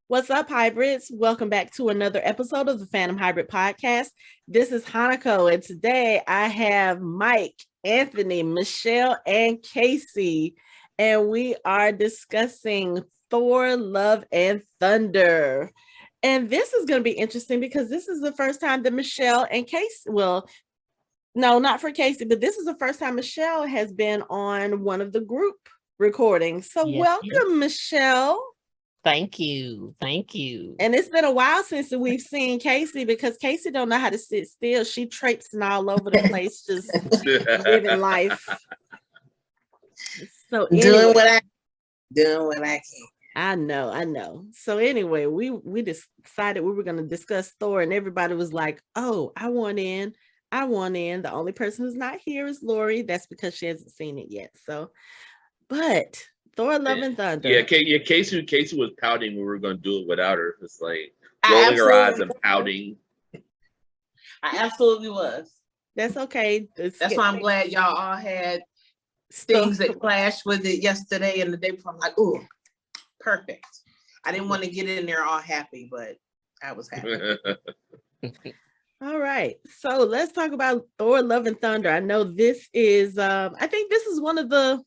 What's up, hybrids? Welcome back to another episode of the Fandom Hybrid Podcast. This is Hanako, and today I have Mike, Anthony, Michelle, and Casey, and we are discussing Thor, Love, and Thunder. And this is going to be interesting because this is the first time that Michelle and Casey, well, no, not for Casey, but this is the first time Michelle has been on one of the group recordings. So welcome, Michelle. Thank you. Thank you. And it's been a while since we've seen Casey because Casey don't know how to sit still. She traipsing all over the place, just living life. So anyway, doing what I can. I know. So anyway, we decided we were going to discuss Thor, and everybody was like, "Oh, I want in. The only person who's not here is Lori. That's because she hasn't seen it yet." So, but Thor, Love, and Thunder. Yeah, Casey was pouting when we were going to do it without her. It's like rolling her eyes and pouting. I absolutely was. That's okay. That's why I'm glad y'all all had things that clashed with it yesterday and the day before. I'm like, ooh, perfect. I didn't want to get in there all happy, but I was happy. All right, so let's talk about Thor, Love, and Thunder. I know this is, I think this is one of the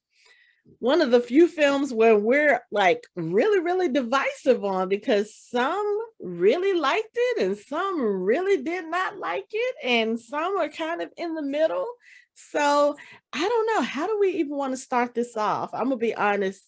few films where we're like really, really divisive on, because some really liked it and some really did not like it, and some are kind of in the middle. So I don't know, how do we even want to start this off? I'm gonna be honest,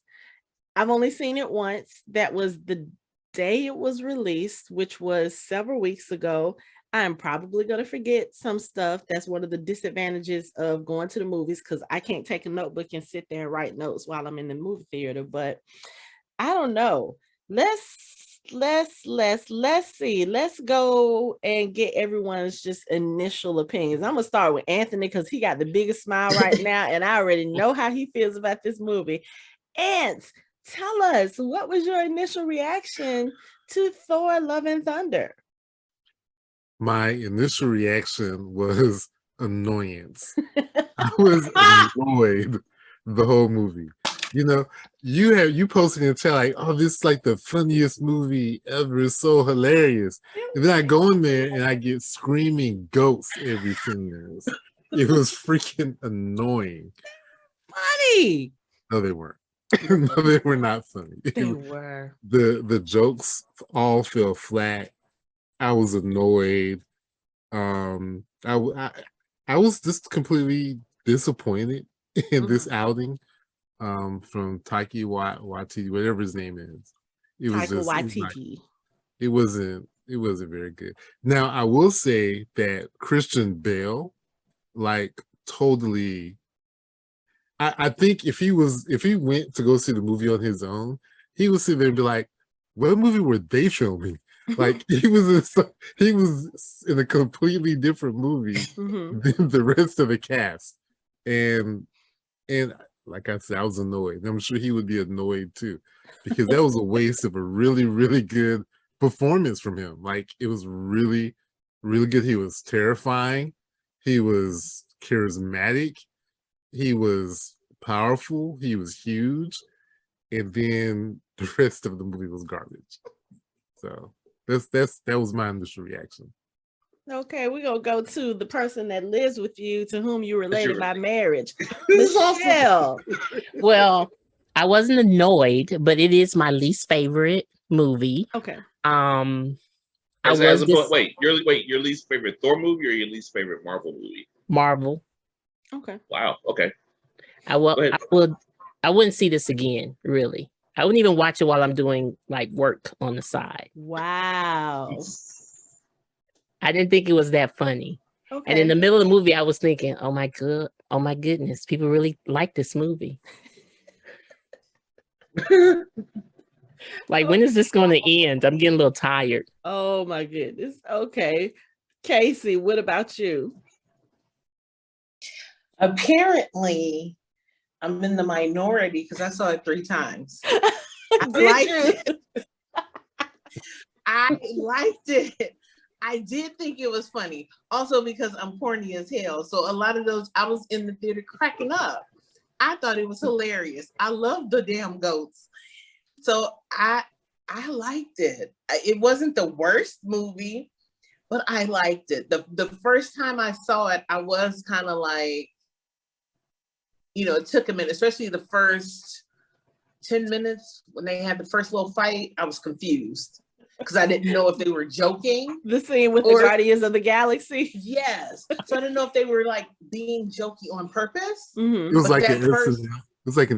I've only seen it once. That was the day it was released, which was several weeks ago. I'm probably going to forget some stuff. That's one of the disadvantages of going to the movies, because I can't take a notebook and sit there and write notes while I'm in the movie theater. But I don't know. Let's see. Let's go and get everyone's just initial opinions. I'm going to start with Anthony because he got the biggest smile right now, and I already know how he feels about this movie. Ant, tell us, what was your initial reaction to Thor, Love, and Thunder? My initial reaction was annoyance. I was annoyed the whole movie. You know, you posted in the chat like, "Oh, this is like the funniest movie ever. It's so hilarious." And then I go in there and I get screaming goats every 10 minutes. It was freaking annoying. Funny. No, they weren't. No, they were not funny. They were. The jokes all fell flat. I was annoyed. I was just completely disappointed in this outing from Taika Waititi, whatever his name is. It was Taika just Waititi. It wasn't very good. Now I will say that Christian Bale, like, totally. I think if he went to go see the movie on his own, he would sit there and be like, "What movie were they filming?" Like he was in a completely different movie than the rest of the cast, and like I said, I was annoyed. I'm sure he would be annoyed too, because that was a waste of a really, really good performance from him. Like, it was really, really good. He was terrifying. He was charismatic. He was powerful. He was huge, and then the rest of the movie was garbage. So. That was my initial reaction. Okay, we're gonna go to the person that lives with you, to whom you related by marriage. Michelle. Well, I wasn't annoyed, but it is my least favorite movie. Okay. Wait, your least favorite Thor movie or your least favorite Marvel movie? Marvel. Okay. Wow. Okay. I wouldn't see this again, really. I wouldn't even watch it while I'm doing like work on the side. Wow. I didn't think it was that funny. Okay. And in the middle of the movie, I was thinking, oh my goodness, people really like this movie. Like, when is this going to end? I'm getting a little tired. Oh my goodness. Okay. Casey, what about you? Apparently, I'm in the minority because I saw it 3 times. I liked it. I did think it was funny. Also because I'm corny as hell. So a lot of those, I was in the theater cracking up. I thought it was hilarious. I love the damn goats. So I I liked it. It wasn't the worst movie, but I liked it. The first time I saw it, I was kind of like, you know, it took a minute, especially the first 10 minutes when they had the first little fight. I was confused because I didn't know if they were joking. The scene with the Guardians of the Galaxy. Yes. So I didn't know if they were like being jokey on purpose. It was like an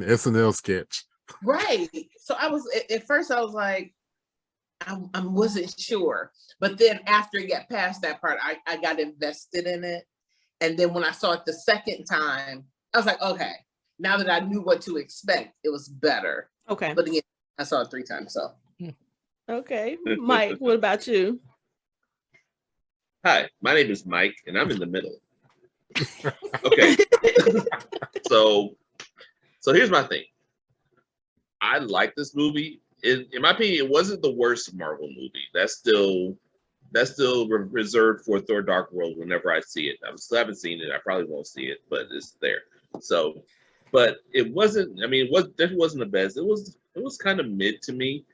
SNL sketch. Right. So I was at first I was like, I wasn't sure. But then after it got past that part, I got invested in it. And then when I saw it the second time, I was like, okay, now that I knew what to expect, it was better. Okay. But again, I saw it 3 times. So okay. Mike, what about you? Hi, my name is Mike, and I'm in the middle. Okay. So here's my thing. I like this movie. In my opinion, it wasn't the worst Marvel movie. That's still reserved for Thor Dark World whenever I see it. I still haven't seen it. I probably won't see it, but it's there. So, but it wasn't. I mean, it definitely wasn't the best. It was kind of mid to me.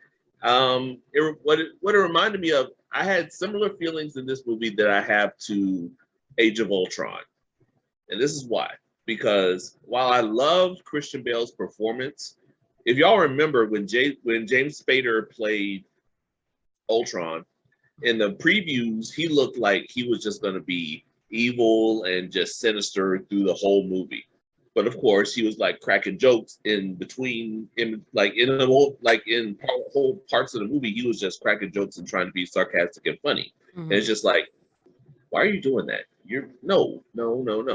What it reminded me of, I had similar feelings in this movie that I have to Age of Ultron, and this is why. Because while I loved Christian Bale's performance, if y'all remember when James Spader played Ultron, in the previews, he looked like he was just going to be evil and just sinister through the whole movie. But of course, he was like cracking jokes in between, in whole parts of the movie, he was just cracking jokes and trying to be sarcastic and funny. Mm-hmm. And it's just like, why are you doing that? No,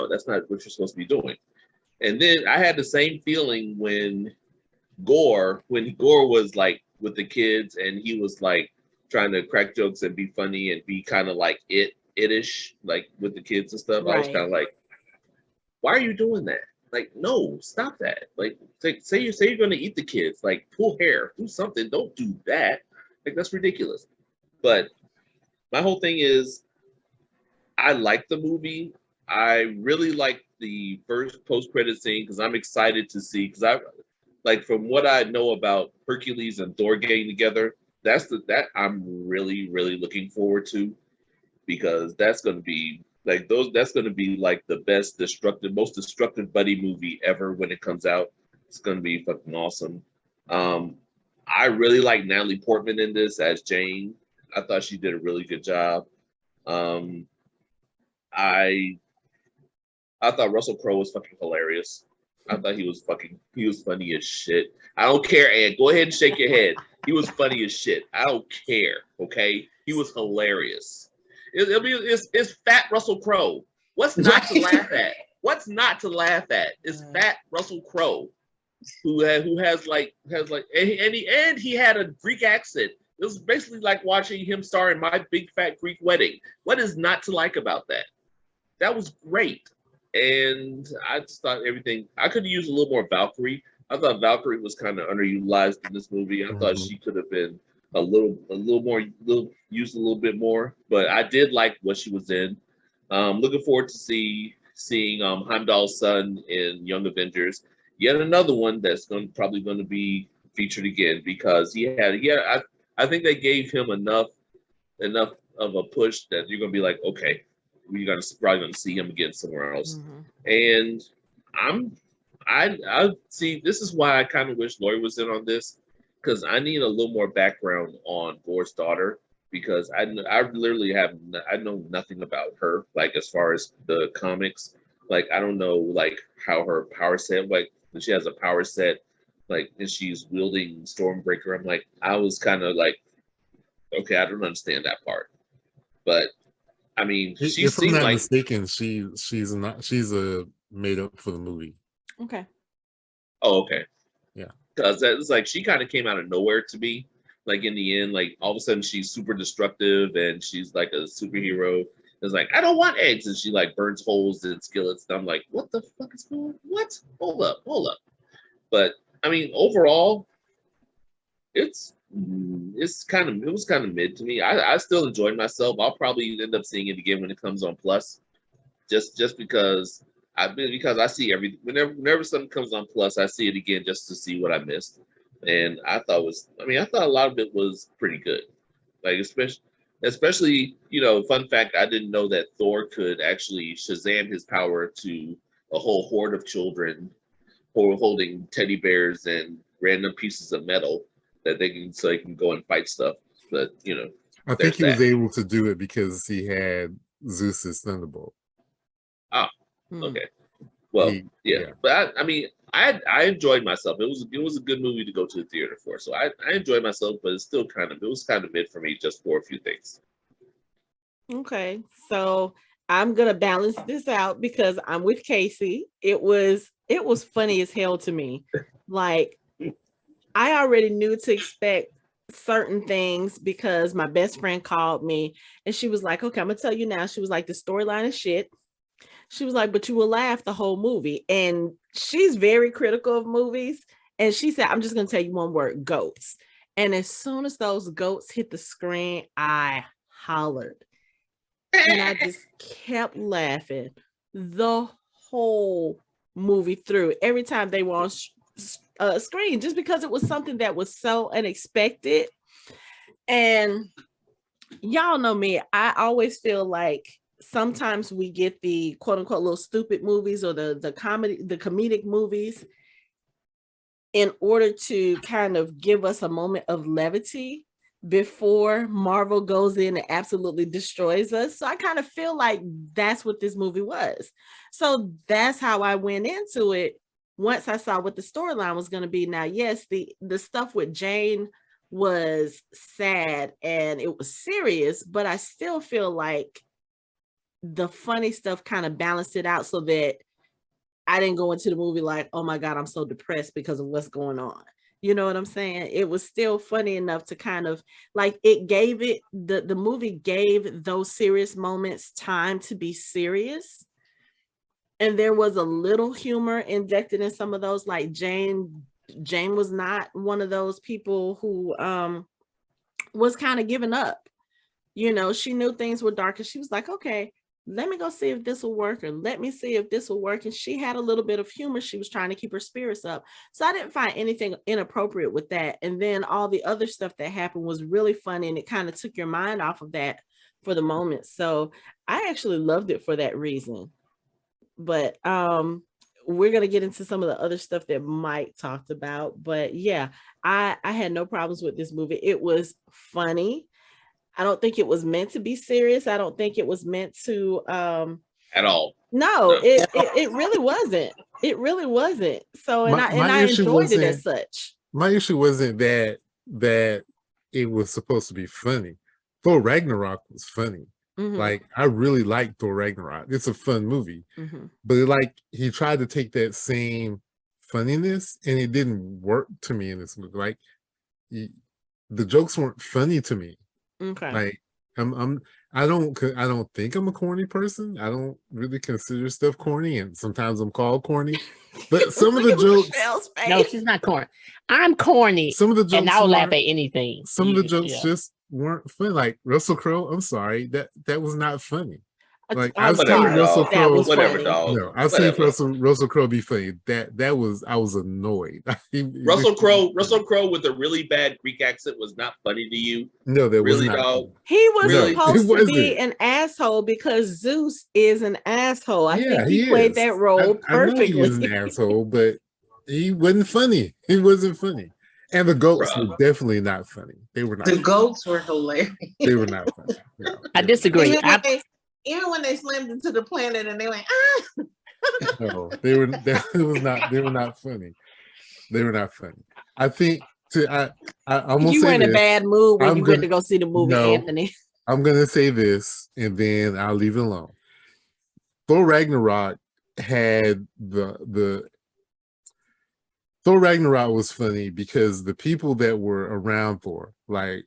that's not what you're supposed to be doing. And then I had the same feeling when Gorr was like with the kids and he was like trying to crack jokes and be funny and be kind of like it-ish, like with the kids and stuff. Right. I was kind of like, why are you doing that? Like, no, stop that. Like, say you're going to eat the kids, like pull hair, do something. Don't do that. Like, that's ridiculous. But my whole thing is, I like the movie. I really like the first post-credit scene because I'm excited to see, because I like, from what I know about Hercules and Thor getting together, that I'm really, really looking forward to, because that's going to be like that's going to be like the most destructive buddy movie ever when it comes out. It's going to be fucking awesome. I really like Natalie Portman in this as Jane. I thought she did a really good job. I thought Russell Crowe was fucking hilarious. I thought he was funny as shit. I don't care, Ed. Go ahead and shake your head. He was funny as shit. I don't care. Okay, he was hilarious. It's fat Russell Crowe. What's not to laugh at? What's not to laugh at? It's fat Russell Crowe, who has and he had a Greek accent. It was basically like watching him star in My Big Fat Greek Wedding. What is not to like about that? That was great. And I just thought everything, I could use a little more Valkyrie. I thought Valkyrie was kind of underutilized in this movie. I thought she could have been used a little bit more, but I did like what she was in. Looking forward to seeing Heimdall's son in Young Avengers. Yet another one that's probably going to be featured again, because I think they gave him enough of a push that you're going to be like, okay, we're probably going to see him again somewhere else. And I see, this is why I kind of wish Lori was in on this, because I need a little more background on Gorr's daughter, because I literally I know nothing about her, like as far as the comics. Like, I don't know like how her power set, like she has a power set, like, and she's wielding Stormbreaker. I'm like, I was kind of like, okay, I don't understand that part. But I mean, if I'm not mistaken, she's made up for the movie. Okay. Oh, okay. Yeah. Because it's like she kind of came out of nowhere to me. Like, in the end, like all of a sudden she's super destructive and she's like a superhero. It's like, I don't want eggs, and she like burns holes in skillets. And I'm like, what the fuck is going on? What? Hold up. But I mean, overall, it was kind of mid to me. I still enjoyed myself. I'll probably end up seeing it again when it comes on Plus, just because I see whenever something comes on Plus, I see it again just to see what I missed. and I thought a lot of it was pretty good. Like especially, fun fact, I didn't know that Thor could actually Shazam his power to a whole horde of children holding teddy bears and random pieces of metal that so they can go and fight stuff. But I think he was able to do it because he had Zeus's thunderbolt. Ah, okay. Well, yeah. But I enjoyed myself. It was a good movie to go to the theater for. So I enjoyed myself, but it was kind of mid for me just for a few things. Okay, so I'm gonna balance this out because I'm with Casey. It was funny as hell to me. Like, I already knew to expect certain things because my best friend called me and she was like, okay, I'm gonna tell you now. She was like, the storyline is shit. She was like, but you will laugh the whole movie. And she's very critical of movies. And she said, I'm just gonna tell you one word: goats. And as soon as those goats hit the screen, I hollered. And I just kept laughing the whole movie through. Every time they were on screen, just because it was something that was so unexpected. And y'all know me, I always feel like sometimes we get the quote unquote little stupid movies or the comedic movies in order to kind of give us a moment of levity before Marvel goes in and absolutely destroys us. So I kind of feel like that's what this movie was. So that's how I went into it once I saw what the storyline was going to be. Now, yes, the stuff with Jane was sad and it was serious, but I still feel like the funny stuff kind of balanced it out so that I didn't go into the movie like, oh my God, I'm so depressed because of what's going on. You know what I'm saying? It was still funny enough to kind of like, it gave it, the movie gave those serious moments time to be serious. And there was a little humor injected in some of those, like Jane was not one of those people who was kind of giving up. She knew things were dark and she was like, okay, let me go see if this will work, or let me see if this will work. And she had a little bit of humor. She was trying to keep her spirits up. So I didn't find anything inappropriate with that. And then all the other stuff that happened was really funny, and it kind of took your mind off of that for the moment. So I actually loved it for that reason. But we're going to get into some of the other stuff that Mike talked about. But yeah, I had no problems with this movie. It was funny. I don't think it was meant to be serious. I don't think it was meant to at all. No. It really wasn't. It really wasn't. So I enjoyed it as such. My issue wasn't that it was supposed to be funny. Thor Ragnarok was funny. Mm-hmm. Like, I really like Thor Ragnarok. It's a fun movie. Mm-hmm. But he tried to take that same funniness and it didn't work to me in this movie. Like, the jokes weren't funny to me. Okay. Like, I don't think I'm a corny person. I don't really consider stuff corny, and sometimes I'm called corny. But some of the jokes, no, she's not corny. I'm corny. Some of the jokes, and I'll laugh at anything. Some of the jokes just weren't funny. Like Russell Crowe, I'm sorry, that was not funny. Like, I've seen Russell Crowe. Whatever, dog. No, I've seen Russell Crowe be funny. I was annoyed. Russell Crowe with a really bad Greek accent was not funny to you. No, that really, was not. Dog. He was supposed to be an asshole because Zeus is an asshole. I think he played that role perfectly. I know he is an asshole, but he wasn't funny. He wasn't funny. And the goats were definitely not funny. They were not. The goats were hilarious. They were not funny. No, I disagree. Even when they slammed into the planet and they went, No, they were not funny. They were not funny. I think I'm gonna you say were in a bad mood when you went to go see the movie, no, Anthony. I'm gonna say this and then I'll leave it alone. Thor Ragnarok had the Thor Ragnarok was funny because the people that were around Thor, like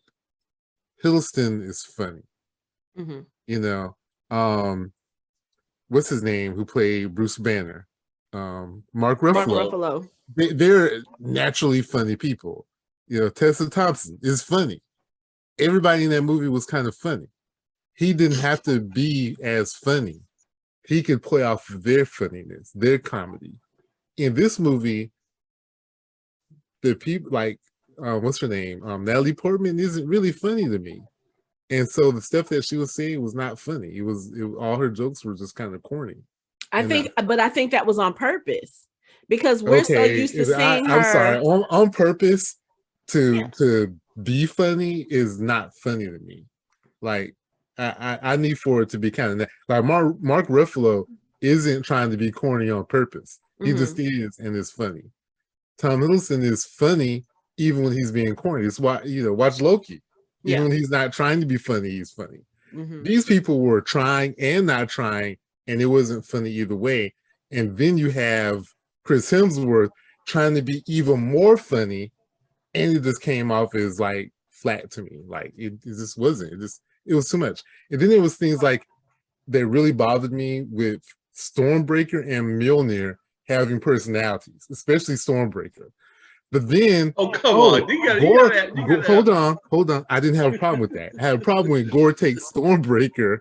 Hiddleston is funny. Mm-hmm. What's his name who played Bruce Banner? Mark Ruffalo. They're naturally funny people. Tessa Thompson is funny. Everybody in that movie was kind of funny. He didn't have to be as funny. He could play off of their funniness, their comedy. In this movie, the people like what's her name? Natalie Portman isn't really funny to me. And so the stuff that she was saying was not funny. It was all her jokes were just kind of corny. I think that was on purpose because we're so used to seeing her. I'm sorry, on purpose to be funny is not funny to me. Like I need for it to be kind of like Mark Ruffalo isn't trying to be corny on purpose. He just is, and it's funny. Tom Hiddleston is funny even when he's being corny. It's why watch Loki. Even when he's not trying to be funny, he's funny. These people were trying and not trying, and it wasn't funny either way. And then you have Chris Hemsworth trying to be even more funny, and it just came off as like flat to me. Like it just wasn't. It was too much. And then there was things like that really bothered me with Stormbreaker and Mjolnir having personalities, especially Stormbreaker. But then, come on, Gorr, hold on. I didn't have a problem with that. I had a problem when Gorr takes Stormbreaker,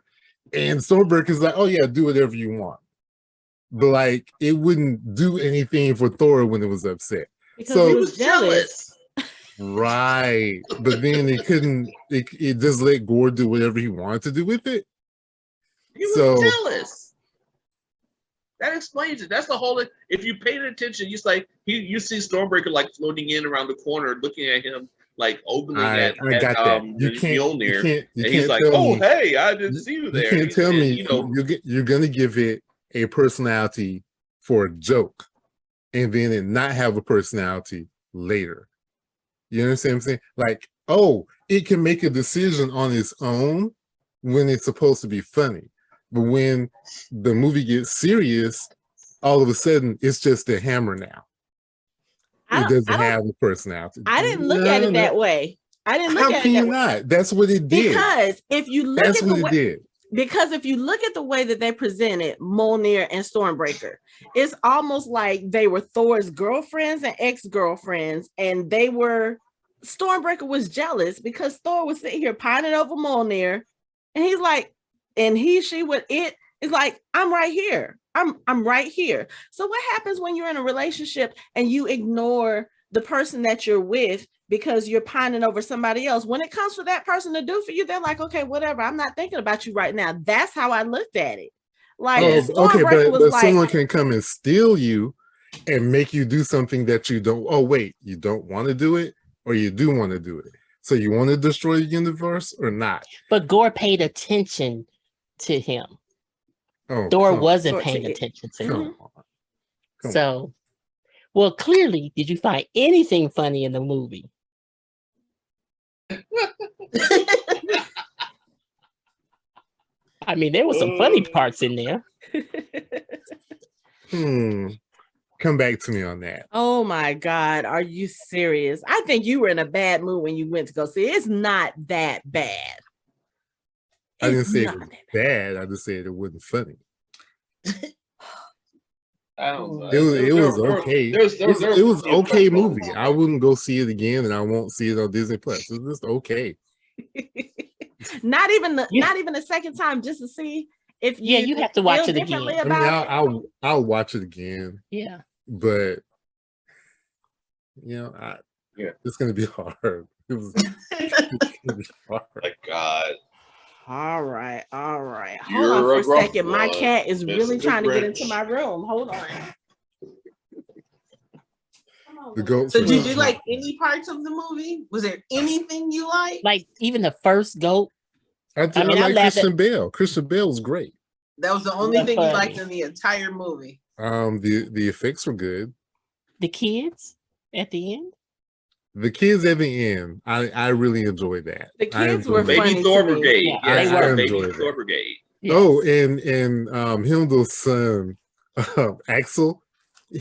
and Stormbreaker's like, "Oh yeah, do whatever you want." But like, it wouldn't do anything for Thor when it was upset. Because he was jealous. Right, but then it couldn't. It just let Gorr do whatever he wanted to do with it. He was jealous. That explains it. That's the whole. If you paid attention, you you see Stormbreaker like floating in around the corner, looking at him like ogling at Mjolnir, and he's like, "Oh, hey, I didn't see you there." You can't tell me you're gonna give it a personality for a joke, and then it not have a personality later. You understand what I'm saying? Like, oh, it can make a decision on its own when it's supposed to be funny. But when the movie gets serious, all of a sudden it's just a hammer now. It doesn't have a personality. I didn't look at it that way. I didn't look at it that way. Not? That's what it did. Because if you look at the way, because if you look at the way that they presented Mjolnir and Stormbreaker, it's almost like they were Thor's girlfriends and ex-girlfriends, and Stormbreaker was jealous because Thor was sitting here pining over Mjolnir, and he's like, and she with it is like, I'm right here. I'm right here. So what happens when you're in a relationship and you ignore the person that you're with because you're pining over somebody else? When it comes for that person to do for you, they're like, okay, whatever. I'm not thinking about you right now. That's how I looked at it. Like, but someone can come and steal you and make you do something that you don't. Oh, wait, you don't want to do it, or you do want to do it. So you want to destroy the universe or not? But Gorr paid attention to him. Thor wasn't paying attention to him. So, well, clearly, did you find anything funny in the movie? I mean, there were some funny parts in there. Come back to me on that. Oh my God, are you serious? I think you were in a bad mood when you went to go see it. It's not that bad. I didn't say it was bad. I just said it wasn't funny. I don't know. It was okay. It was okay movie. I wouldn't go see it again, and I won't see it on Disney Plus. It was just okay. not even the second time, just to see if you have to watch it again. I mean, I'll watch it again. Yeah, but it's gonna be hard. It's gonna be hard. My God. All right. Hold on for a second. My cat is really trying to get into my room. Hold on. So did you like any parts of the movie? Was there anything you liked? Like even the first goat? I like Christian Bale. Christian Bale was great. That was the only thing you liked in the entire movie. The effects were good. The kids at the end? The kids at the end, I really enjoyed that. The kids were funny. Baby Thor Brigade. I were Baby Thor Brigade. Yes. Oh, and Himdall's son, Axel,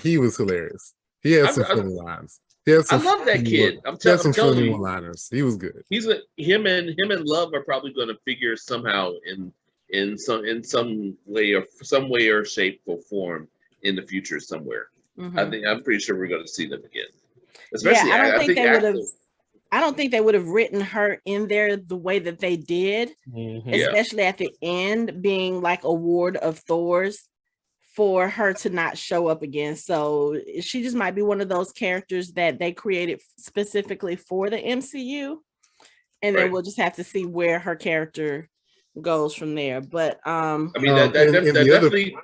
he was hilarious. He had some funny lines. I love that kid. I'm telling you, liners. He was good. Him and Love are probably going to figure somehow in some way or shape or form in the future somewhere. Mm-hmm. I'm pretty sure we're going to see them again. Especially, I don't think they would have written her in there the way that they did, especially at the end, being like a ward of Thor's for her to not show up again. So she just might be one of those characters that they created specifically for the MCU. And then we'll just have to see where her character goes from there. But I mean that definitely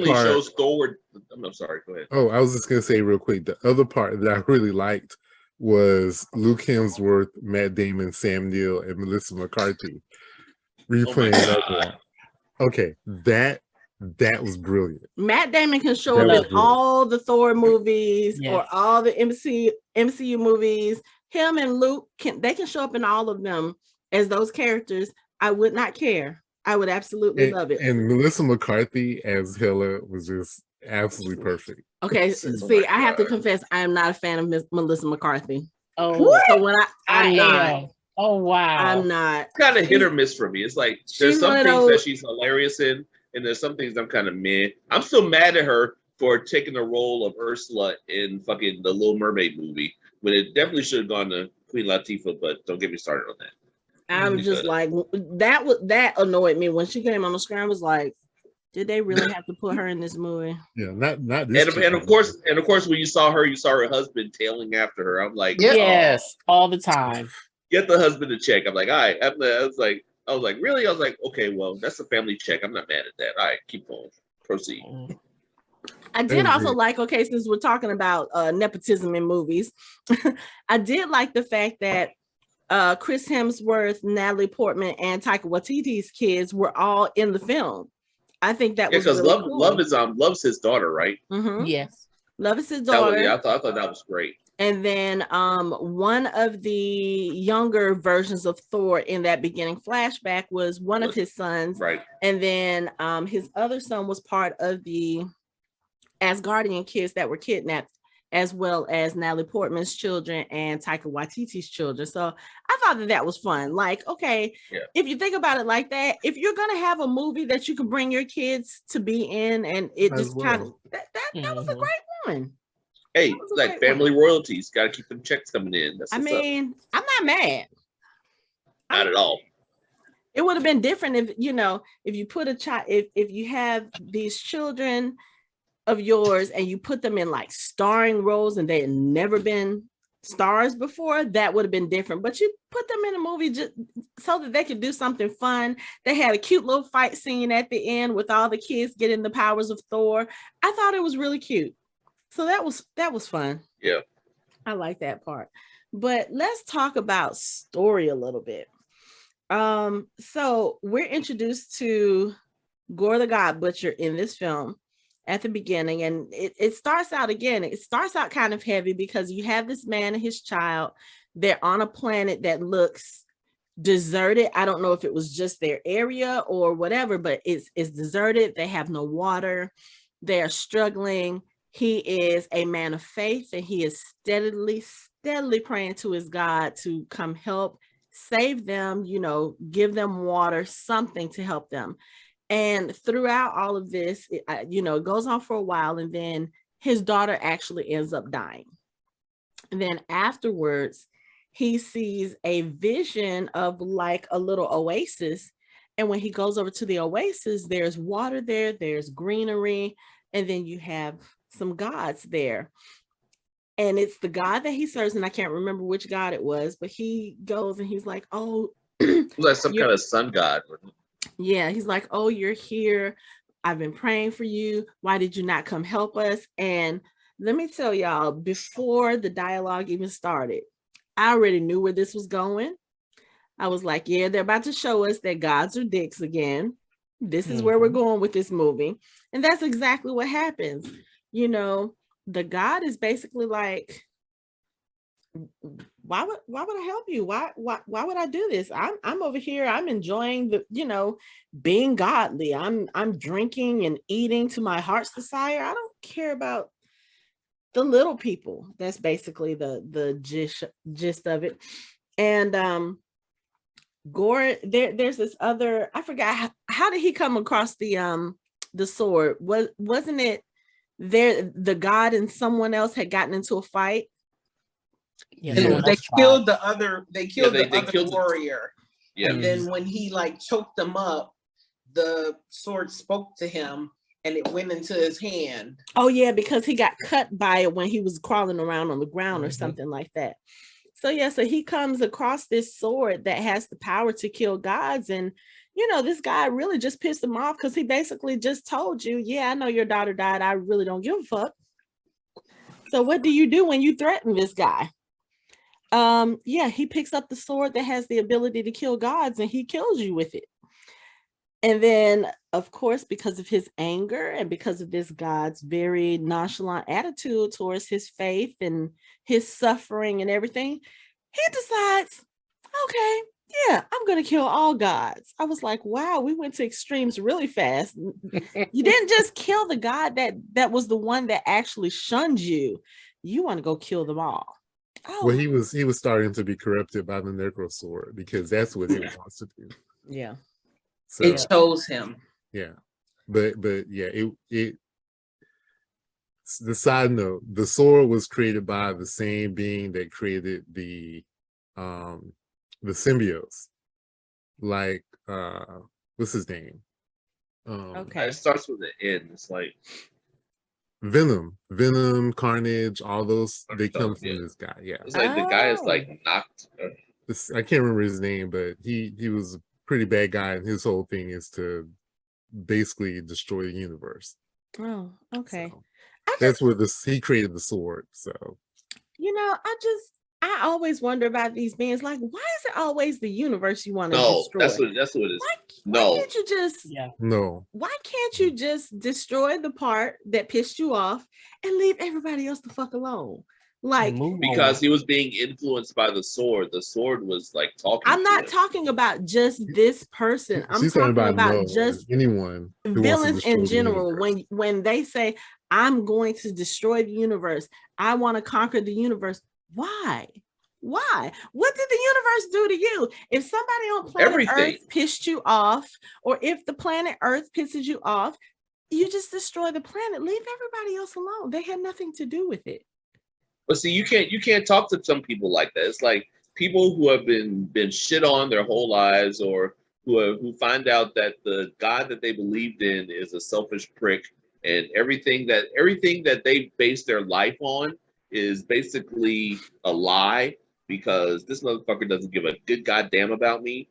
shows Thor. I'm sorry, go ahead. Oh, I was just gonna say real quick, the other part that I really liked was Luke Hemsworth, Matt Damon, Sam Neill, and Melissa McCarthy replaying Ragnarok. Okay, that was brilliant. Matt Damon can show up in all the Thor movies or all the MCU movies. Him and Luke can show up in all of them as those characters. I would not care. I would absolutely love it. And Melissa McCarthy as Hela was just absolutely perfect. Okay, see, I have to confess, I am not a fan of Melissa McCarthy. Oh, so when I'm not. Oh wow, I'm not. Kind of hit or miss for me. It's like there's some things that she's hilarious in, and there's some things I'm kind of meh. I'm still mad at her for taking the role of Ursula in fucking the Little Mermaid movie, when it definitely should have gone to Queen Latifah. But don't get me started on that. I'm just like that annoyed me when she came on the screen. I was like, did they really have to put her in this movie? Yeah, not this. And of course, when you saw her husband tailing after her. I'm like, yes, all the time. Get the husband a check. I'm like, all right. I was like, really? I was like, okay, well, that's a family check. I'm not mad at that. All right, keep going. Proceed. I did also like, okay, since we're talking about nepotism in movies, I did like the fact that Chris Hemsworth, Natalie Portman, and Taika Waititi's kids were all in the film. I think that was because really cool. Love's his daughter, right? Mm-hmm. Yes, Love is his daughter. I thought that was great. And then one of the younger versions of Thor in that beginning flashback was one of his sons. Right. And then his other son was part of the Asgardian kids that were kidnapped, as well as Natalie Portman's children and Taika Waititi's children. So I thought that was fun. Like, okay, if you think about it like that, if you're going to have a movie that you can bring your kids to be in, and it just kind of, that was a great one. Hey, like family royalties, got to keep them checks coming in. I'm not mad. Not at all. It would have been different if you put a child, if you have these children of yours and you put them in like starring roles and they had never been stars before, that would have been different. But you put them in a movie just so that they could do something fun. They had a cute little fight scene at the end with all the kids getting the powers of Thor. I thought it was really cute. So that was fun. Yeah. I like that part. But let's talk about story a little bit. So we're introduced to Gorr the God Butcher in this film at the beginning, and it starts out kind of heavy because you have this man and his child. They're on a planet that looks deserted. I don't know if it was just their area or whatever, but it's deserted. They have no water. They're struggling. He is a man of faith, and he is steadily praying to his God to come help, save them, give them water, something to help them. And throughout all of this, it goes on for a while, and then his daughter actually ends up dying. And then afterwards, he sees a vision of like a little oasis. And when he goes over to the oasis, there's water there, there's greenery, and then you have some gods there. And it's the God that he serves, and I can't remember which God it was, but he goes and he's like, oh, like some kind of sun god. Yeah, he's like, oh, you're here. I've been praying for you. Why did you not come help us? And let me tell y'all, before the dialogue even started, I already knew where this was going. I was like, yeah, they're about to show us that gods are dicks again. This is where we're going with this movie. And that's exactly what happens. The God is basically like, why would I help you? Why would I do this? I'm over here. I'm enjoying being godly. I'm drinking and eating to my heart's desire. I don't care about the little people. That's basically the gist of it. And Gorr, there's this other, I forgot how did he come across the sword? Wasn't it there the God and someone else had gotten into a fight? Yeah, they killed the other warrior. Yeah. And then when he like choked them up, the sword spoke to him, and it went into his hand. Oh yeah, because he got cut by it when he was crawling around on the ground or something like that. So yeah, so he comes across this sword that has the power to kill gods. And this guy really just pissed him off because he basically just told you, yeah, I know your daughter died. I really don't give a fuck. So what do you do when you threaten this guy? Yeah, he picks up the sword that has the ability to kill gods and he kills you with it. And then, of course, because of his anger and because of this God's very nonchalant attitude towards his faith and his suffering and everything, he decides, okay, yeah, I'm going to kill all gods. I was like, wow, we went to extremes really fast. You didn't just kill the god that was the one that actually shunned you. You want to go kill them all. Oh. Well, he was starting to be corrupted by the necro sword because that's what he wants to do. Yeah. So, it chose him. Yeah. But yeah, it the side note, the sword was created by the same being that created the symbiotes. Like what's his name? Okay. It starts with an N. It's like Venom, Carnage, all those they come from this guy. Yeah. It's like the guy is like knocked. I can't remember his name, but he was a pretty bad guy, and his whole thing is to basically destroy the universe. Oh, okay. So that's where he created the sword. So I always wonder about these beings. Like, why is it always the universe you want to destroy? That's what it is. Why can't you just no? Why can't you just destroy the part that pissed you off and leave everybody else the fuck alone? Like, because he was being influenced by the sword. The sword was like talking. I'm not talking about just this person. I'm talking about just anyone, villains in general. When they say, I'm going to destroy the universe, I want to conquer the universe. Why? What did the universe do to you? If somebody on planet Earth pissed you off, or if the planet Earth pisses you off, you just destroy the planet. Leave everybody else alone. They had nothing to do with it. But see, you can't talk to some people like that. It's like people who have been shit on their whole lives, or who find out that the God that they believed in is a selfish prick, and everything that they base their life on is basically a lie, because this motherfucker doesn't give a good goddamn about me.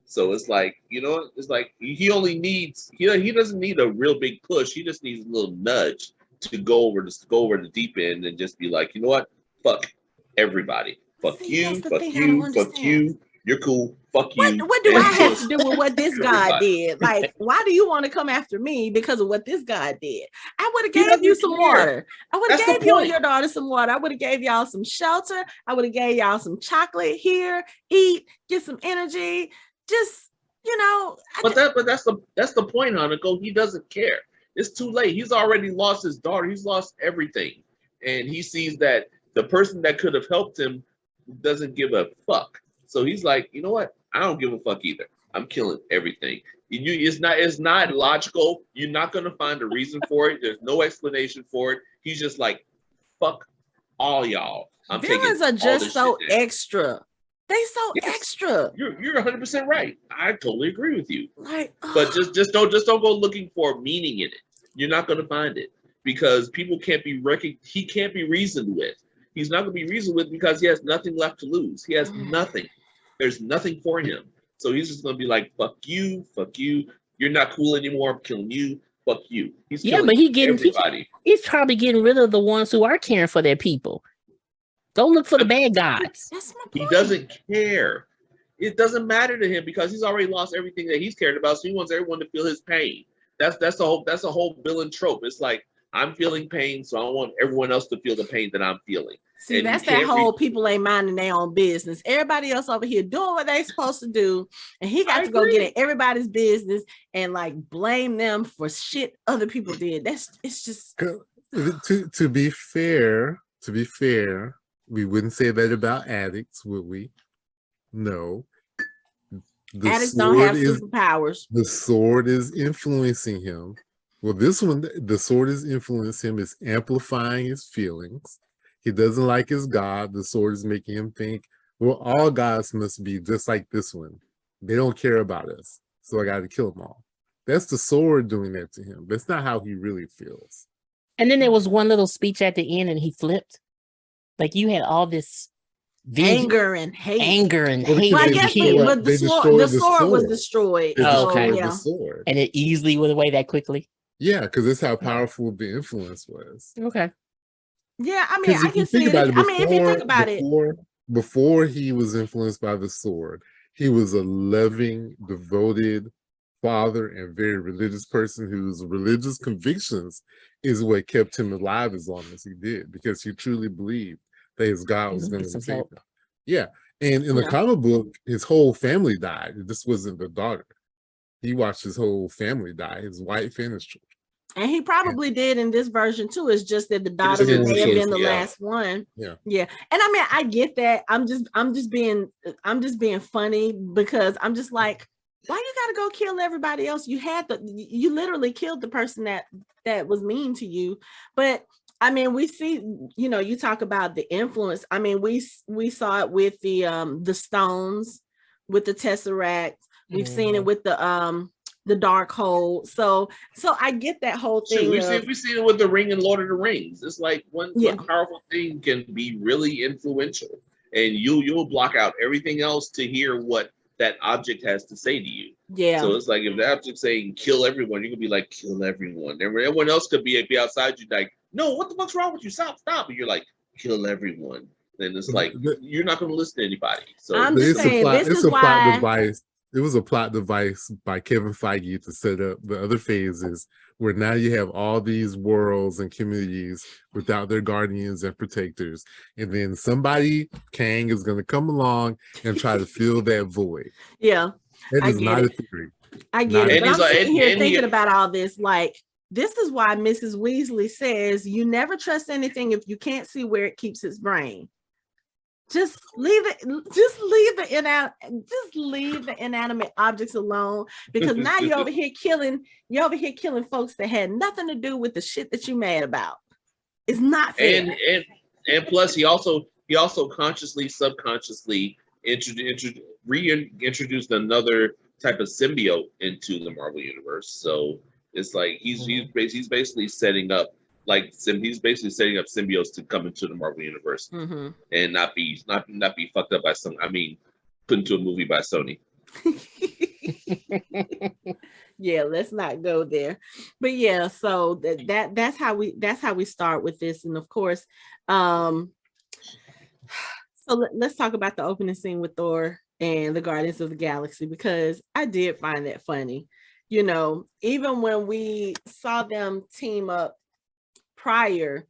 So it's like, it's like he doesn't need a real big push. He just needs a little nudge to go over the deep end and just be like, you know what? Fuck everybody. Fuck you. You're cool. Fuck you. What do I have to do with what this guy did? Like, why do you want to come after me because of what this guy did? I would have gave you some water. I would have gave you and your daughter some water. I would have gave y'all some shelter. I would have gave y'all some chocolate here, eat, get some energy. Just, But that's the point, Hanako. He doesn't care. It's too late. He's already lost his daughter. He's lost everything. And he sees that the person that could have helped him doesn't give a fuck. So he's like, you know what? I don't give a fuck either. I'm killing everything. It's not logical. You're not going to find a reason for it. There's no explanation for it. He's just like, fuck all y'all. Villains are just so extra. They so extra. You're 100% right. I totally agree with you. But just don't go looking for meaning in it. You're not going to find it, because people can't be he can't be reasoned with. He's not going to be reasoned with because he has nothing left to lose. He has nothing. There's nothing for him. So he's just going to be like, fuck you. You're not cool anymore. I'm killing you. Fuck you. He's killing everybody. He's probably getting rid of the ones who are caring for their people. Don't look for the bad guys. That's my point. He doesn't care. It doesn't matter to him because he's already lost everything that he's cared about. So he wants everyone to feel his pain. That's a whole villain trope. It's like, I'm feeling pain, so I want everyone else to feel the pain that I'm feeling. See, and that's that whole people ain't minding their own business. Everybody else over here doing what they supposed to do, and he got to go get in everybody's business and like blame them for shit other people did. It's just to be fair, we wouldn't say that about addicts, would we? No. Addicts don't have superpowers. The sword is influencing him. Well, this one, the sword is influencing him, is amplifying his feelings. He doesn't like his God. The sword is making him think, well, all gods must be just like this one. They don't care about us. So I got to kill them all. That's the sword doing that to him. That's not how he really feels. And then there was one little speech at the end and he flipped. Like you had all this anger and hate. Well, I guess, but the sword was destroyed. The sword. And it easily went away that quickly. Yeah, because that's how powerful the influence was. Okay. Yeah, I mean, I can see it. If you think about it. Before he was influenced by the sword, he was a loving, devoted father and very religious person whose religious convictions is what kept him alive as long as he did, because he truly believed that his God was going to save him. Yeah. And in the comic book, his whole family died. This wasn't the daughter. He watched his whole family die, his wife and his children. And he probably did in this version too. It's just that the daughter may have been the last one. Yeah. And I mean, I get that. I'm just being funny because I'm just like, why you gotta go kill everybody else? You literally killed the person that was mean to you. But I mean, we see, you talk about the influence. I mean, we saw it with the stones, with the Tesseract. We've seen it with the dark hole. So I get that whole thing. We see it with the Ring and Lord of the Rings. It's like one powerful thing can be really influential, and you'll block out everything else to hear what that object has to say to you. Yeah. So it's like if the object's saying kill everyone, you could be like kill everyone. Everyone else could be outside you like, no, what the fuck's wrong with you? Stop. And you're like, kill everyone. Then it's like you're not going to listen to anybody. So I'm just saying, this is why plot device. It was a plot device by Kevin Feige to set up the other phases where now you have all these worlds and communities without their guardians and protectors. And then somebody, Kang, is going to come along and try to fill that void. Yeah. That is not a theory. I get it. But I'm sitting here thinking about all this. Like, this is why Mrs. Weasley says you never trust anything if you can't see where it keeps its brain. Just leave the inanimate objects alone, because now you're over here killing folks that had nothing to do with the shit that you mad about. It's not fair. And plus he also consciously, subconsciously reintroduced another type of symbiote into the Marvel universe. So it's like he's basically setting up symbiotes to come into the Marvel universe and not be fucked up by put into a movie by Sony. Yeah, let's not go there. But yeah, so that's how we start with this. And of course, so let's talk about the opening scene with Thor and the Guardians of the Galaxy, because I did find that funny. Even when we saw them team up prior,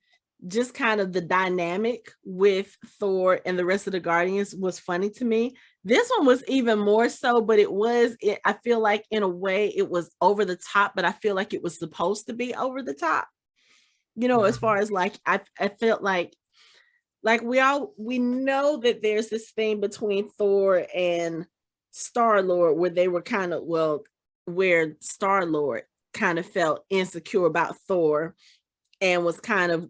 just kind of the dynamic with Thor and the rest of the Guardians was funny to me. This one was even more so, but I feel like in a way it was over the top, but I feel like it was supposed to be over the top. As far as like, I felt like we know that there's this thing between Thor and Star-Lord where they were kind of, where Star-Lord kind of felt insecure about Thor and was kind of,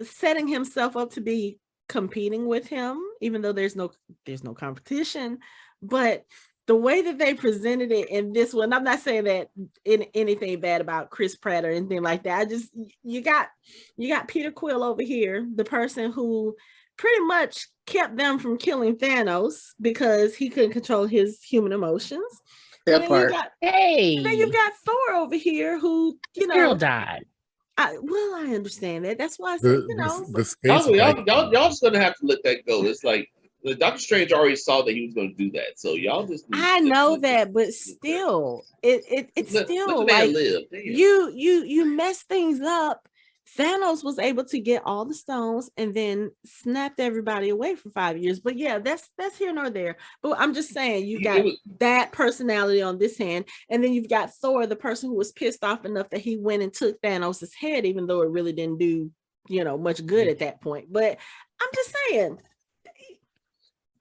setting himself up to be competing with him, even though there's no competition. But the way that they presented it in this one, I'm not saying that anything bad about Chris Pratt or anything like that. You got Peter Quill over here, the person who pretty much kept them from killing Thanos because he couldn't control his human emotions. That part. And then you've got Thor over here who, girl died. I understand that. That's why I said, y'all just gonna have to let that go. It's like Doctor Strange already saw that he was gonna do that, so y'all just. I know that, but still, it's still like you mess things up. Thanos was able to get all the stones and then snapped everybody away for 5 years. But yeah, that's here nor there. But I'm just saying, you got that personality on this hand, and then you've got Thor, the person who was pissed off enough that he went and took Thanos' head, even though it really didn't do much good at that point. But I'm just saying,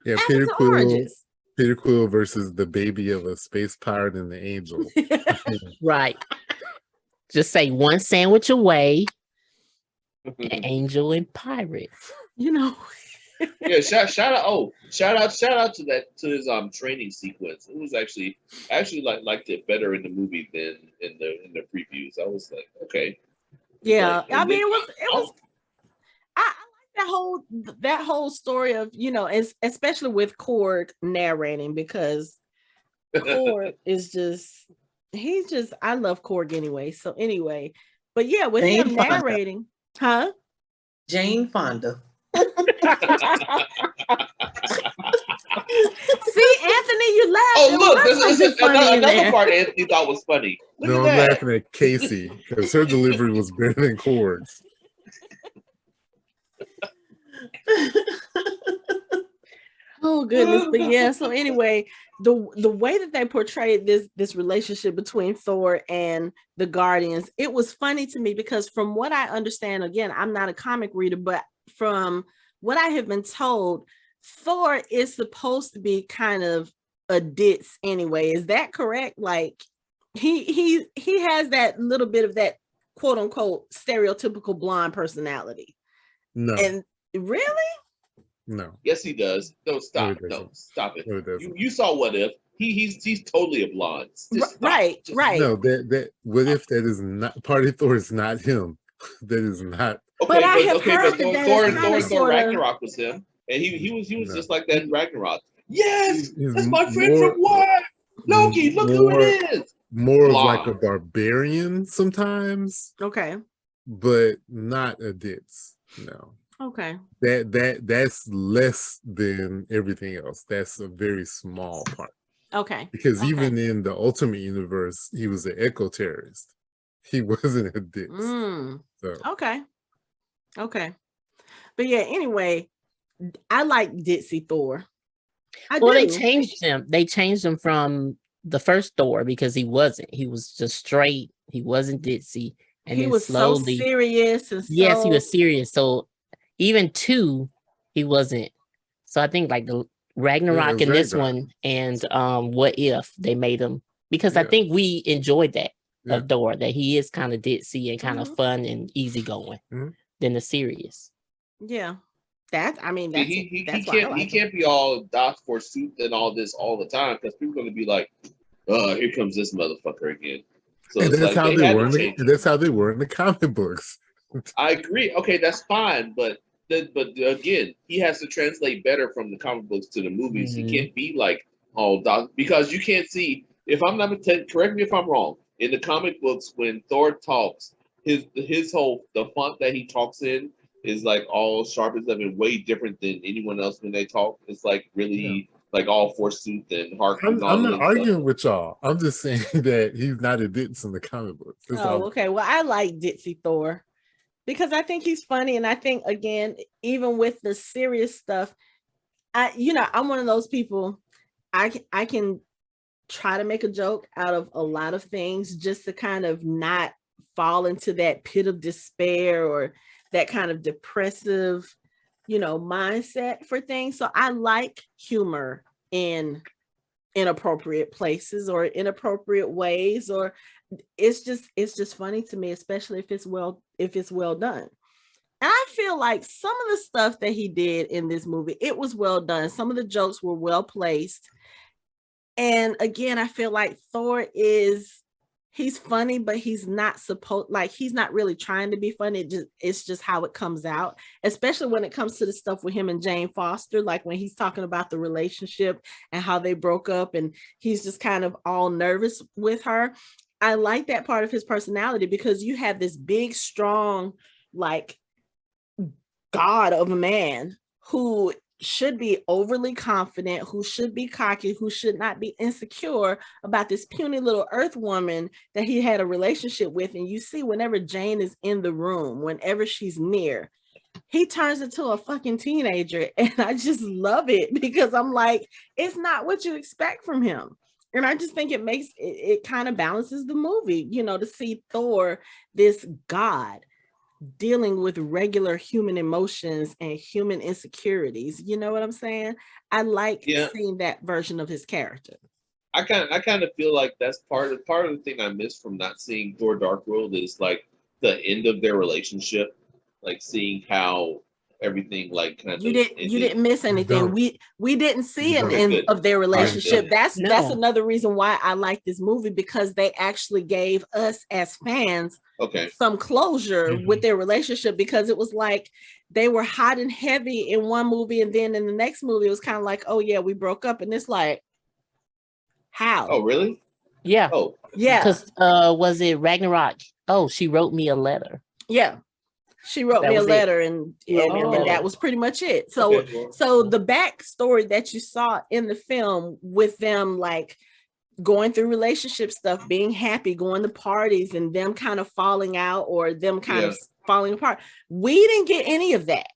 yeah, Peter Quill versus the baby of a space pirate and the angel. Right. Just say one sandwich away. Angel and pirate. Yeah, shout out to his training sequence. It was actually liked it better in the movie than in the previews. I was like, okay. Yeah, I mean, it was. I like that whole story of, you know, especially with Cord narrating, because Cord is just I love Cord anyway. So anyway, but yeah, with him narrating, huh? Jane Fonda. See, Anthony, you laughed. Oh, look, this is another part Anthony thought was funny. Look no, at I'm that. laughing at Casey because her delivery was better than Cord's. Oh goodness, but yeah. So anyway, the way that they portrayed this relationship between Thor and the Guardians, it was funny to me because from what I understand, again, I'm not a comic reader, but from what I have been told, Thor is supposed to be kind of a ditz anyway. Is that correct? Like he has that little bit of that quote unquote stereotypical blonde personality. No. And really? No. Yes, he does. No, stop. No, stop it. No, you saw What If. He's totally a blonde. Right. No, that What If that is not Party Thor is not him. That is not. Okay, but I have heard that Thor Ragnarok was him, and he was just like that in Ragnarok. Yes, that's my friend from what? Loki, look who it is. More of like a barbarian sometimes. Okay. But not a ditz. No. Okay. That's less than everything else. That's a very small part. Okay. Because even in the Ultimate Universe, he was an eco-terrorist. He wasn't a ditz. So. Okay. But yeah, anyway, I like ditzy Thor. They changed him. They changed him from the first Thor because he wasn't. He was just straight. He wasn't ditzy. And he was slowly, so serious. And yes, he was serious. So even 2, he wasn't. So I think like the Ragnarok in this one and What If they made him, because I think we enjoyed that of Thor, that he is kind of ditzy and kind of fun and easygoing than the serious. Yeah. That's he can't be all dots for suit and all this all the time, because people are going to be like, here comes this motherfucker again. So and that's how they were. That's how they were in the comic books. I agree. Okay, that's fine, but again, he has to translate better from the comic books to the movies. He can't be like all dots, because you can't see. If I'm not correct me if I'm wrong. In the comic books, when Thor talks, his whole the font that he talks in is like all sharp and stuff and way different than anyone else when they talk. It's like really like all forsooth and hark. I'm not arguing with y'all. I'm just saying that he's not a ditz in the comic books. Okay. Well, I like ditzy Thor because I think he's funny, and I think again, even with the serious stuff, I'm one of those people. I can try to make a joke out of a lot of things just to kind of not fall into that pit of despair or that kind of depressive, mindset for things. So I like humor in inappropriate places or inappropriate ways, or it's just funny to me, especially if it's well done. And I feel like some of the stuff that he did in this movie, it was well done. Some of the jokes were well placed. And again, I feel like Thor he's funny, but he's not he's not really trying to be funny. It's just how it comes out, especially when it comes to the stuff with him and Jane Foster, like when he's talking about the relationship and how they broke up and he's just kind of all nervous with her. I like that part of his personality because you have this big, strong, like god of a man who should be overly confident, who should be cocky, who should not be insecure about this puny little earth woman that he had a relationship with. And you see, whenever Jane is in the room, whenever she's near, he turns into a fucking teenager. And I just love it because I'm like, it's not what you expect from him. And I just think it kind of balances the movie, to see Thor, this god, dealing with regular human emotions and human insecurities. You know what I'm saying? I like seeing that version of his character. I kind of feel like that's part of the thing I miss from not seeing Thor Dark World is like the end of their relationship, like seeing how everything like kind of you didn't miss anything. We didn't see an end of their relationship. That's another reason why I like this movie, because they actually gave us as fans some closure with their relationship, because it was like they were hot and heavy in one movie, and then in the next movie it was kind of like, oh yeah, we broke up, and it's like, how? Oh really? Yeah. Oh yeah. Because was it Ragnarok? Oh, she wrote me a letter. Yeah. She wrote me a letter, and that was pretty much it. So, so the backstory that you saw in the film with them like going through relationship stuff, being happy, going to parties, and them kind of falling out or them kind of falling apart, we didn't get any of that.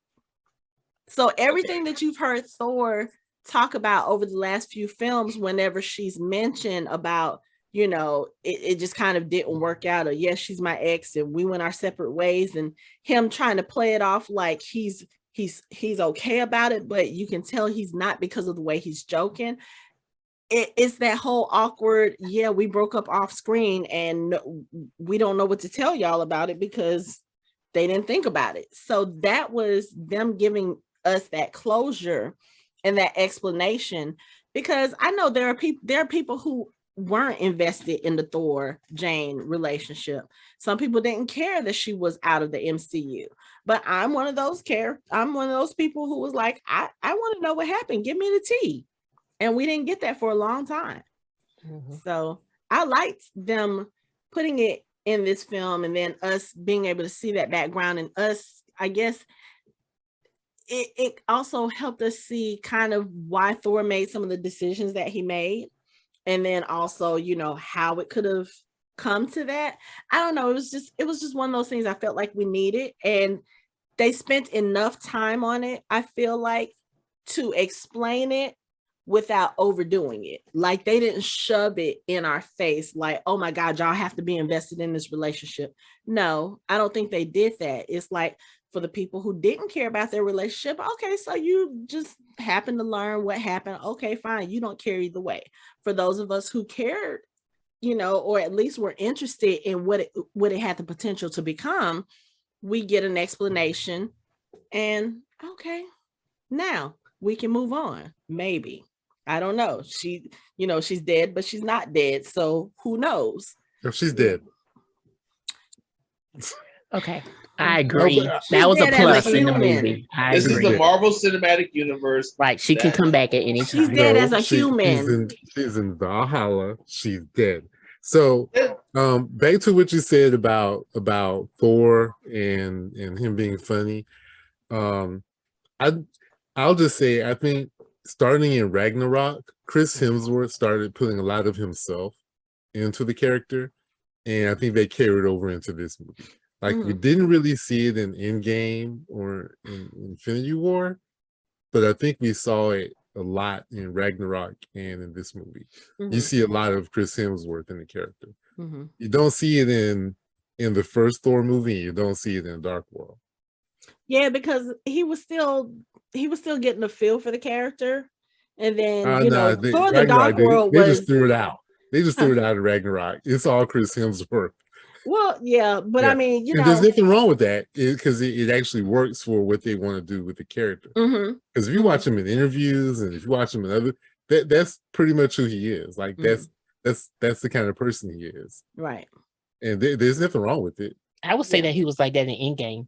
So everything that you've heard Thor talk about over the last few films, whenever she's mentioned about, you know, it just kind of didn't work out, or yes, she's my ex and we went our separate ways, and him trying to play it off like he's okay about it, but you can tell he's not because of the way he's joking. It's that whole awkward, yeah, we broke up off screen and we don't know what to tell y'all about it because they didn't think about it. So that was them giving us that closure and that explanation, because I know there are people who weren't invested in the Thor Jane relationship. Some people didn't care that she was out of the MCU, but I'm one of those people who was like, I want to know what happened. Give me the tea. And we didn't get that for a long time. So I liked them putting it in this film, and then us being able to see that background, and us, I guess it also helped us see kind of why Thor made some of the decisions that he made. And then also, you know, how it could have come to that. I don't know. It was just one of those things I felt like we needed. And they spent enough time on it, I feel like, to explain it without overdoing it. Like they didn't shove it in our face like, oh my God, y'all have to be invested in this relationship. No, I don't think they did that. It's like, for the people who didn't care about their relationship, okay, so you just happened to learn what happened. Okay, fine. You don't care either way. For those of us who cared, you know, or at least were interested in what it had the potential to become, we get an explanation, and okay, now we can move on. Maybe. I don't know. She's dead, but she's not dead. So who knows? If she's dead. Okay. I agree. That was a plus in the movie. This is the Marvel Cinematic Universe. Right. She can come back at any time. She's dead as a human. She's in Valhalla. She's dead. So back to what you said about Thor and him being funny. I'll just say, I think starting in Ragnarok, Chris Hemsworth started putting a lot of himself into the character. And I think they carried over into this movie. Like we didn't really see it in Endgame or in Infinity War, but I think we saw it a lot in Ragnarok and in this movie. You see a lot of Chris Hemsworth in the character. You don't see it in the first Thor movie. You don't see it in Dark World. Yeah, because he was still getting a feel for the character, and then Thor: The Dark World they just threw it out. They just threw it out of Ragnarok. It's all Chris Hemsworth. Well, yeah, but I mean, there's nothing wrong with that because it actually works for what they want to do with the character. Because if you watch him in interviews and if you watch him in other, that's pretty much who he is. Like that's the kind of person he is. Right. And there's nothing wrong with it. I would say that he was like that in Endgame.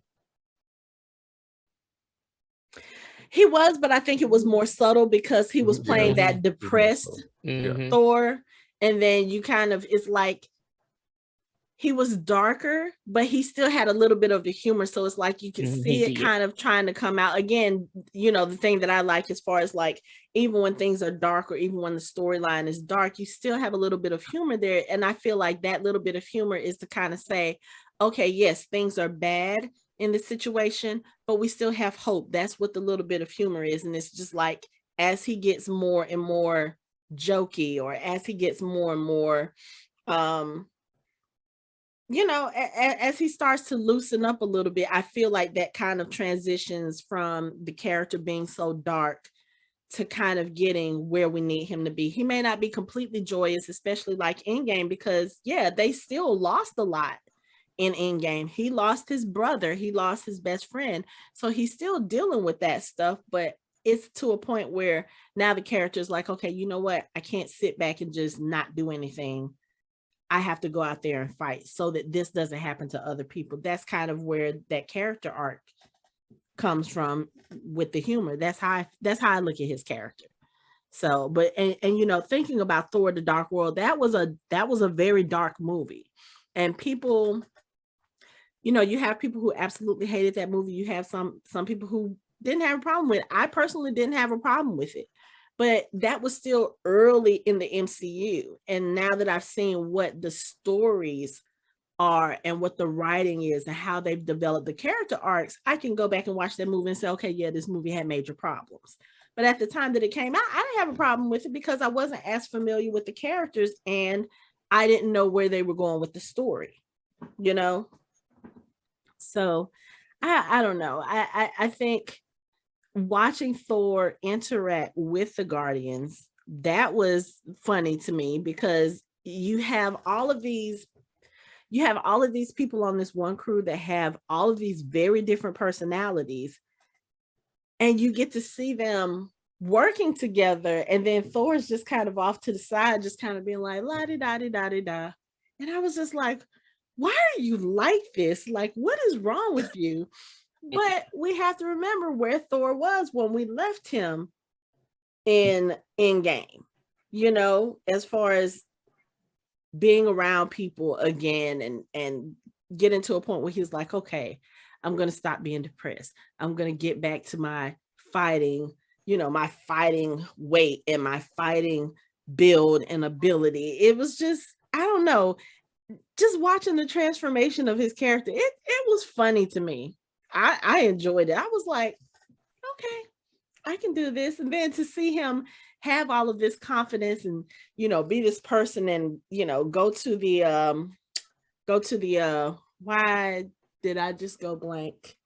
He was, but I think it was more subtle because he was playing that depressed Thor, and then you kind of, it's like he was darker, but he still had a little bit of the humor. So it's like you can see it kind of trying to come out. Again, you know, the thing that I like as far as like, even when things are dark or even when the storyline is dark, you still have a little bit of humor there. And I feel like that little bit of humor is to kind of say, okay, yes, things are bad in this situation, but we still have hope. That's what the little bit of humor is. And it's just like, as he gets more and more jokey, or as he gets more and more, you know, as he starts to loosen up a little bit, I feel like that kind of transitions from the character being so dark to kind of getting where we need him to be. He may not be completely joyous, especially like Endgame, because they still lost a lot in Endgame. He lost his brother, he lost his best friend. So he's still dealing with that stuff, but it's to a point where now the character is like, okay, you know what? I can't sit back and just not do anything. I have to go out there and fight so that this doesn't happen to other people. That's kind of where that character arc comes from with the humor. That's how I look at his character. So, but and you know, thinking about Thor: The Dark World, that was a very dark movie, and people, you know, you have people who absolutely hated that movie. You have some people who didn't have a problem with it. I personally didn't have a problem with it, but that was still early in the MCU. And now that I've seen what the stories are and what the writing is and how they've developed the character arcs, I can go back and watch that movie and say, okay, yeah, this movie had major problems. But at the time that it came out, I didn't have a problem with it because I wasn't as familiar with the characters and I didn't know where they were going with the story, you know? So I don't know. I think watching Thor interact with the Guardians, that was funny to me because you have all of these people on this one crew that have all of these very different personalities, and you get to see them working together, and then Thor is just kind of off to the side, just kind of being like la-di-da-di-da-di-da. And I was just like, why are you like this? Like, what is wrong with you? But we have to remember where Thor was when we left him in Endgame, you know, as far as being around people again and getting to a point where he's like, okay, I'm going to stop being depressed. I'm going to get back to my fighting, you know, my fighting weight and my fighting build and ability. It was just, I don't know, just watching the transformation of his character, it was funny to me. I enjoyed it. I was like, okay, I can do this. And then to see him have all of this confidence and, you know, be this person and, you know, go to the why did I just go blank?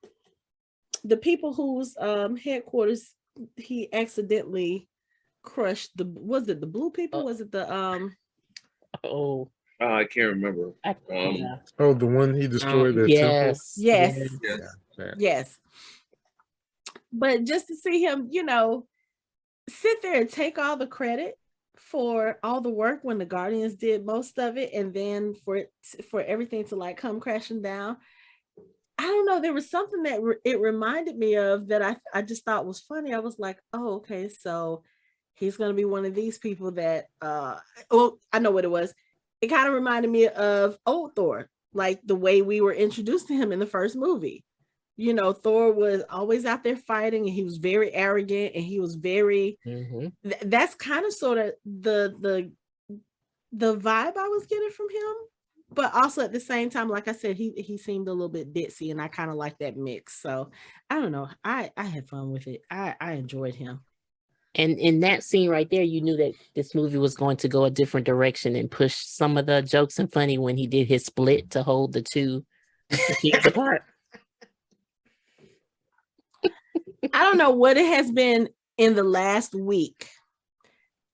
The people whose headquarters he accidentally crushed, was it the blue people? Was it the I can't remember. The one he destroyed their temple? Yes. But just to see him, you know, sit there and take all the credit for all the work when the Guardians did most of it, and then for everything to like come crashing down. I don't know, there was something that it reminded me of that I just thought was funny. I was like, oh, okay, so he's going to be one of these people that I know what it was. It kind of reminded me of old Thor, like the way we were introduced to him in the first movie. You know, Thor was always out there fighting, and he was very arrogant, and he was very. That's kind of sort of the vibe I was getting from him, but also at the same time, like I said, he seemed a little bit ditzy, and I kind of like that mix. So I don't know, I had fun with it. I enjoyed him. And in that scene right there, you knew that this movie was going to go a different direction and push some of the jokes and funny when he did his split to hold the two teams apart. I don't know what it has been in the last week.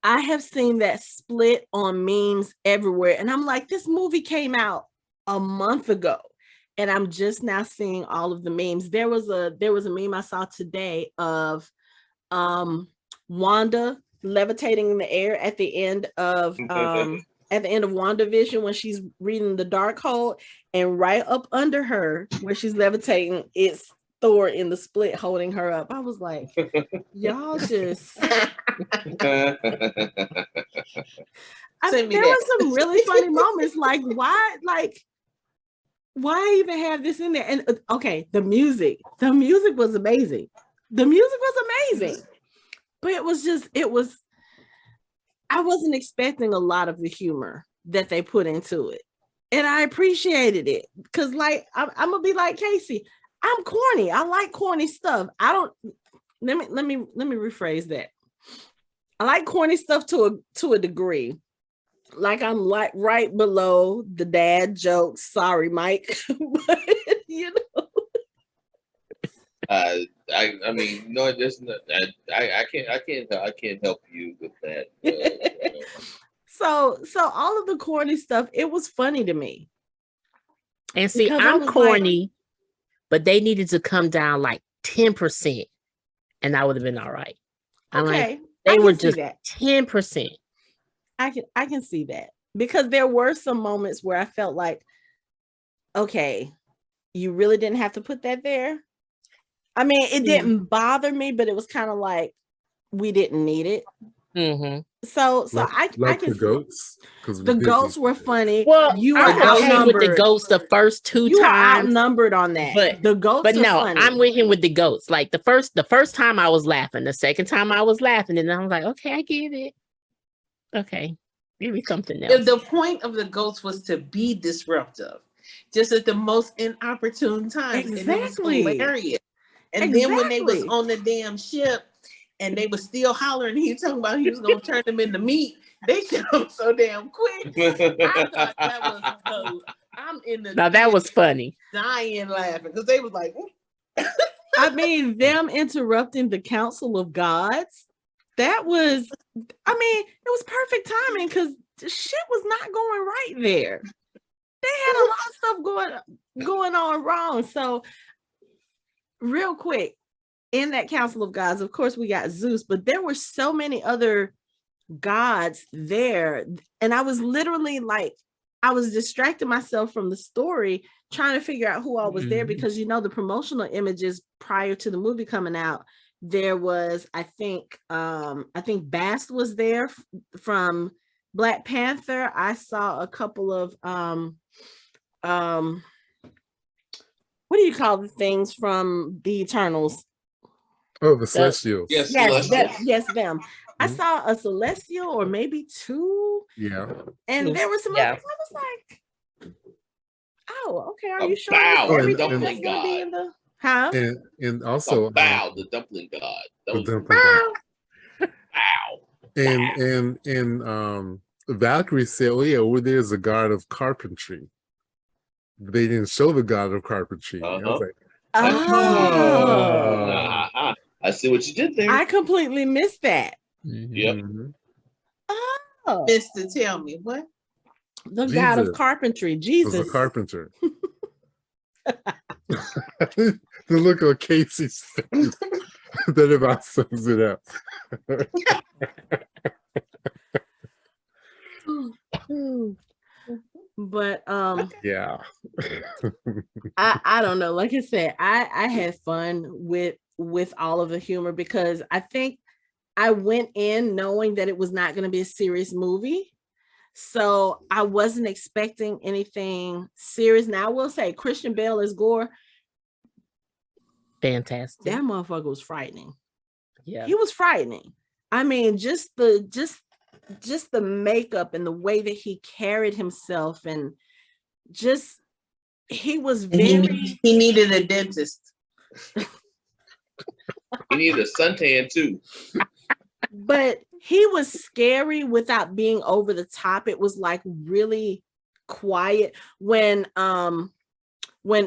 I have seen that split on memes everywhere. And I'm like, this movie came out a month ago, and I'm just now seeing all of the memes. There was a meme I saw today of Wanda levitating in the air at the end of WandaVision when she's reading the Darkhold, and right up under her where she's levitating, it's Thor in the split holding her up. I was like, y'all just there was some really funny moments. Like, why even have this in there? And okay, the music was amazing. But I wasn't expecting a lot of the humor that they put into it. And I appreciated it. Cause like I'm gonna be like Casey. I'm corny. I like corny stuff. Let me rephrase that. I like corny stuff to a degree. Like I'm like right below the dad jokes. Sorry, Mike. But you know. I mean, no, just I can't help you with that. So all of the corny stuff, it was funny to me. And see, Because I I'm was corny, but they needed to come down like 10%, and I would have been all right. I'm okay, like, they I were can see just that. 10%. I can see that because there were some moments where I felt like, okay, you really didn't have to put that there. I mean, it didn't bother me, but it was kind of like we didn't need it. Mm-hmm. So like I can the goats, because the goats were funny. Well, You I'm were okay with the outnumbered. goats the first two You are times, outnumbered on that. but the goats but are no, funny. I'm with him with the goats. Like the first time I was laughing, the second time I was laughing, and I was like, okay, I get it. Okay, give me something else. The point of the goats was to be disruptive, just at the most inopportune times. Exactly. And it was hilarious. And then when they was on the damn ship and they were still hollering, he was talking about he was gonna turn them into meat. They shot them so damn quick. I thought that was I'm in the Now that was funny. dying laughing because they was like, I mean, them interrupting the Council of Gods. That was, I mean, it was perfect timing because the shit was not going right there. They had a lot of stuff going on wrong. So, real quick, in that Council of Gods, of course, we got Zeus, but there were so many other gods there. And I was literally like, I was distracting myself from the story, trying to figure out who all was there because, you know, the promotional images prior to the movie coming out, there was, I think Bast was there from Black Panther. I saw a couple of, what do you call the things from the Eternals? Oh, the Celestials. Yes, Yes, them. I saw a Celestial or maybe two. Yeah. And there were some others. I was like, oh, okay. Are you sure everything that's gonna be in the And also the dumpling god. The dumpling god. And Valkyrie said, oh yeah, over there's a god of carpentry. They didn't show the god of carpentry. I was like, I see what you did there. I completely missed that. Yep. Oh, Mister, tell me what? The god of carpentry, Jesus. Was a carpenter. The look on Casey's face. That about sums it up. But yeah. I don't know. Like I said, I had fun with all of the humor because I think I went in knowing that it was not going to be a serious movie. So I wasn't expecting anything serious. Now I will say Christian Bale as Gorr. Fantastic. That motherfucker was frightening. Yeah. He was frightening. I mean, just the makeup and the way that he carried himself and just he was very he needed a dentist. He needed a suntan too. But he was scary without being over the top. It was like really quiet when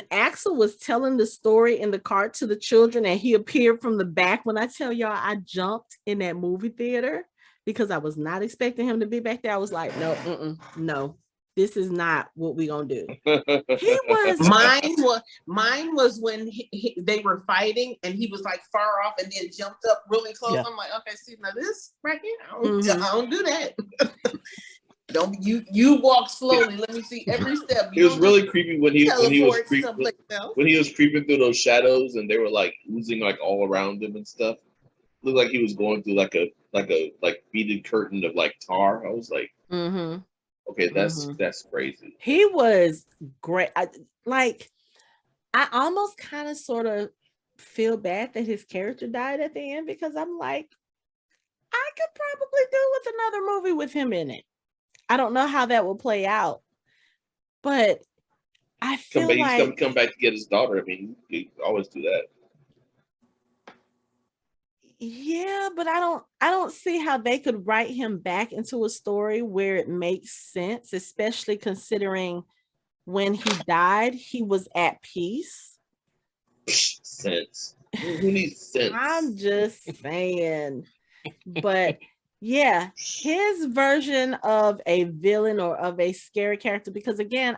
Axel was telling the story in the car to the children and he appeared from the back. When I tell y'all, I jumped in that movie theater because I was not expecting him to be back there. I was like, no, this is not what we're gonna do. He was mine was when they were fighting and he was like far off and then jumped up really close. Yeah. I'm like, okay, see now this right here, I don't do that. Don't you walk slowly. Let me see every step. It was really creepy when he was creeping through those shadows and they were like oozing like all around him and stuff. Looked like he was going through like a beaded curtain of like tar. I was like, okay, that's crazy. He was great. I almost kind of sort of feel bad that his character died at the end because I'm like, I could probably do with another movie with him in it. I don't know how that will play out, but I feel like he's come back to get his daughter. I mean, he always do that. Yeah, but I don't see how they could write him back into a story where it makes sense, especially considering when he died, he was at peace. Sense. Who needs sense? I'm just saying. But yeah, his version of a villain or of a scary character, because again,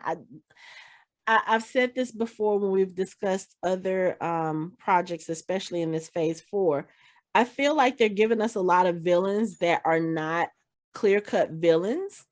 I've said this before when we've discussed other projects, especially in this phase 4. I feel like they're giving us a lot of villains that are not clear-cut villains.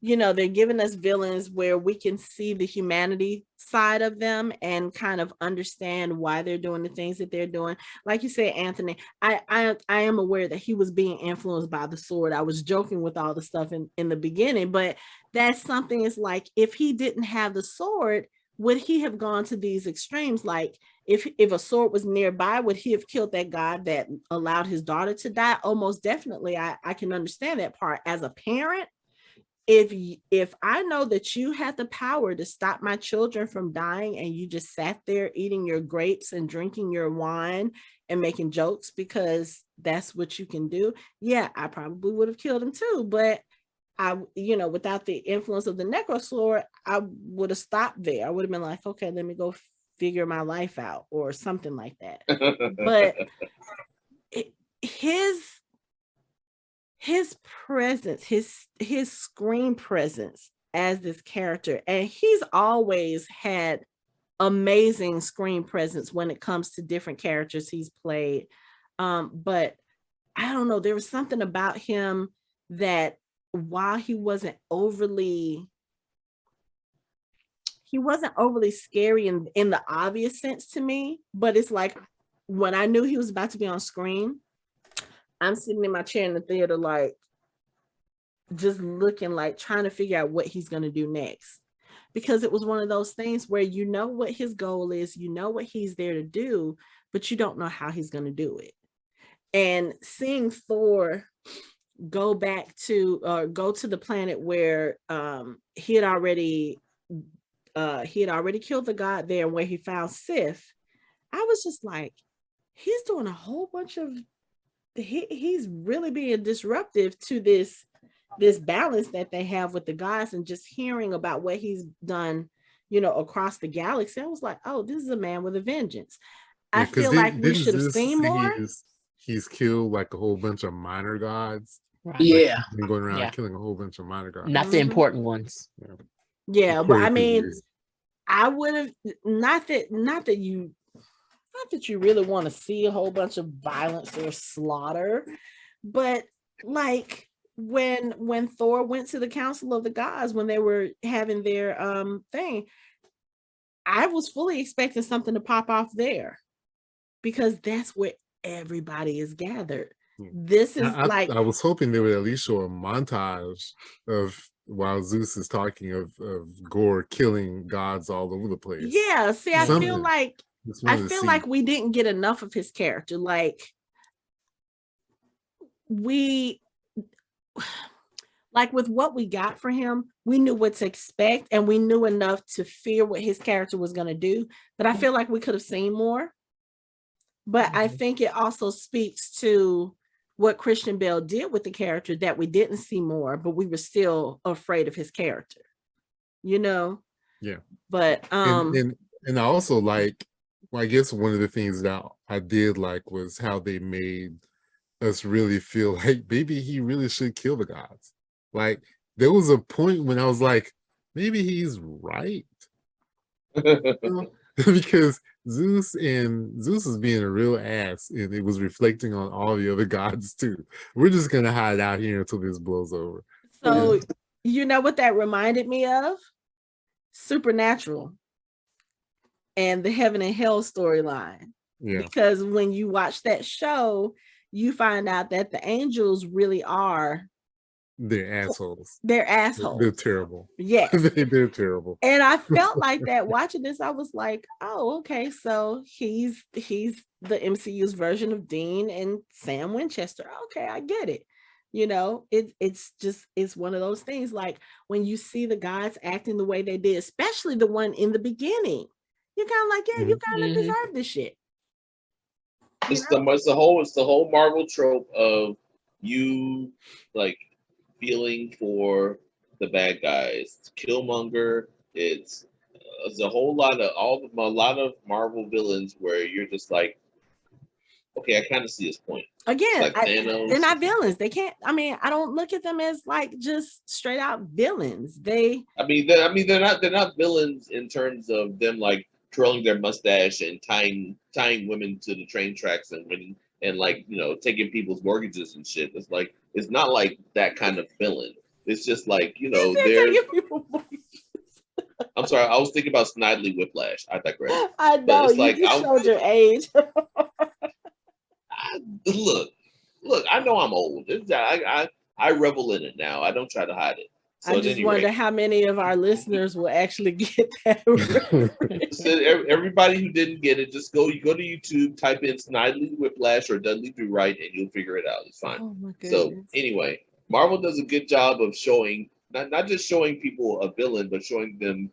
You know, they're giving us villains where we can see the humanity side of them and kind of understand why they're doing the things that they're doing. Like you said, Anthony, I am aware that he was being influenced by the sword. I was joking with all the stuff in the beginning, but that's something. Is like, if he didn't have the sword, would he have gone to these extremes? Like, if a sword was nearby, would he have killed that guy that allowed his daughter to die? Almost definitely. I can understand that part. As a parent, if I know that you had the power to stop my children from dying, and you just sat there eating your grapes and drinking your wine and making jokes because that's what you can do, yeah, I probably would have killed him too. But without the influence of the necro sword, I would have stopped there. I would have been like, okay, let me go figure my life out or something like that. But his presence, his screen presence as this character, and he's always had amazing screen presence when it comes to different characters he's played. But I don't know, there was something about him that, while he wasn't overly scary in the obvious sense to me, but it's like, when I knew he was about to be on screen, I'm sitting in my chair in the theater, like, just looking, like, trying to figure out what he's going to do next. Because it was one of those things where you know what his goal is, you know what he's there to do, but you don't know how he's going to do it. And seeing Thor go to the planet where he had already killed the god there, where he found Sif, I was just like, he's doing a whole bunch of he's really being disruptive to this balance that they have with the gods. And just hearing about what he's done, across the galaxy, I was like, oh, this is a man with a vengeance. I feel like we should have seen more. He's killed like a whole bunch of minor gods. Right. Yeah, like, been going around killing a whole bunch of minor gods, not the important ones. Yeah, but I mean, I would have not that you really want to see a whole bunch of violence or slaughter, but like when Thor went to the Council of the Gods, when they were having their thing, I was fully expecting something to pop off there, because that's where everybody is gathered. This is I was hoping they would at least show a montage of while Zeus is talking of Gorr killing gods all over the place. Yeah, see, I feel like we didn't get enough of his character. Like, with what we got for him, we knew what to expect, and we knew enough to fear what his character was going to do. But I feel like we could have seen more. But I think it also speaks to what Christian Bale did with the character, that we didn't see more, but we were still afraid of his character. Yeah. But and I also like, I guess one of the things that I did like was how they made us really feel like maybe he really should kill the gods. Like, there was a point when I was like, maybe he's right. Because Zeus is being a real ass, and it was reflecting on all the other gods too. We're just gonna hide out here until this blows over. So you know what that reminded me of? Supernatural and the heaven and hell storyline. Yeah. Because when you watch that show, you find out that the angels really are, they're assholes. They're assholes. They're terrible. Yes. They're terrible. And I felt like that watching this. I was like, oh, okay, so he's the MCU's version of Dean and Sam Winchester. Okay, I get it. It's one of those things, like when you see the gods acting the way they did, especially the one in the beginning, you're kind of like, yeah, you kind of deserve this shit. It's the whole Marvel trope of you like feeling for the bad guys. It's Killmonger. It's a lot of Marvel villains where you're just like, okay, I kind of see his point. Again, like they're not villains. They can't. I mean, I don't look at them as like just straight out villains. They're not villains in terms of them like twirling their mustache and tying women to the train tracks and winning and like taking people's mortgages and shit. It's not like that kind of villain. It's just like they're. I'm sorry, I was thinking about Snidely Whiplash. I digress. I know you just showed your age. Look, I know I'm old. I revel in it now. I don't try to hide it. So I just wonder how many of our listeners will actually get that. So everybody who didn't get it, just go to YouTube, type in Snidely Whiplash or Dudley Do Right, and you'll figure it out. It's fine. Oh my goodness. So anyway, Marvel does a good job of showing not just showing people a villain, but showing them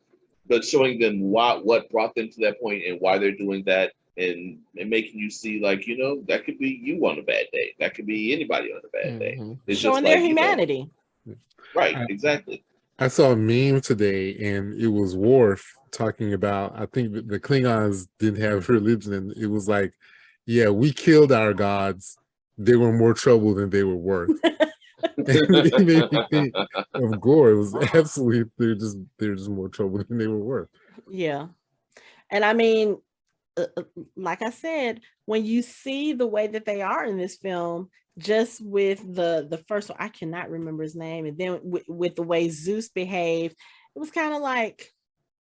what brought them to that point and why they're doing that. And making you see, like, that could be you on a bad day. That could be anybody on a bad day. It's showing their humanity. Right, exactly. I saw a meme today, and it was Worf talking about, I think the Klingons didn't have religion, and it was like, yeah, we killed our gods. They were more trouble than they were worth. And it made me think of Gorr. It was absolutely, they're just more trouble than they were worth. Yeah. And I mean, like I said, when you see the way that they are in this film, just with the first one, I cannot remember his name, and then with the way Zeus behaved, it was kind of like,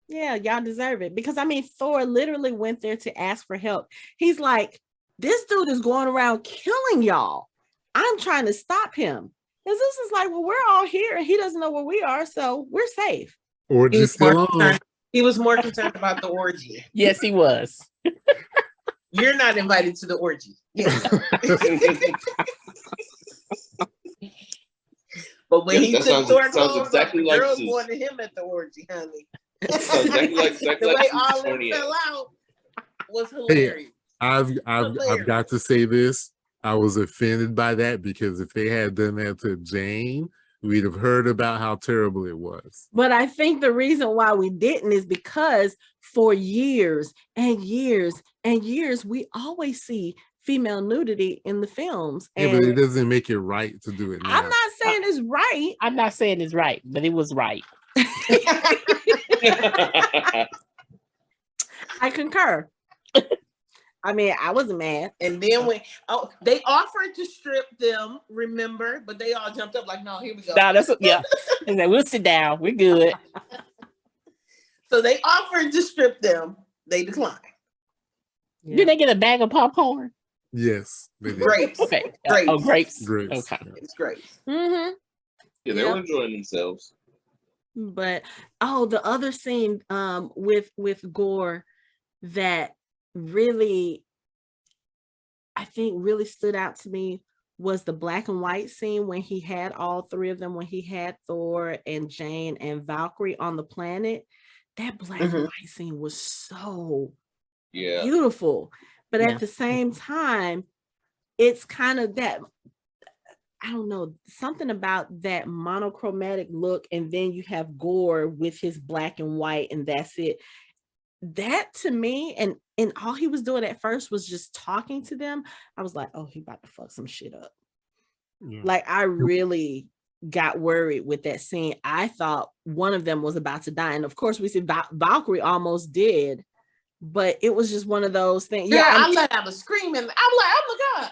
yeah, y'all deserve it. Because I mean, Thor literally went there to ask for help. He's like, this dude is going around killing y'all. I'm trying to stop him. And Zeus is like, well, we're all here, and he doesn't know where we are, so we're safe. Orgy still on. He was more concerned about the orgy. Yes, he was. You're not invited to the orgy. But when he took Thor clothes exactly off, the girls wanted him at the orgy, honey. Exactly the way all of them fell out was hilarious. Hey, I've got to say this. I was offended by that, because if they had done that to Jane, we'd have heard about how terrible it was. But I think the reason why we didn't is because for years and years and years, we always see female nudity in the films. Yeah, but it doesn't make it right to do it now. I'm not saying it's right. I'm not saying it's right, but it was right. I concur. I mean, I wasn't mad. And then when they offered to strip them, remember, but they all jumped up like, no, here we go. No, and then we'll sit down. We're good. So they offered to strip them. They declined. Yeah. Did they get a bag of popcorn? Yes. They did. Grapes. Okay. Grapes. Grapes. Grapes. Okay. It's grapes. Mm-hmm. Yeah, they were enjoying themselves. But the other scene with Gorr that really, I think really stood out to me was the black and white scene when he had all three of them, when he had Thor and Jane and Valkyrie on the planet. That black and white scene was so beautiful. But at the same time, it's kind of that, I don't know, something about that monochromatic look, and then you have Gorr with his black and white, and that's it. That to me, and all he was doing at first was just talking to them. I was like, oh, he about to fuck some shit up. Yeah. Like, I really got worried with that scene. I thought one of them was about to die. And of course, we see Valkyrie almost did, but it was just one of those things. Yeah, I let out a scream, and I'm like, oh my God.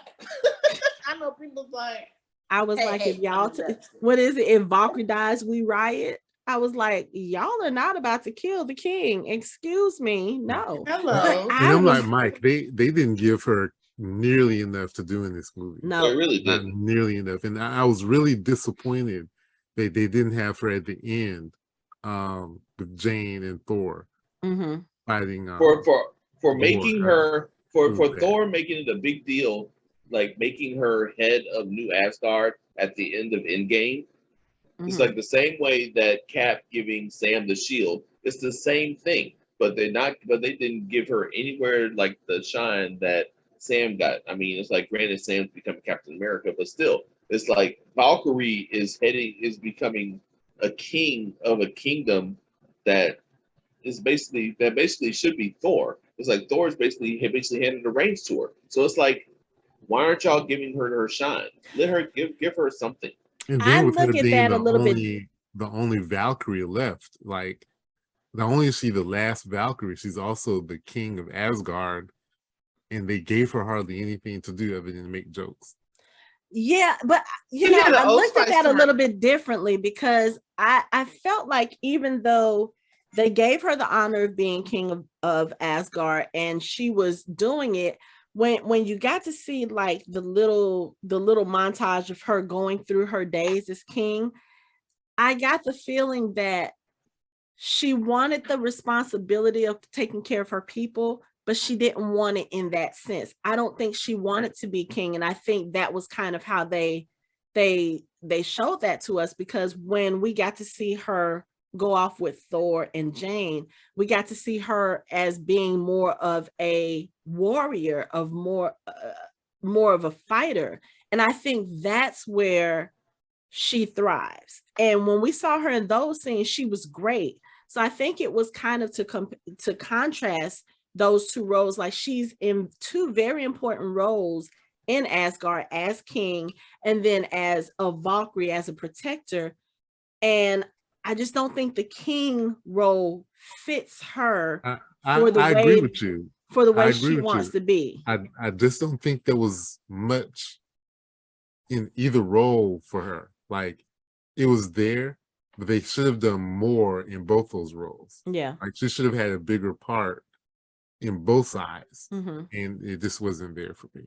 I know people's like, I was like, if y'all, what is it? If Valkyrie dies, we riot. I was like, y'all are not about to kill the king. Excuse me. No. Hello. And I'm like, Mike, they didn't give her nearly enough to do in this movie. No, they really didn't. Not nearly enough. And I was really disappointed that they didn't have her at the end with Jane and Thor fighting. For making her, for Thor making it a big deal, like making her head of New Asgard at the end of Endgame. It's like the same way that Cap giving Sam the shield. It's the same thing, but they didn't give her anywhere like the shine that Sam got. I mean, it's like, granted, Sam's becoming Captain America, but still, it's like Valkyrie is becoming a king of a kingdom that basically should be Thor. It's like Thor is basically handed the reins to her. So it's like, Why aren't y'all giving her shine? Let her give her something. And I then with her look at being that a little bit. the only Valkyrie left, like not only is she the last Valkyrie, she's also the king of Asgard, and they gave her hardly anything to do other than make jokes. Yeah, but you know, I looked at that a little bit differently because I felt like even though they gave her the honor of being king of Asgard and she was doing it, when you got to see like the little montage of her going through her days as king, I got the feeling that she wanted the responsibility of taking care of her people, but she didn't want it in that sense. I don't think she wanted to be king, and I think that was kind of how they showed that to us, because when we got to see her go off with Thor and Jane, we got to see her as being more of a warrior, of more of a fighter, and I think that's where she thrives. And when we saw her in those scenes, she was great. So I think it was kind of to contrast those two roles. Like, she's in two very important roles in Asgard as king, and then as a Valkyrie, as a protector. And I just don't think the king role fits her I agree with you. For the way she wants to be. I just don't think there was much in either role for her. Like, it was there, but they should have done more in both those roles. Yeah. Like, she should have had a bigger part in both sides. Mm-hmm. And it just wasn't there for me.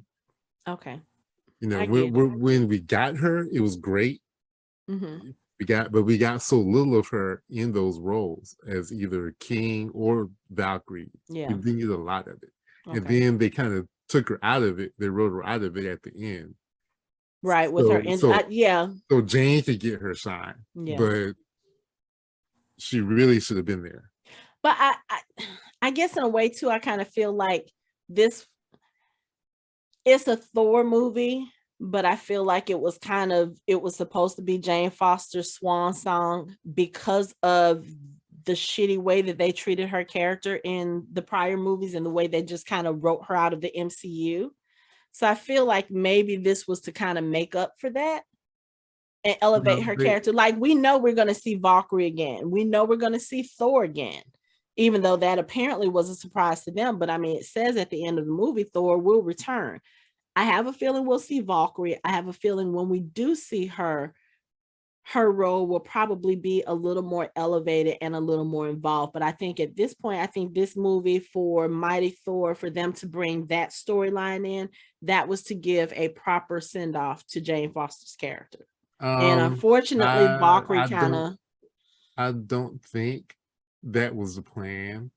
Okay. You know, when we got her, it was great. Mm-hmm. We got so little of her in those roles as either king or Valkyrie. Yeah. We didn't get a lot of it. Okay. And then they kind of took her out of it. They wrote her out of it at the end. Right, with her. Yeah. So Jane could get her shine. Yeah. But she really should have been there. But I guess in a way too, I kind of feel like it's a Thor movie, but I feel like it was supposed to be Jane Foster's swan song because of the shitty way that they treated her character in the prior movies and the way they just kind of wrote her out of the MCU. So I feel like maybe this was to kind of make up for that and elevate her character. Like, we know we're going to see Valkyrie again. We know we're going to see Thor again, even though that apparently was a surprise to them. But I mean, it says at the end of the movie, Thor will return. I have a feeling we'll see Valkyrie. I have a feeling when we do see her role will probably be a little more elevated and a little more involved. But I think at this point, I think this movie for Mighty Thor, for them to bring that storyline in, that was to give a proper send-off to Jane Foster's character. And unfortunately, Valkyrie kind of... I don't think that was the plan,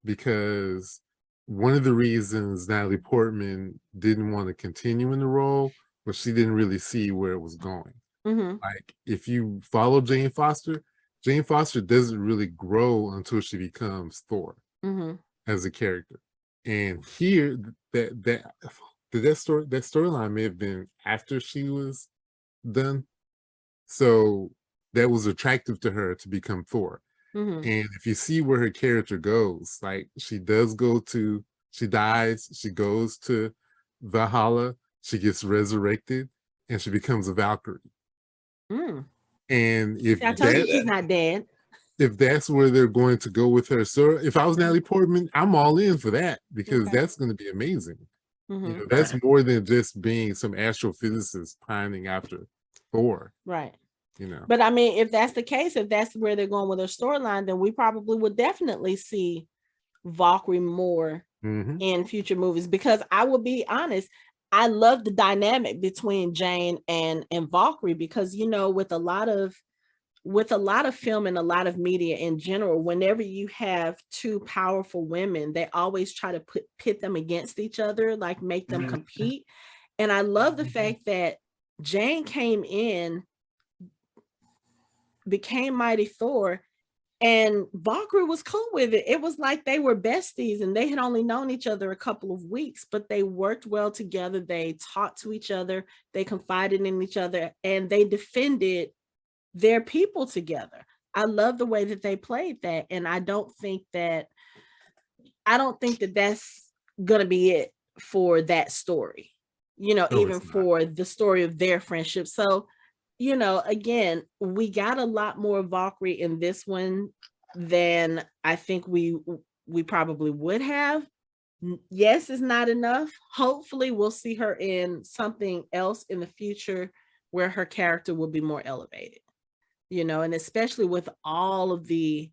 because one of the reasons Natalie Portman didn't want to continue in the role was she didn't really see where it was going. Mm-hmm. Like, if you follow Jane Foster doesn't really grow until she becomes Thor as a character. And here, that storyline may have been after she was done, so that was attractive to her to become Thor. And if you see where her character goes, like, she dies, she goes to Valhalla, she gets resurrected, and she becomes a Valkyrie. And if I told you she's not dead. If that's where they're going to go with her, so if I was Natalie Portman, I'm all in for that, because that's going to be amazing. You know, that's more than just being some astrophysicist pining after Thor. Right. You know. But I mean, if that's the case, if that's where they're going with their storyline, then we probably would definitely see Valkyrie more in future movies, because I will be honest, I love the dynamic between Jane and Valkyrie, because, you know, with a lot of film and a lot of media in general, whenever you have two powerful women, they always try to pit them against each other, like make them compete. And I love the fact that Jane came in, became Mighty Thor, and Valkyrie was cool with it. It was like they were besties and they had only known each other a couple of weeks, but they worked well together. They talked to each other, they confided in each other, and they defended their people together. I love the way that they played that. And I don't think that that's gonna be it for that story. even for the story of their friendship. So, again, we got a lot more Valkyrie in this one than I think we probably would have. Yes, it's not enough. Hopefully we'll see her in something else in the future where her character will be more elevated, and especially with all of the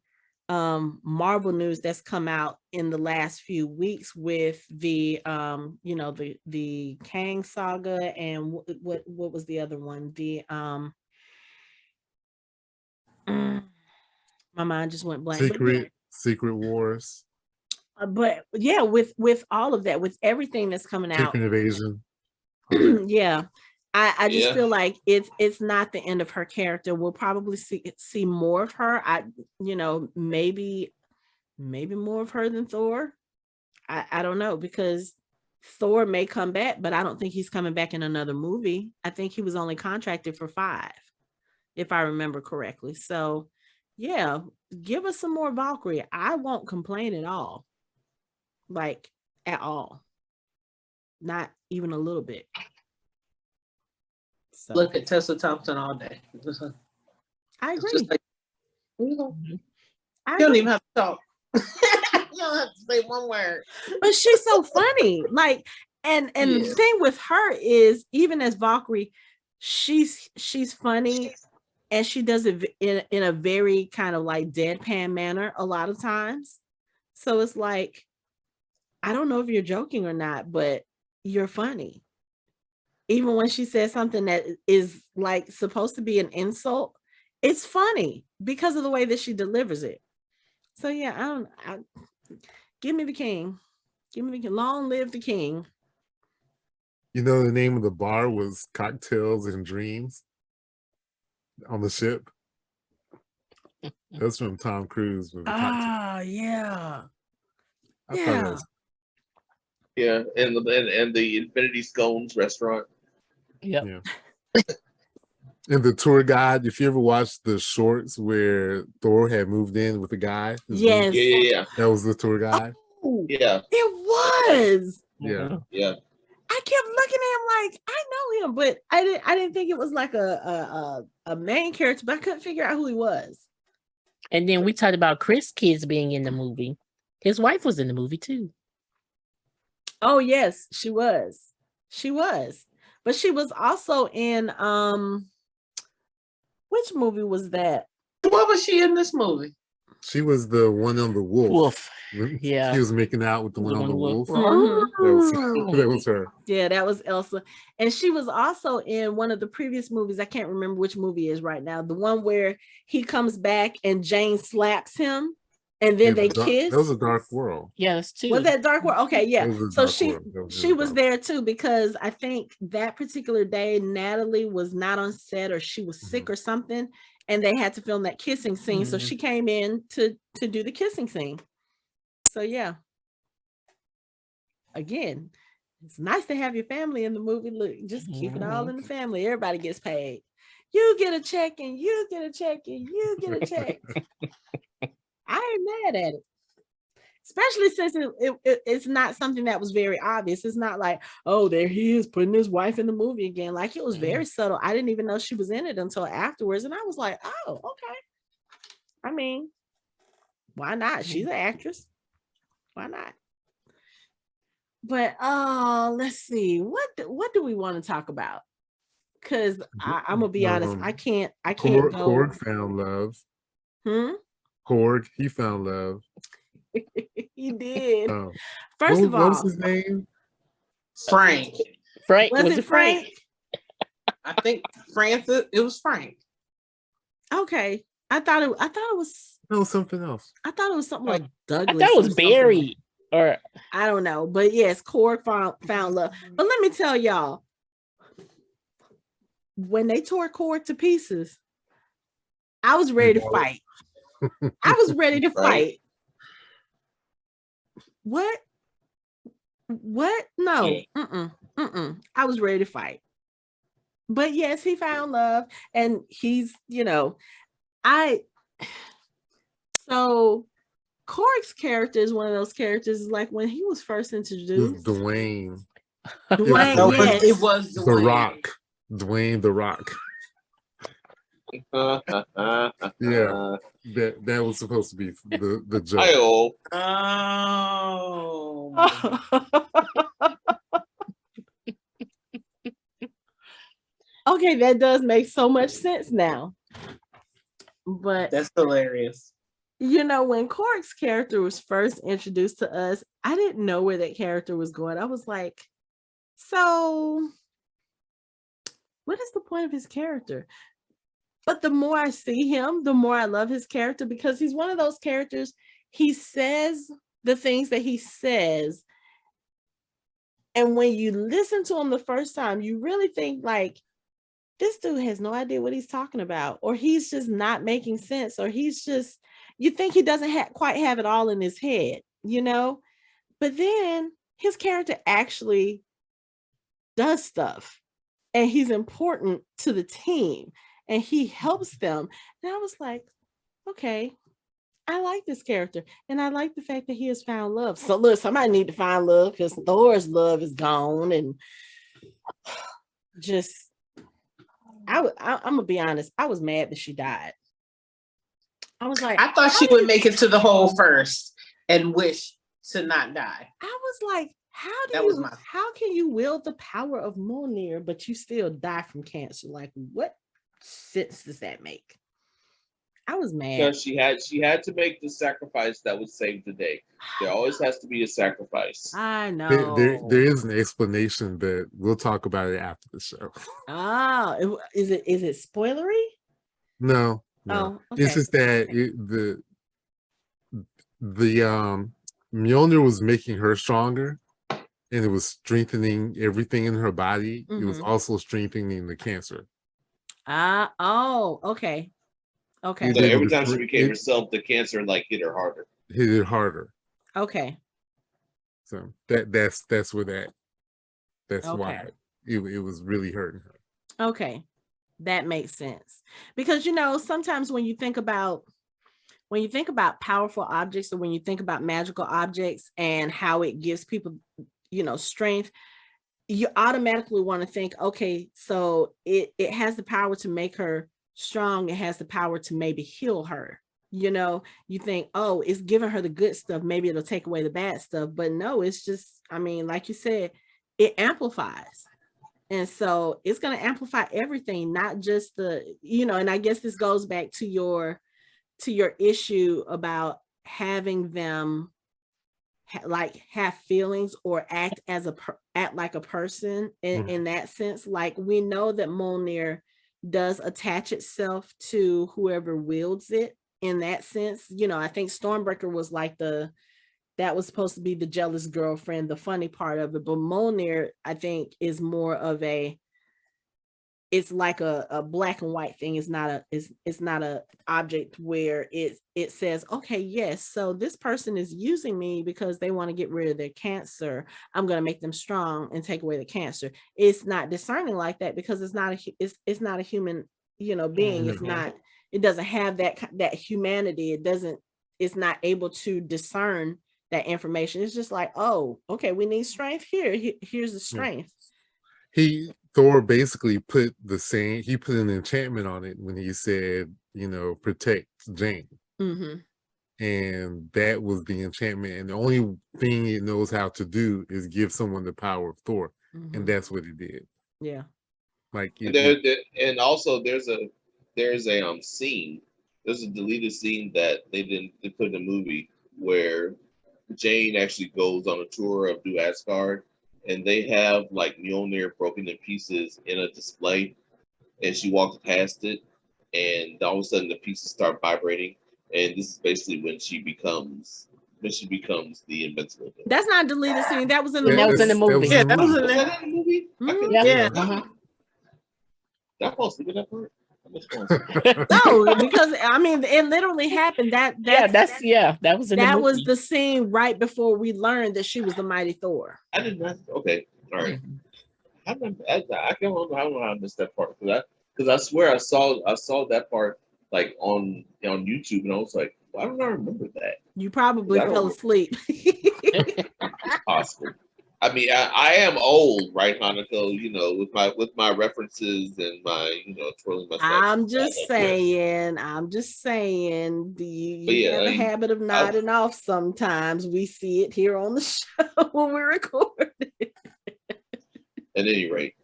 Marvel news that's come out in the last few weeks with the the Kang saga, and what was the other one? The my mind just went blank. Secret Wars. But yeah, with all of that, with everything that's coming out, Secret Invasion. Yeah, I just feel like it's not the end of her character. We'll probably see more of her. Maybe more of her than Thor. I don't know, because Thor may come back, but I don't think he's coming back in another movie. I think he was only contracted for 5, if I remember correctly. So yeah, give us some more Valkyrie. I won't complain at all. Like, at all. Not even a little bit. So. Look at Tessa Thompson all day. I agree. Just like, you don't even have to talk. You don't have to say one word. But she's so funny. Like, and the thing with her is, even as Valkyrie, she's funny, and she does it in a very kind of like deadpan manner a lot of times. So it's like, I don't know if you're joking or not, but you're funny. Even when she says something that is like supposed to be an insult, it's funny because of the way that she delivers it. So yeah, give me the king. Give me the king. Long live the king. The name of the bar was Cocktails and Dreams on the ship. That's from Tom Cruise. Yeah. Yeah, and the Infinity Scones restaurant. Yep. Yeah. And the tour guide, if you ever watched the shorts where Thor had moved in with the guy. Yes. Yeah. That was the tour guide. Oh, yeah. It was. Yeah. Yeah. I kept looking at him like, I know him, but I didn't think it was like a main character, but I couldn't figure out who he was. And then we talked about Chris Kids being in the movie. His wife was in the movie too. Oh yes, she was. But she was also in which movie was that? What was she in this movie? She was the one on the wolf. Yeah. She was making out with the one on the wolf. Mm-hmm. That was her. Yeah, that was Elsa. And she was also in one of the previous movies. I can't remember which movie it is right now. The one where he comes back and Jane slaps him and then they kiss. That was a Dark World. Yeah, that's too. Was that Dark World? Okay, yeah. So she was there too, because I think that particular day Natalie was not on set, or she was sick or something, and they had to film that kissing scene. So she came in to do the kissing scene. So yeah. Again, it's nice to have your family in the movie. Look, just keep it all in the family. Everybody gets paid. You get a check and you get a check and you get a check. I ain't mad at it. Especially since it's not something that was very obvious. It's not like, oh, there he is putting his wife in the movie again. Like, it was very subtle. I didn't even know she was in it until afterwards. And I was like, oh, okay. I mean, why not? She's an actress. Why not? But let's see. What do we want to talk about? Because I'm gonna be honest, I can't go. Korg found love. Korg, he found love. He did. First of all, what was his name? Frank. Was it Frank? I think Francis. It was Frank. Okay, I thought it was. No, something else. I thought it was something like Douglas. I thought it was Barry, or I don't know. But yes, Korg found love. But let me tell y'all, when they tore Korg to pieces, I was ready to fight. I was ready to fight. What? No. I was ready to fight. But yes, he found love, and he's, so Korg's character is one of those characters, like when he was first introduced. Dwayne. Dwayne, yes. It was The Dwayne. Rock. Dwayne the Rock. Yeah. That was supposed to be the joke. Oh. Okay, that does make so much sense now. But that's hilarious. You know, when Korg's character was first introduced to us, I didn't know where that character was going. I was like, so what is the point of his character? But the more I see him, the more I love his character, because he's one of those characters, he says the things that he says. And when you listen to him the first time, you really think like, this dude has no idea what he's talking about, or he's just not making sense, or he's just, you think he doesn't quite have it all in his head, you know? But then his character actually does stuff, and he's important to the team, and he helps them. And I was like, okay, I like this character, and I like the fact that he has found love. So look, somebody need to find love, because Thor's love is gone, and just, I'm gonna be honest, I was mad that she died. I was like, I thought she would make it to the hole first and wish to not die. I was like, how can you wield the power of Mjolnir, but you still die from cancer? Like, what sense does that make? I was mad. Because she had to make the sacrifice that would save the day. There always has to be a sacrifice. I know. There is an explanation, but we'll talk about it after the show. Oh, is it spoilery? No. Oh, okay. It's just that the Mjolnir was making her stronger, and it was strengthening everything in her body. Mm-hmm. It was also strengthening the cancer. Okay. Okay. So every time she became herself, the cancer like hit her harder. Hit it harder. Okay. So that's where that's why it was really hurting her. Okay. That makes sense. Because, you know, sometimes when you think about powerful objects, or when you think about magical objects and how it gives people, you know, strength, you automatically want to think, okay, so it has the power to make her strong. It has the power to maybe heal her. You know, you think, oh, it's giving her the good stuff. Maybe it'll take away the bad stuff. But no, it's just, I mean, like you said, it amplifies. And so it's going to amplify everything, not just the, you know, and I guess this goes back to your issue about having them have feelings or act like a person in that sense. Like, we know that Mjolnir does attach itself to whoever wields it in that sense. You know, I think Stormbreaker was like that was supposed to be the jealous girlfriend, the funny part of it. But Mjolnir, I think, is more of it's like a black and white thing. It's not a object where it says, okay, yes, so this person is using me because they want to get rid of their cancer. I'm going to make them strong and take away the cancer. It's not discerning like that, because it's not a human, you know, being. Mm-hmm. It doesn't have that humanity. It's not able to discern that information. It's just like, oh, okay, we need strength here. Here's the strength. Thor basically put an enchantment on it when he said, you know, protect Jane. Mm-hmm. And that was the enchantment. And the only thing it knows how to do is give someone the power of Thor. Mm-hmm. And that's what it did. Yeah. Like, and also there's a scene, there's a deleted scene that they put in the movie where Jane actually goes on a tour of New Asgard, and they have like Mjolnir broken in pieces in a display, and she walks past it, and all of a sudden the pieces start vibrating, and this is basically when she becomes the Invincible. That's not a deleted scene. That was in the movie. That was in the movie. Yeah, that was in the movie. Mm-hmm. Yeah. That supposed to be that part. No, because I mean, it literally happened. That was the scene right before we learned that she was the Mighty Thor. I didn't know. Okay, all right. I don't know how I missed that part, because I swear I saw that part like on YouTube, and I was like, why don't I remember that? You probably fell asleep. It's possible. I mean, I am old, right, Hanako? You know, with my references and my, twirling my. I'm just saying. You have a habit of nodding off sometimes. We see it here on the show when we record. At any rate,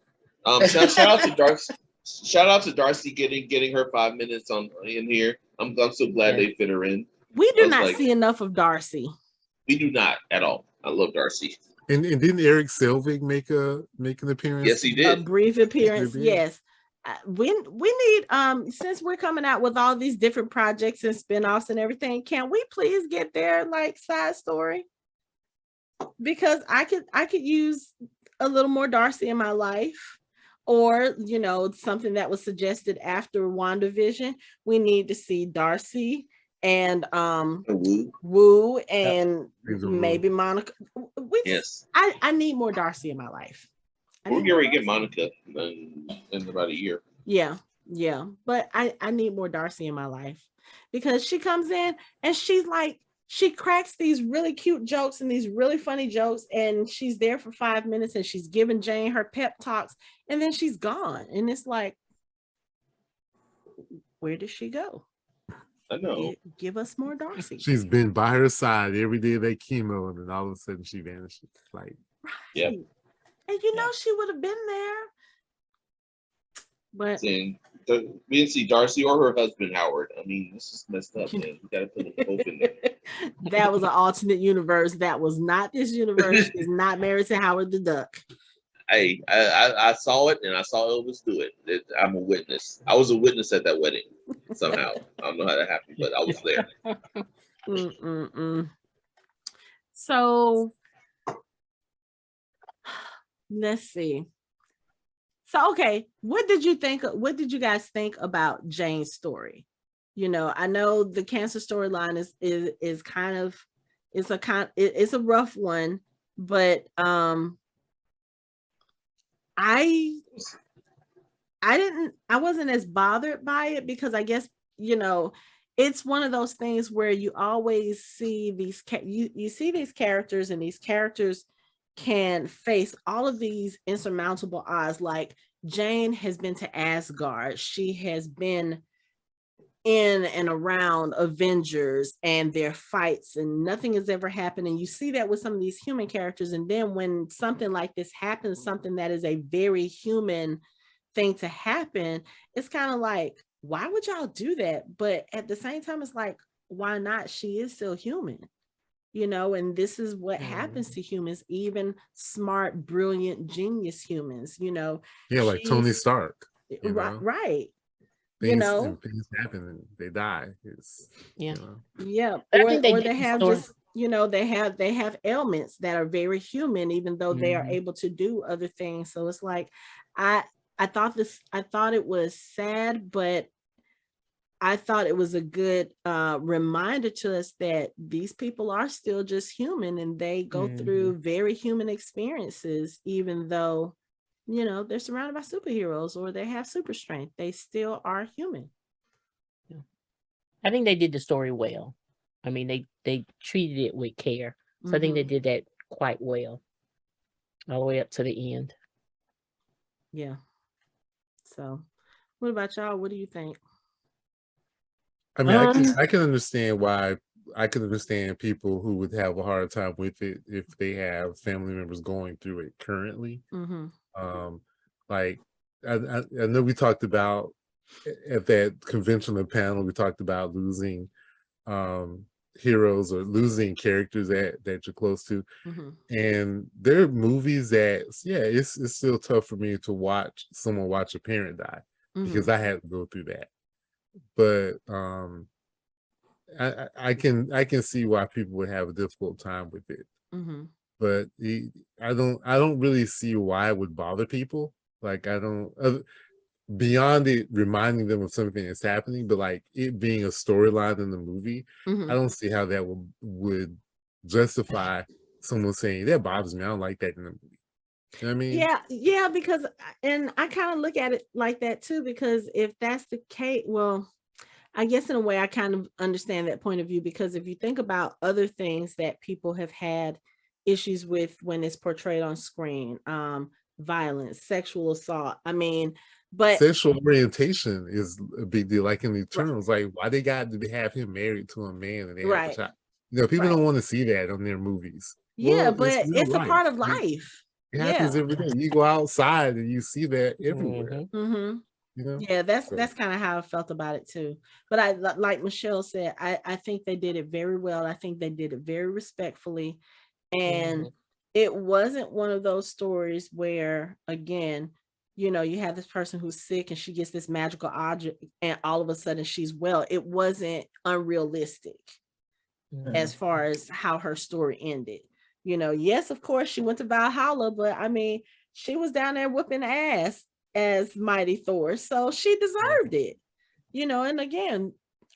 shout out to Darcy. Shout out to Darcy getting her 5 minutes in here. I'm so glad they fit her in. We do not see enough of Darcy. We do not at all. I love Darcy. And didn't Eric Selvig make an appearance? Yes, he did. A brief appearance. Yes. We need since we're coming out with all these different projects and spinoffs and everything, can we please get their side story? Because I could use a little more Darcy in my life, or something that was suggested after WandaVision. We need to see Darcy and Woo and maybe Monica. I need more Darcy in my life. We're going to get Monica in about a year. Yeah. But I need more Darcy in my life, because she comes in and she cracks these really cute jokes and these really funny jokes, and she's there for 5 minutes and she's giving Jane her pep talks, and then she's gone. And it's like, where did she go? I know. Give us more Darcy. She's been by her side every day of that chemo, and then all of a sudden she vanishes. Like, yeah. And she would have been there. But we didn't see Darcy or her husband Howard. I mean, this is messed up, man. We gotta put them both in there. That was an alternate universe. That was not this universe. She's not married to Howard the Duck. Hey, I saw it, and I saw Elvis do it. I'm a witness. I was a witness at that wedding somehow. I don't know how that happened, but I was there. So let's see. So, okay, what did you guys think about Jane's story? I know the cancer storyline is kind of, it's a rough one, but I wasn't as bothered by it, because I guess, it's one of those things where you always see you see these characters, and these characters can face all of these insurmountable odds. Like Jane has been to Asgard. She has been in and around Avengers and their fights, and nothing has ever happened. And you see that with some of these human characters. And then when something like this happens, something that is a very human thing to happen, it's kind of like, why would y'all do that? But at the same time, it's like, why not? She is still human. And this is what happens to humans, even smart, brilliant, genius humans, Yeah, like Tony Stark. Right. Things happen and they die. Yeah. Or they have just, they have ailments that are very human, even though they are able to do other things. So it's like, I thought it was sad, but I thought it was a good reminder to us that these people are still just human, and they go through very human experiences, even though, they're surrounded by superheroes or they have super strength. They still are human. Yeah. I think they did the story well. I mean, they treated it with care. So I think they did that quite well, all the way up to the end. Yeah. So what about y'all? What do you think? I mean, I can understand why. I can understand people who would have a hard time with it if they have family members going through it currently. Like I know we talked about at that conventional panel, we talked about losing heroes or losing characters that you're close to, and there are movies that it's still tough for me to watch someone watch a parent die, because I had to go through that. But I can see why people would have a difficult time with it. But I don't really see why it would bother people. Like, I don't, beyond it reminding them of something that's happening, but like it being a storyline in the movie, I don't see how that would justify someone saying that bothers me. I don't like that in the movie. You know what I mean? Yeah, because, and I kind of look at it like that too, because if that's the case, well, I guess in a way I kind of understand that point of view, because if you think about other things that people have had issues with when it's portrayed on screen, violence, sexual assault. I mean, but sexual orientation is a big deal. Like in Eternals, like why they got to have him married to a man and they have a child. You know, people don't want to see that on their movies. Yeah, but it's a part of life. It happens every day. You go outside and you see that everywhere. Mm-hmm. You know? Yeah, that's kind of how I felt about it too. But I, like Michelle said, I think they did it very well. I think they did it very respectfully. And it wasn't one of those stories where, again, you know, you have this person who's sick and she gets this magical object and all of a sudden she's well. It wasn't unrealistic as far as how her story ended. You know, yes, of course, she went to Valhalla, but I mean, she was down there whooping ass as Mighty Thor, so she deserved it. You know, and again,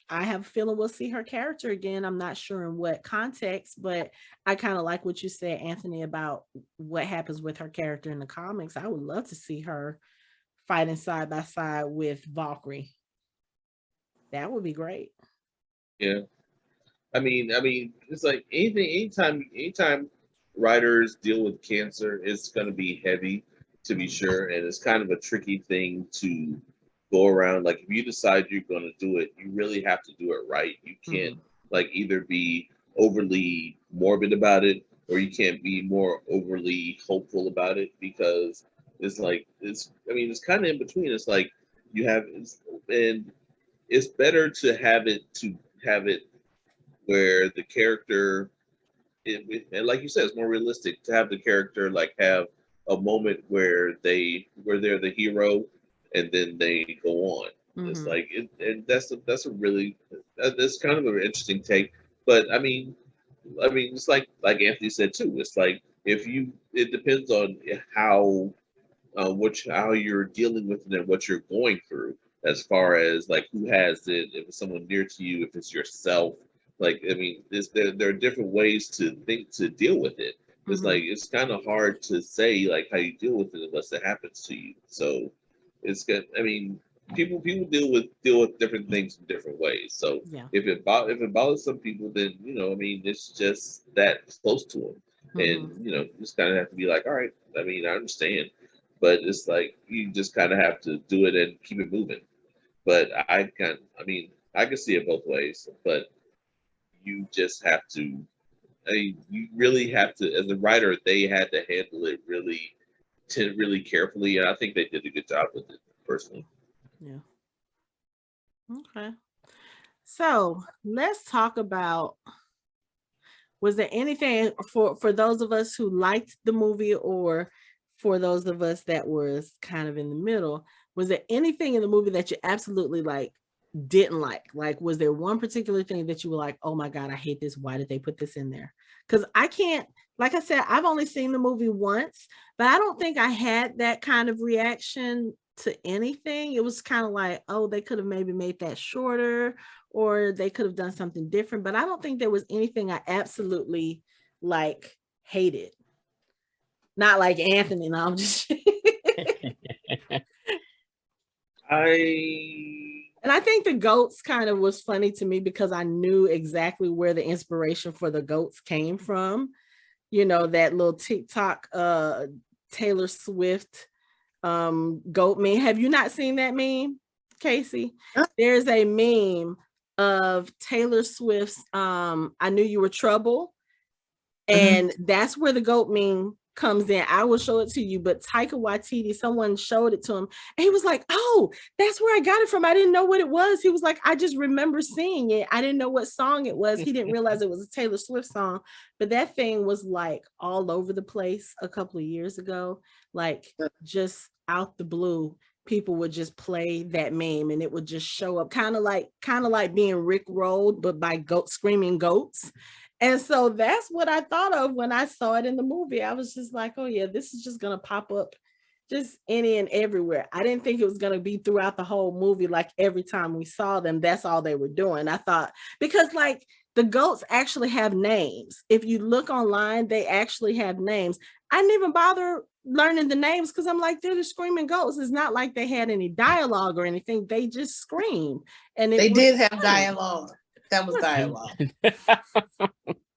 I have a feeling we'll see her character again. I'm not sure in what context, but I kind of like what you said, Anthony, about what happens with her character in the comics. I would love to see her fighting side by side with Valkyrie. That would be great. Yeah. I mean, it's like anytime writers deal with cancer, it's going to be heavy, to be sure, and it's kind of a tricky thing to go around. Like if you decide you're going to do it, you really have to do it right. You can't like either be overly morbid about it, or you can't be more overly hopeful about it, because it's like it's kind of in between. It's like and it's better to have it where the character, and like you said, it's more realistic to have the character like have a moment where they're the hero, and then they go on. It's like and that's kind of an interesting take. But I mean, it's like Anthony said too. It's like it depends on how you're dealing with it and what you're going through, as far as like who has it, if it's someone near to you, if it's yourself. Like, I mean, there are different ways to deal with it. It's like, it's kind of hard to say like how you deal with it unless it happens to you. So it's good. I mean, people deal with different things in different ways. So if it bothers some people, then, you know, I mean, it's just that close to them. And, you know, you just kind of have to be like, all right, I mean, I understand. But it's like, you just kind of have to do it and keep it moving. But I can see it both ways, but you just have to, you really have to, as a writer, they had to handle it really carefully. And I think they did a good job with it, personally. Yeah. Okay. So let's talk about, was there anything for those of us who liked the movie, or for those of us that was kind of in the middle, was there anything in the movie that you absolutely didn't like? Like, was there one particular thing that you were like, oh my God, I hate this. Why did they put this in there? Because I can't, like I said, I've only seen the movie once, but I don't think I had that kind of reaction to anything. It was kind of like, oh, they could have maybe made that shorter, or they could have done something different. But I don't think there was anything I absolutely hated. Not like Anthony. No, I'm just And I think the goats kind of was funny to me because I knew exactly where the inspiration for the goats came from. You know, that little TikTok Taylor Swift goat meme. Have you not seen that meme, Casey? There's a meme of Taylor Swift's I Knew You Were Trouble. And that's where the goat meme comes in. I will show it to you, but Taika Waititi, someone showed it to him and he was like, oh, that's where I got it from. I didn't know what it was. He was like, I just remember seeing it. I didn't know what song it was. He didn't realize it was a Taylor Swift song, but that thing was all over the place a couple of years ago. Just out the blue, people would just play that meme and it would just show up kind of like being Rickrolled, but by screaming goats. And so that's what I thought of when I saw it in the movie. I was just like, oh yeah, this is just going to pop up just any and everywhere. I didn't think it was going to be throughout the whole movie. Like every time we saw them, that's all they were doing. I thought, because the goats actually have names. If you look online, they actually have names. I didn't even bother learning the names because I'm like, they're the screaming goats. It's not like they had any dialogue or anything. They just screamed. And they did have dialogue. That was dialogue.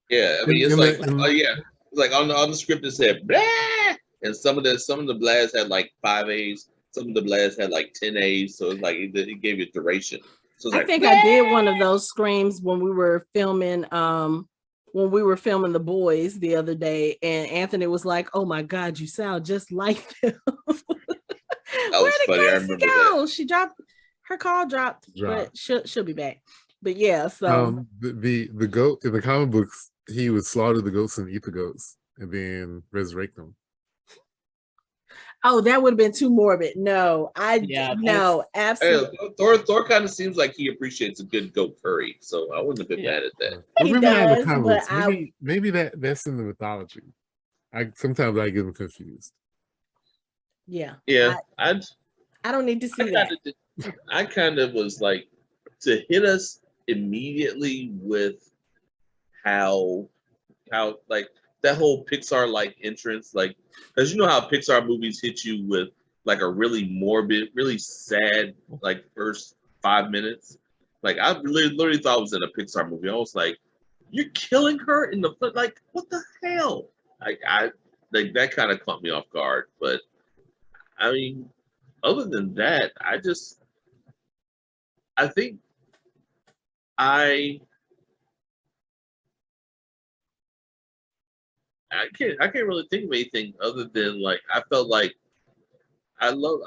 Yeah, I mean, it's like, oh yeah, like on the script it said blah, and some of the blasts had like 5 A's, some of the blasts had like 10 A's, so it's like it gave you duration. So I like, think I did one of those screams when we were filming The Boys the other day, and Anthony was like, "Oh my God, you sound just like them." Where did funny. Casey go? She dropped her call, but she'll be back. But yeah, so the goat in the comic books, he would slaughter the goats and eat the goats and then resurrect them. Oh, that would have been too morbid. No, absolutely. Thor kind of seems like he appreciates a good goat curry, so I wouldn't have been mad at that. He does, but maybe that's in the mythology. Sometimes I get them confused. Yeah. I don't need to see that. I kind of was like, to hit us immediately with how like that whole Pixar like entrance, like, because you know how Pixar movies hit you with like a really morbid, really sad like first 5 minutes. Like I literally thought I was in a Pixar movie. I was like, "You're killing her in the foot!" Like, what the hell? Like that kind of caught me off guard. But I mean, other than that, I think I can't really think of anything other than like I felt like I love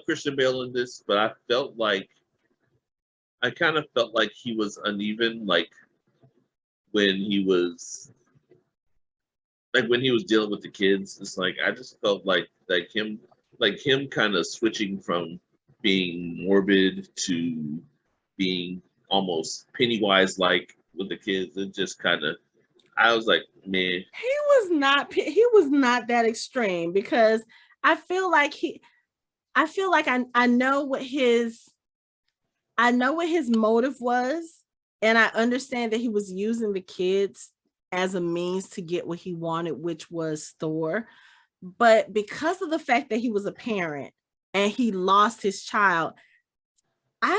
Christian Bale in this, but I kind of felt like he was uneven, like when he was dealing with the kids. It's like I just felt like him kind of switching from being morbid to being almost Pennywise like with the kids. It just kind of, I was like, man, he was not that extreme, because I feel like I know what his motive was, and I understand that he was using the kids as a means to get what he wanted, which was Thor. But because of the fact that he was a parent and he lost his child, I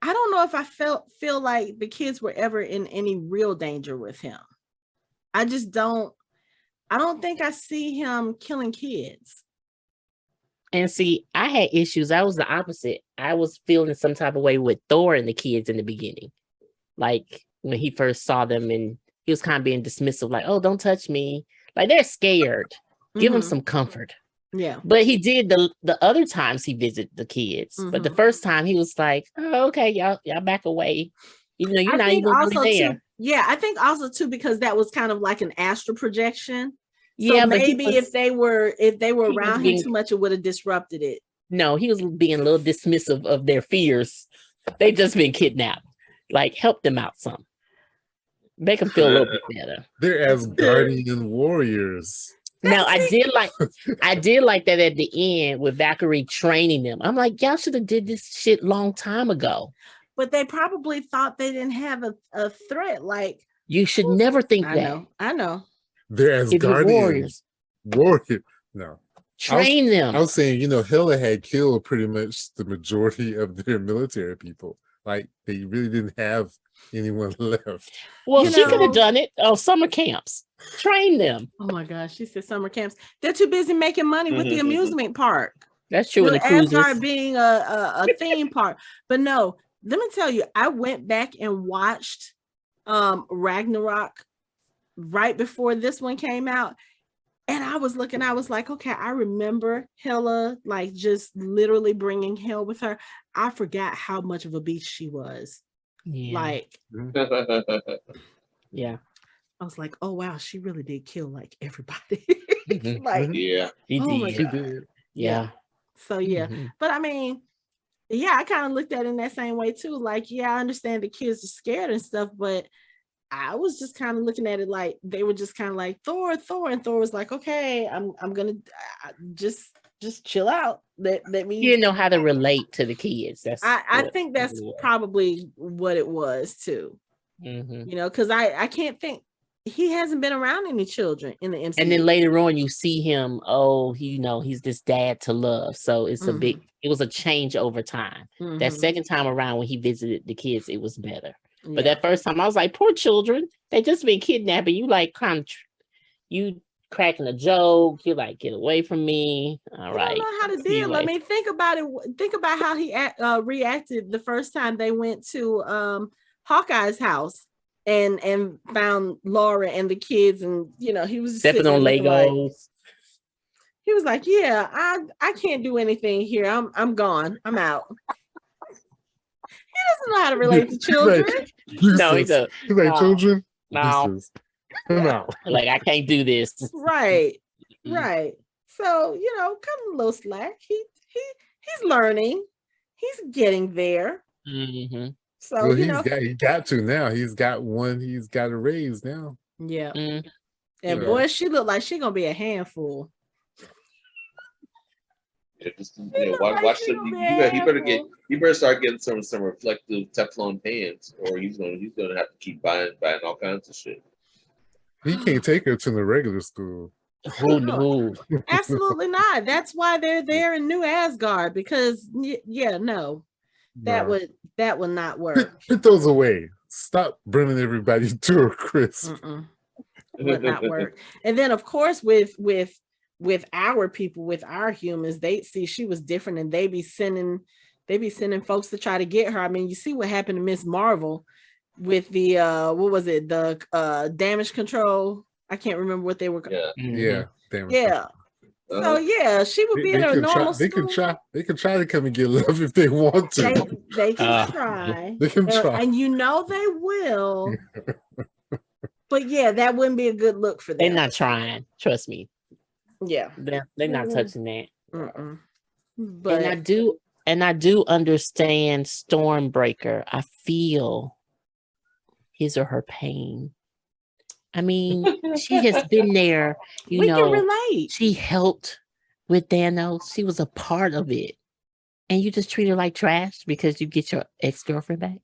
don't know if I feel like the kids were ever in any real danger with him. I don't think I see him killing kids. And see, I had issues. I was the opposite. I was feeling some type of way with Thor and the kids in the beginning. Like when he first saw them, and he was kind of being dismissive, like, "Oh, don't touch me." Like they're scared. Give them some comfort. Yeah. But he did the other times he visited the kids. But the first time he was like, "Oh, okay, y'all back away. Even though you're not even really there." Yeah, I think also too, because that was kind of like an astral projection. So yeah, maybe if they were around him too much, it would have disrupted it. No, he was being a little dismissive of their fears. They just been kidnapped. Like, help them out some. Make them feel a little bit better. They're Asgardian warriors. Now, I did like that at the end with Valkyrie training them. I'm like, y'all should have did this shit long time ago. But they probably thought they didn't have a threat. Like, you should never think that. I know. They're Asgardian warriors. No. Train them. I was saying, Hela had killed pretty much the majority of their military people. Like, they really didn't have anyone left. Well, she could have done it. Oh, summer camps. Train them. Oh my gosh, she said summer camps. They're too busy making money with the amusement park. That's true. Asgard being a theme park. But no, let me tell you, I went back and watched Ragnarok right before this one came out. And I was like, okay, I remember Hela, like, just literally bringing hell with her. I forgot how much of a beast she was. Yeah. Like, yeah. I was like, oh wow, she really did kill like everybody. Like, yeah, my God. Yeah. So yeah, but I mean, yeah, I kind of looked at it in that same way too. Like, yeah, I understand the kids are scared and stuff, but I was just kind of looking at it like they were just kind of like Thor, and Thor was like, okay, I'm gonna just chill out. Let me. You know how to relate to the kids. I think that's probably what it was too. Because I can't think he hasn't been around any children in the MCU. And then later on, you see him. Oh, he's this dad to love. So it's it was a change over time. That second time around when he visited the kids, it was better. But that first time I was like, poor children. They just been kidnapping you, like you cracking a joke. You like, get away from me. All right. I don't know how to deal. I mean, think about it. Think about how he reacted the first time they went to Hawkeye's house and found Laura and the kids, and he was stepping on Legos. He was like, "Yeah, I can't do anything here. I'm gone. I'm out." He doesn't know how to relate to children. No, he doesn't. He's like, children. No. No. Like, I can't do this. Right. Right. So, cut him a little slack. He's learning. He's getting there. Mm-hmm. So, he got to now. He's got a raise now. Yeah. Mm-hmm. And boy, she looked like she's gonna be a handful. Yeah, just watch the. You better start getting some reflective Teflon pants, or he's gonna have to keep buying all kinds of shit. He can't take her to the regular school. No. Absolutely not. That's why they're there in New Asgard, because that would not work. Put those away. Stop bringing everybody to a crisp. Would not work. And then of course with our people, with our humans, they see she was different, and they be sending folks to try to get her. I mean, you see what happened to Miss Marvel with the what was it, the damage control? I can't remember what they were called. Yeah. So she would be in a normal school. They could try to come and get love if they want to. They can try. They can try. And they will. But that wouldn't be a good look for them. They're not trying. Trust me. Yeah. They're not touching that. But I do understand Stormbreaker. I feel his or her pain. I mean, she has been there, we can relate. She helped with Thanos. She was a part of it. And you just treat her like trash because you get your ex-girlfriend back?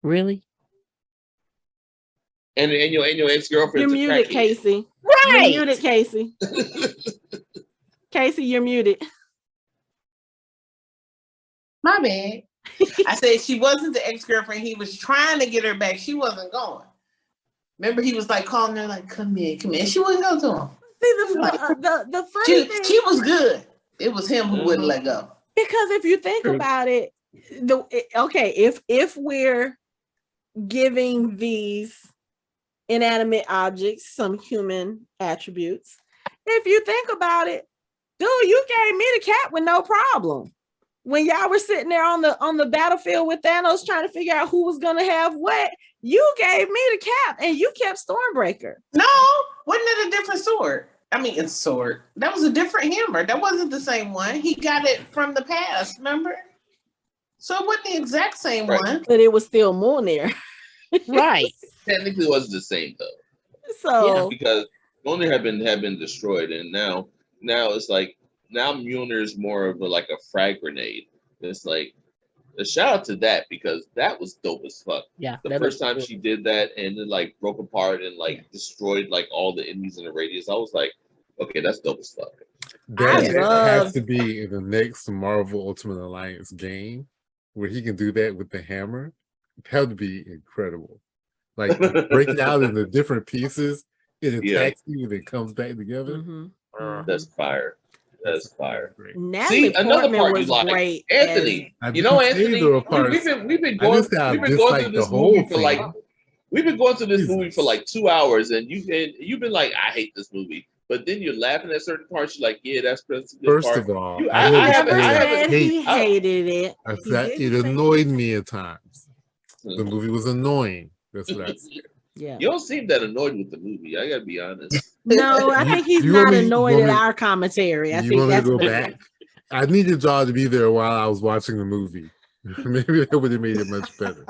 Really? And your ex-girlfriend. You're muted, Casey. Right. You're muted, Casey. Casey, you're muted. My bad. I said she wasn't the ex-girlfriend. He was trying to get her back. She wasn't going. Remember, he was like calling her, like, come here. She wouldn't go to him. See, the funny thing, she was good. It was him who wouldn't let go. Because if you think about it, if we're giving these inanimate objects some human attributes, if you think about it, dude, you gave me the cat with no problem. When y'all were sitting there on the battlefield with Thanos trying to figure out who was gonna have what, you gave me the cap and you kept Stormbreaker. No, wasn't it a different sword? I mean, it's sword. That was a different hammer. That wasn't the same one. He got it from the past, remember? So it wasn't the exact same one. But it was still Mjolnir. Right. Technically it wasn't the same though. So because Mjolnir had been destroyed, and now it's like Mjolnir is more of a frag grenade. It's like a shout out to that, because that was dope as fuck. Yeah. The first time she did that and then broke apart and destroyed all the enemies in the radius, I was like, okay, that's dope as fuck. That has to be in the next Marvel Ultimate Alliance game where he can do that with the hammer. That would be incredible. Break it out into different pieces, it attacks you and it comes back together. That's fire. That's fire. Natalie another Portman part was you like, great. Anthony. Anthony. We've been going through this movie for we've been going through this movie for 2 hours, and you've been like, I hate this movie. But then you're laughing at certain parts. You're like, yeah, that's a good First part. of all, He hated it. It annoyed me at times. The movie was annoying. That's what I said. Yeah. You don't seem that annoyed with the movie. I gotta be honest. No, I think he's not annoyed at our commentary. I think that's go back. I needed y'all to be there while I was watching the movie. Maybe that would have made it much better.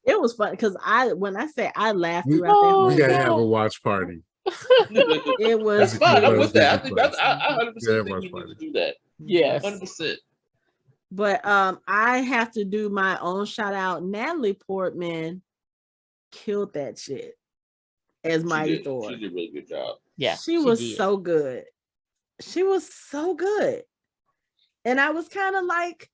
It was fun because when I say I laughed throughout we gotta have a watch party. It was fun. I'm with that. I think I 100% think you need to do that. Yes. 100%. But I have to do my own shout out. Natalie Portman killed that shit as Mighty Thor. She did a really good job. Yeah, she was so good. She was so good. And I was kind of like,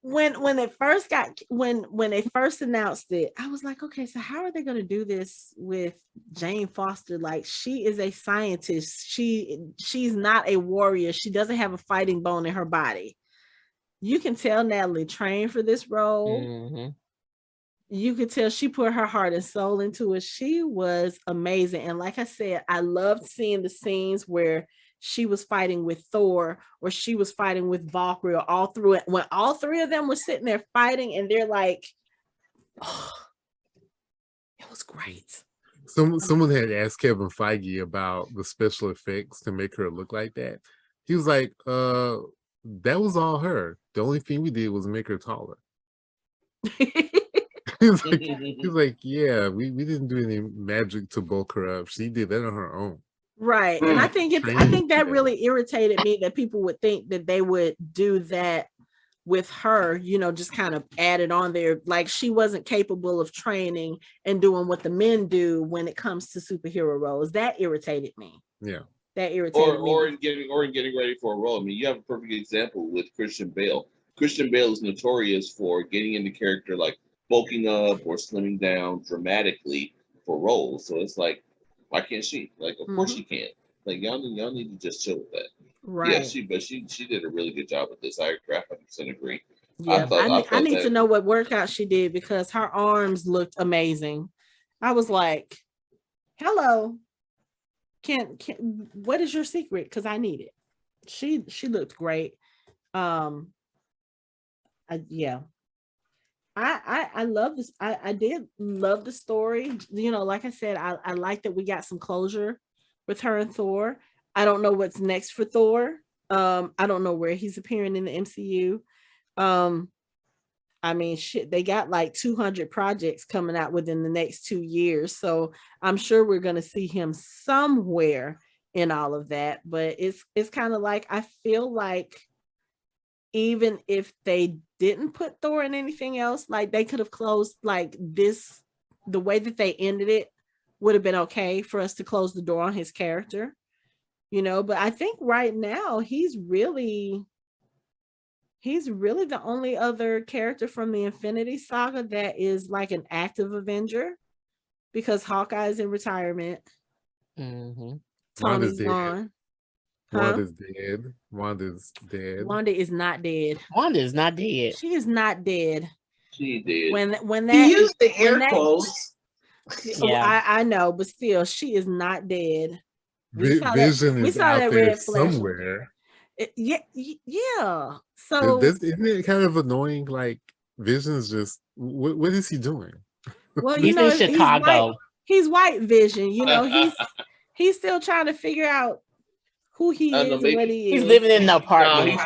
when it first got when they first announced it, I was like, okay, so how are they going to do this with Jane Foster? Like, she is a scientist. She's not a warrior. She doesn't have a fighting bone in her body. You can tell Natalie trained for this role. Mm-hmm. You could tell she put her heart and soul into it. She was amazing. And like I said, I loved seeing the scenes where she was fighting with Thor or she was fighting with Valkyrie or all through it. When all three of them were sitting there fighting and they're like, oh, it was great. Someone had asked Kevin Feige about the special effects to make her look like that. He was like, that was all her. The only thing we did was make her taller. He's like, yeah, we didn't do any magic to bulk her up. She did that on her own. Right. And I think that really irritated me that people would think that they would do that with her, you know, just kind of added on there. Like, she wasn't capable of training and doing what the men do when it comes to superhero roles. That irritated me. Yeah. That irritated me. Or in getting ready for a role. I mean, you have a perfect example with Christian Bale. Christian Bale is notorious for getting into character, like bulking up or slimming down dramatically for roles. So it's like, why can't she? Like, of course she can. Like, y'all need to just chill with that. Right. Yeah, she did a really good job with this. I 100% agree. Yeah, I need to know what workout she did because her arms looked amazing. I was like, hello. Can what is your secret? Because I need it. She looked great. I love this. I did love the story. You know, like I said, I like that we got some closure with her and Thor. I don't know what's next for Thor. I don't know where he's appearing in the MCU. I mean, shit, they got like 200 projects coming out within the next 2 years. So I'm sure we're going to see him somewhere in all of that. But it's kind of like, I feel like even if they didn't put Thor in anything else, like they could have closed like this, the way that they ended it would have been okay for us to close the door on his character, you know. But I think right now he's really the only other character from the Infinity Saga that is like an active Avenger, because Hawkeye is in retirement. Mm-hmm. Tony's gone. Wanda's dead. Wanda's dead. Wanda is not dead. Wanda is not dead. She is not dead. She did. When that he used the air quotes. Yeah, I know, but still, she is not dead. Vision is out there somewhere. Yeah. So isn't it kind of annoying? Like, Vision's just what is he doing? Well, he's in Chicago. He's white Vision. You know, he's still trying to figure out who he is and what he is. He's living in an apartment. No,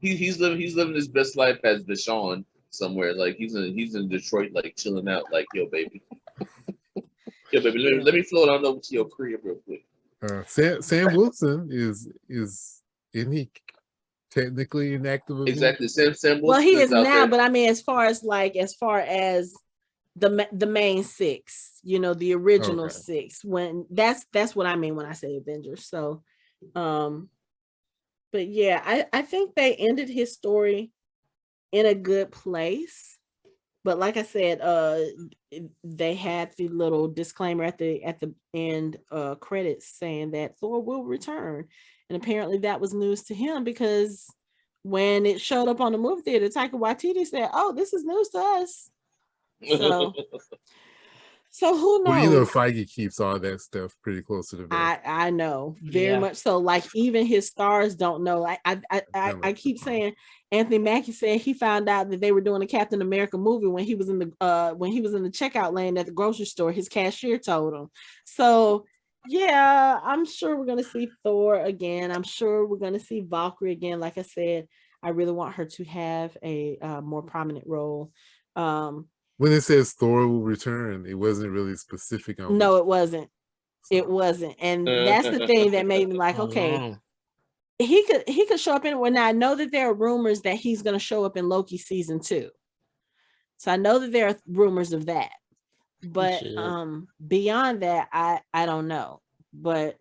he's living his best life as Vashon somewhere. Like, he's in Detroit, like chilling out. Like, yo, baby, let me float on over to your crib real quick. Sam Wilson is isn't he technically an active? Exactly, Sam Wilson. Well, he is now, there. But I mean, as far as the main six, you know, the original six. When that's what I mean when I say Avengers. So, but yeah, I think they ended his story in a good place. But like I said, they had the little disclaimer at the end credits saying that Thor will return, and apparently that was news to him, because when it showed up on the movie theater, Taika Waititi said, "Oh, this is news to us." So who knows? Well, you know, Feige keeps all that stuff pretty close to the vest. I know very much so. Like, even his stars don't know. I keep saying, Anthony Mackie said he found out that they were doing a Captain America movie when he was in the checkout lane at the grocery store. His cashier told him. So yeah, I'm sure we're gonna see Thor again. I'm sure we're gonna see Valkyrie again. Like I said, I really want her to have a more prominent role. When it says Thor will return, it wasn't really specific on. No, it wasn't. It wasn't, and that's the thing that made me like, okay, he could show up anywhere. Now I know that there are rumors that he's going to show up in Loki season 2, so I know that there are rumors of that. But beyond that, I don't know. But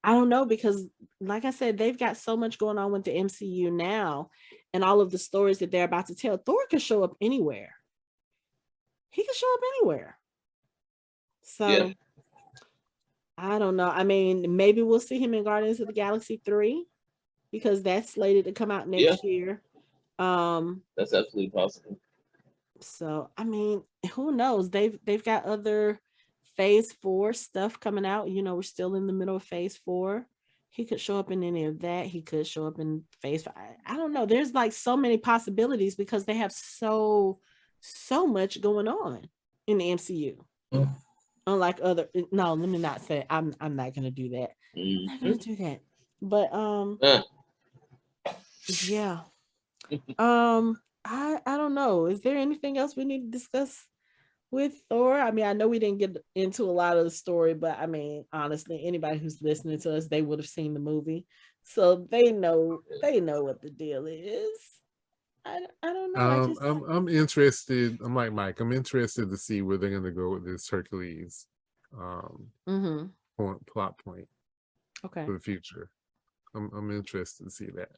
I don't know, because like I said, they've got so much going on with the MCU now and all of the stories that they're about to tell. Thor can show up anywhere. He can show up anywhere. So Yeah. I don't know. I mean, maybe we'll see him in Guardians of the Galaxy 3 because that's slated to come out next year. That's absolutely possible. So I mean, who knows? They've got other phase 4 stuff coming out. You know, we're still in the middle of phase 4. He could show up in any of that. He could show up in phase 5. I don't know. There's like so many possibilities because they have so much going on in the MCU. Unlike other, no, let me not say I'm not gonna do that. I'm not gonna do that. But yeah. I don't know. Is there anything else we need to discuss with Thor? I mean, I know we didn't get into a lot of the story, but I mean, honestly, anybody who's listening to us, they would have seen the movie, so they know what the deal is. I don't know. I'm interested. I'm like Mike. I'm interested to see where they're going to go with this Hercules plot point. Okay. For the future, I'm interested to see that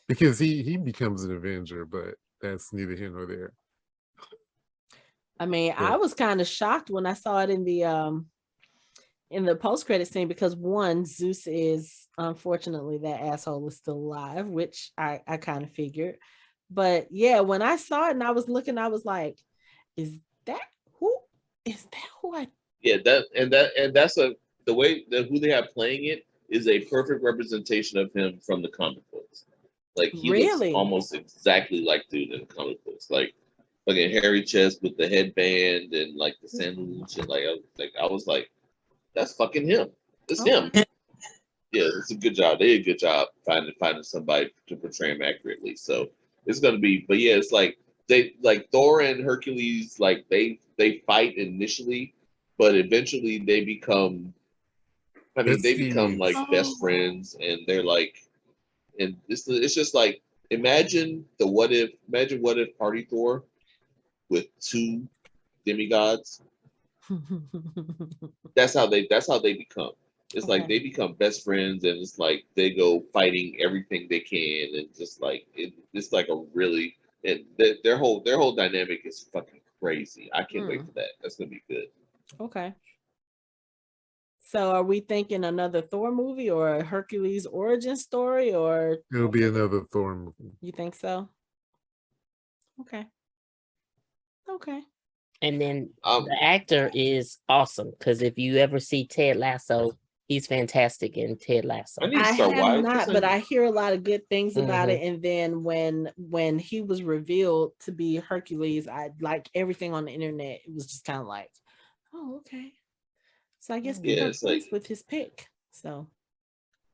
because he becomes an Avenger, but that's neither here nor there. I mean, I was kind of shocked when I saw it in the post-credit scene because one, Zeus is, unfortunately, that asshole is still alive, which I kind of figured. But yeah, when I saw it and I was looking, I was like, is that who I? Yeah, that's the way that who they have playing it is a perfect representation of him from the comic books. Like he looks almost exactly like dude in the comic books, like fucking hairy chest with the headband and like the sandals and like I was like, that's fucking him. It's him. Yeah, it's a good job. They did a good job finding somebody to portray him accurately. So it's gonna be, but yeah, it's like they like Thor and Hercules, like they fight initially, but eventually they become. I mean, they become like best friends, and they're like, and it's just like imagine what if Party Thor with 2 demigods. That's how they become. It's like they become best friends, and it's like they go fighting everything they can, and just like it's like a really and their whole dynamic is fucking crazy. I can't wait for that. That's gonna be good. Okay. So are we thinking another Thor movie or a Hercules origin story, or it'll be another Thor movie? You think so? Okay. And then the actor is awesome because if you ever see Ted Lasso, he's fantastic in Ted Lasso. I have not, but I hear a lot of good things about it. And then when he was revealed to be Hercules, I like everything on the internet. It was just kind of like, oh, okay. So I guess people are pleased with his pick. So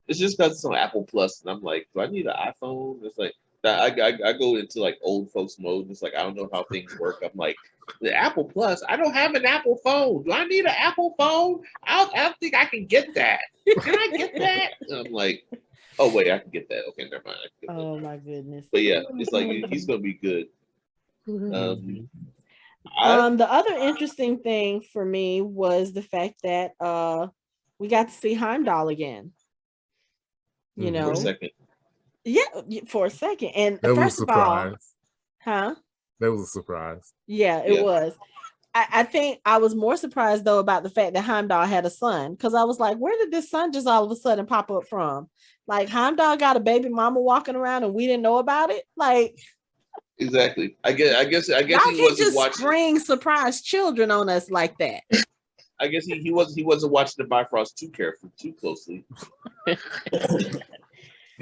it's just because it's on Apple Plus, and I'm like, do I need an iPhone? It's like I go into like old folks mode. It's like I don't know how things work. I'm like, the Apple Plus. I don't have an Apple phone. Do I need an Apple phone? I don't think I can get that. Can I get that? And I'm like, oh wait, I can get that. Okay, never mind. Oh my goodness. But yeah, it's like he's gonna be good. The other interesting thing for me was the fact that we got to see Heimdall again. You know, for a second. Yeah, for a second. And that first was a surprise. That was a surprise. Yeah, it was. I think I was more surprised though about the fact that Heimdall had a son, because I was like, where did this son just all of a sudden pop up from? Like Heimdall got a baby mama walking around and we didn't know about it. Like exactly. I guess y'all he wasn't just watching. Spring surprise children on us like that. I guess he wasn't watching the Bifrost too closely.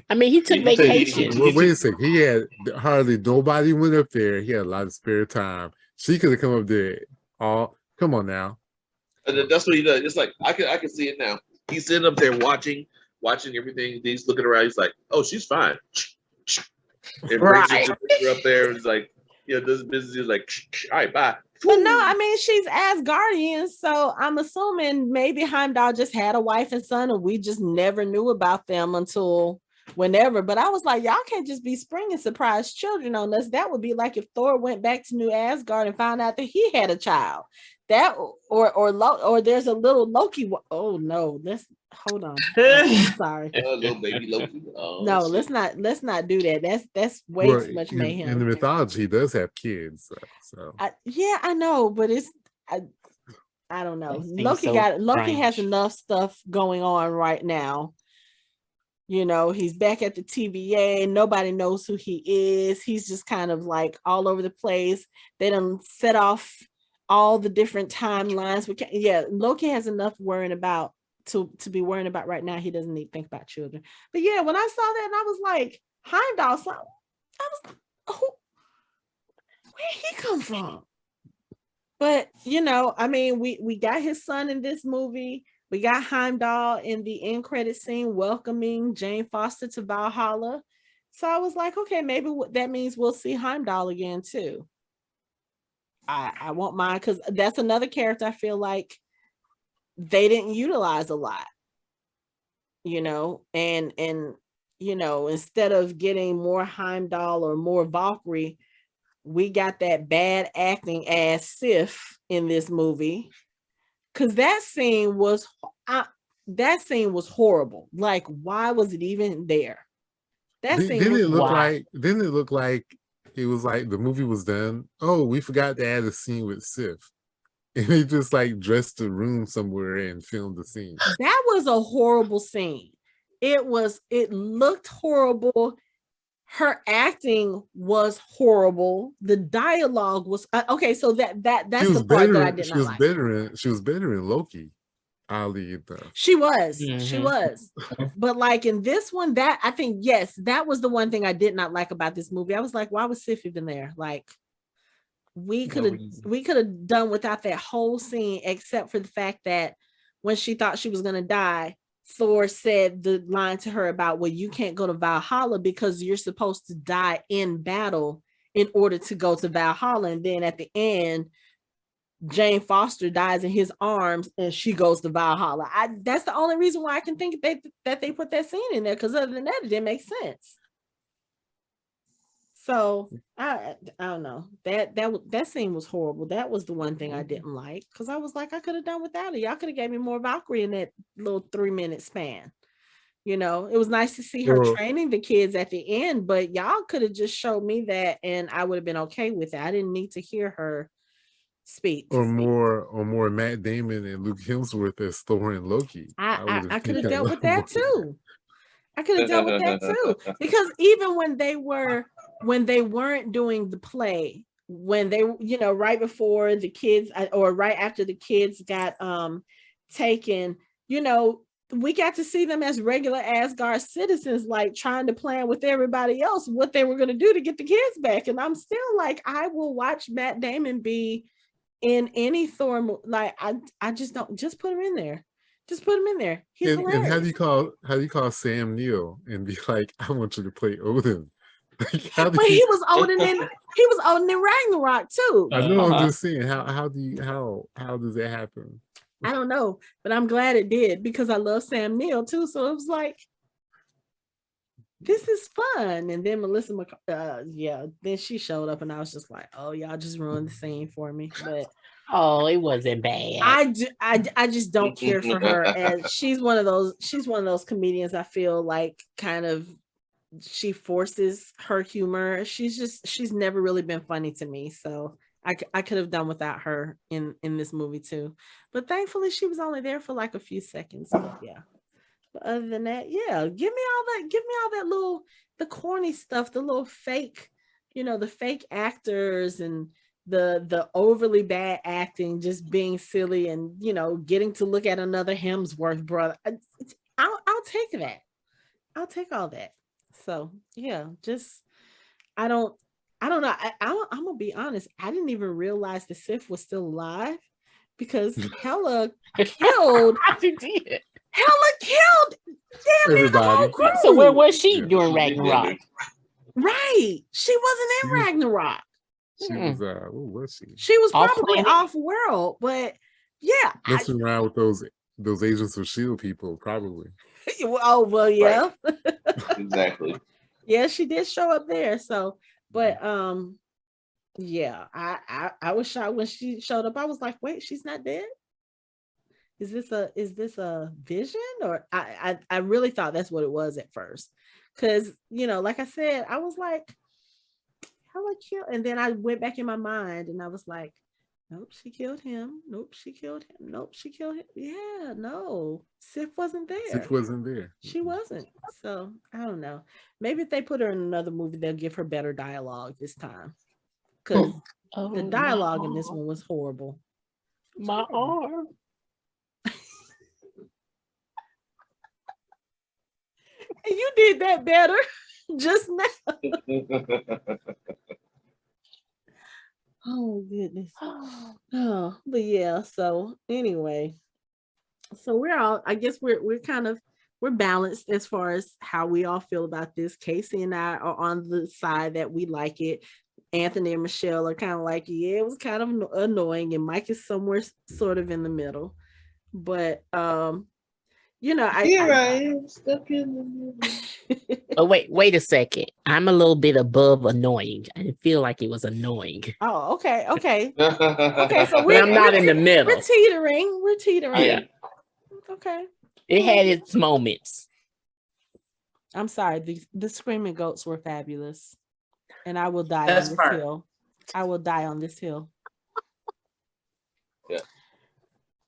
I mean, he took vacation. Wait a second. He had hardly nobody went up there. He had a lot of spare time. She could have come up there. Come on now. And that's what he does. It's like I can see it now. He's sitting up there watching everything. He's looking around. He's like, "Oh, she's fine." And brings her up there. And he's like, does business. He's like, "All right, bye." But no, I mean, she's Asgardian, so I'm assuming maybe Heimdall just had a wife and son, and we just never knew about them until whenever. But I was like, y'all can't just be springing surprise children on us. That would be like if Thor went back to New Asgard and found out that he had a child. That or there's a little Loki. Oh no, let's hold on. Sorry. Little baby Loki. No, shit. let's not do that. That's way too much mayhem. In the mythology, he does have kids. So yeah, I know, but I don't know. Loki strange. has enough stuff going on right now. You know, he's back at the TVA. Nobody knows who he is. He's just kind of like all over the place. They done set off all the different timelines. Loki has enough worrying about to be worrying about right now. He doesn't need to think about children. But yeah, when I saw that, and I was like, Heimdall. So I was, where he come from? But you know, I mean, we got his son in this movie. We got Heimdall in the end credit scene welcoming Jane Foster to Valhalla. So I was like, okay, maybe that means we'll see Heimdall again too. I won't mind, because that's another character I feel like they didn't utilize a lot, you know, and you know, instead of getting more Heimdall or more Valkyrie, we got that bad acting ass Sif in this movie. Because that scene was horrible. Like, why was it even there? Didn't it look like it was like the movie was done? Oh, we forgot to add a scene with Sif. And they just like dressed the room somewhere and filmed the scene. That was a horrible scene. It looked horrible. Her acting was horrible. The dialogue was okay. So that's the part that I did not like. She was better in Loki. Ali, she was, but like in this one, that I think, yes, that was the one thing I did not like about this movie. I was like, why was Sif even there? Like, we could have done without that whole scene, except for the fact that when she thought she was gonna die, Thor said the line to her about, well, you can't go to Valhalla because you're supposed to die in battle in order to go to Valhalla. And then at the end, Jane Foster dies in his arms and she goes to Valhalla. That's the only reason why I can think that they put that scene in there, because other than that, it didn't make sense. So I don't know. That scene was horrible. That was the one thing I didn't like, because I was like, I could have done without it. Y'all could have gave me more Valkyrie in that little 3-minute span. You know, it was nice to see her training the kids at the end, but y'all could have just showed me that and I would have been okay with it. I didn't need to hear her speak. Or more Matt Damon and Luke Hemsworth as Thor and Loki. I could have dealt with that too. I could have dealt with that too. Because even when they weren't doing the play, when they, you know, right before the kids or right after the kids got taken, you know, we got to see them as regular Asgard citizens, like trying to plan with everybody else what they were going to do to get the kids back. And I'm still like, I will watch Matt Damon be in any Thor, like I just don't, just put him in there. Just put him in there. He's hilarious. And how do you call Sam Neill and be like, I want you to play Odin? Like, he was Odin in Ragnarok too. I know. I'm just saying, how does that happen? I don't know, but I'm glad it did, because I love Sam Neill too. So it was like, this is fun. And then Melissa then she showed up and I was just like, oh, y'all just ruined the scene for me. But oh, it wasn't bad. I just don't care for her. And she's one of those comedians I feel like kind of, she forces her humor. She's never really been funny to me. So I could have done without her in this movie too. But thankfully she was only there for like a few seconds. But yeah. But other than that, yeah, give me all that little, the corny stuff, the little fake, you know, the fake actors and the overly bad acting, just being silly and, you know, getting to look at another Hemsworth brother. I'll take that. I'll take all that. So yeah, just I don't know. I'm gonna be honest. I didn't even realize the Sif was still alive, because Hela killed. Hela killed damn near the whole crew. So where was she during Ragnarok? Right, she wasn't in Ragnarok. She was where was she? She was probably off world, but yeah, messing around with those Agents of S.H.I.E.L.D. people, probably. Oh well, yeah, right. Exactly. Yeah, she did show up there. So, but Yeah, I was shocked when she showed up. I was like, wait, she's not dead? Is this a vision? Or I really thought that's what it was at first. Cause like I said, I was like, how I kill, and then I went back in my mind and I was like, nope, she killed him. Nope, she killed him. Nope, she killed him. Yeah, no. Sif wasn't there. Sif wasn't there. She wasn't. So I don't know. Maybe if they put her in another movie, they'll give her better dialogue this time. Because the dialogue in this one was horrible. My arm. And you did that better just now. Oh goodness. Oh, but yeah. So anyway, so we're all. I guess we're kind of balanced as far as how we all feel about this. Casey and I are on the side that we like it. Anthony and Michelle are kind of like, yeah, it was kind of annoying, and Mike is somewhere sort of in the middle. But I am stuck in the middle. Oh, wait a second. I'm a little bit above annoying. I didn't feel like it was annoying. Oh, okay. Okay, so I'm not in the middle. We're teetering. Yeah. Okay. It had its moments. I'm sorry. The screaming goats were fabulous. And I will die That's on this part. hill. I will die on this hill. Yeah.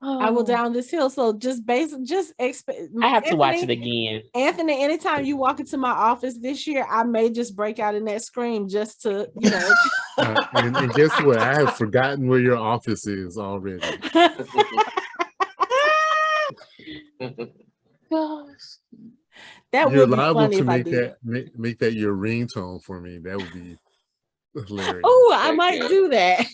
I will die on this hill. So just expect. I have to watch it again. Anthony, anytime you walk into my office this year, I may just break out in that scream just to, and guess what? I have forgotten where your office is already. Gosh. That You're would be liable funny to if I did. make that your ringtone for me. That would be hilarious. Oh, I might do that.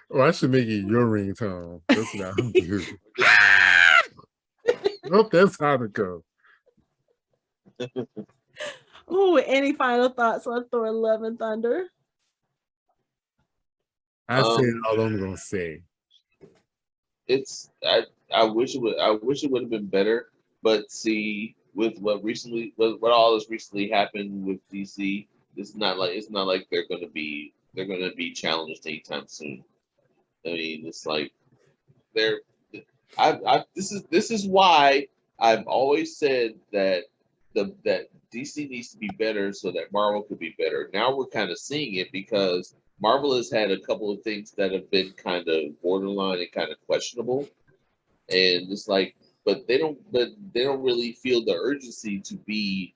Or I should make it your ringtone. That's what I'm doing. Oh, that's how to go. Oh, any final thoughts on Thor: Love and Thunder? I said all I'm gonna say. I wish it would have been better, but see, with what all has recently happened with DC, it's not like they're gonna be challenged anytime soon. I mean, it's like this is why I've always said that that DC needs to be better so that Marvel could be better. Now we're kind of seeing it because Marvel has had a couple of things that have been kind of borderline and kind of questionable, and it's like, but they don't really feel the urgency to be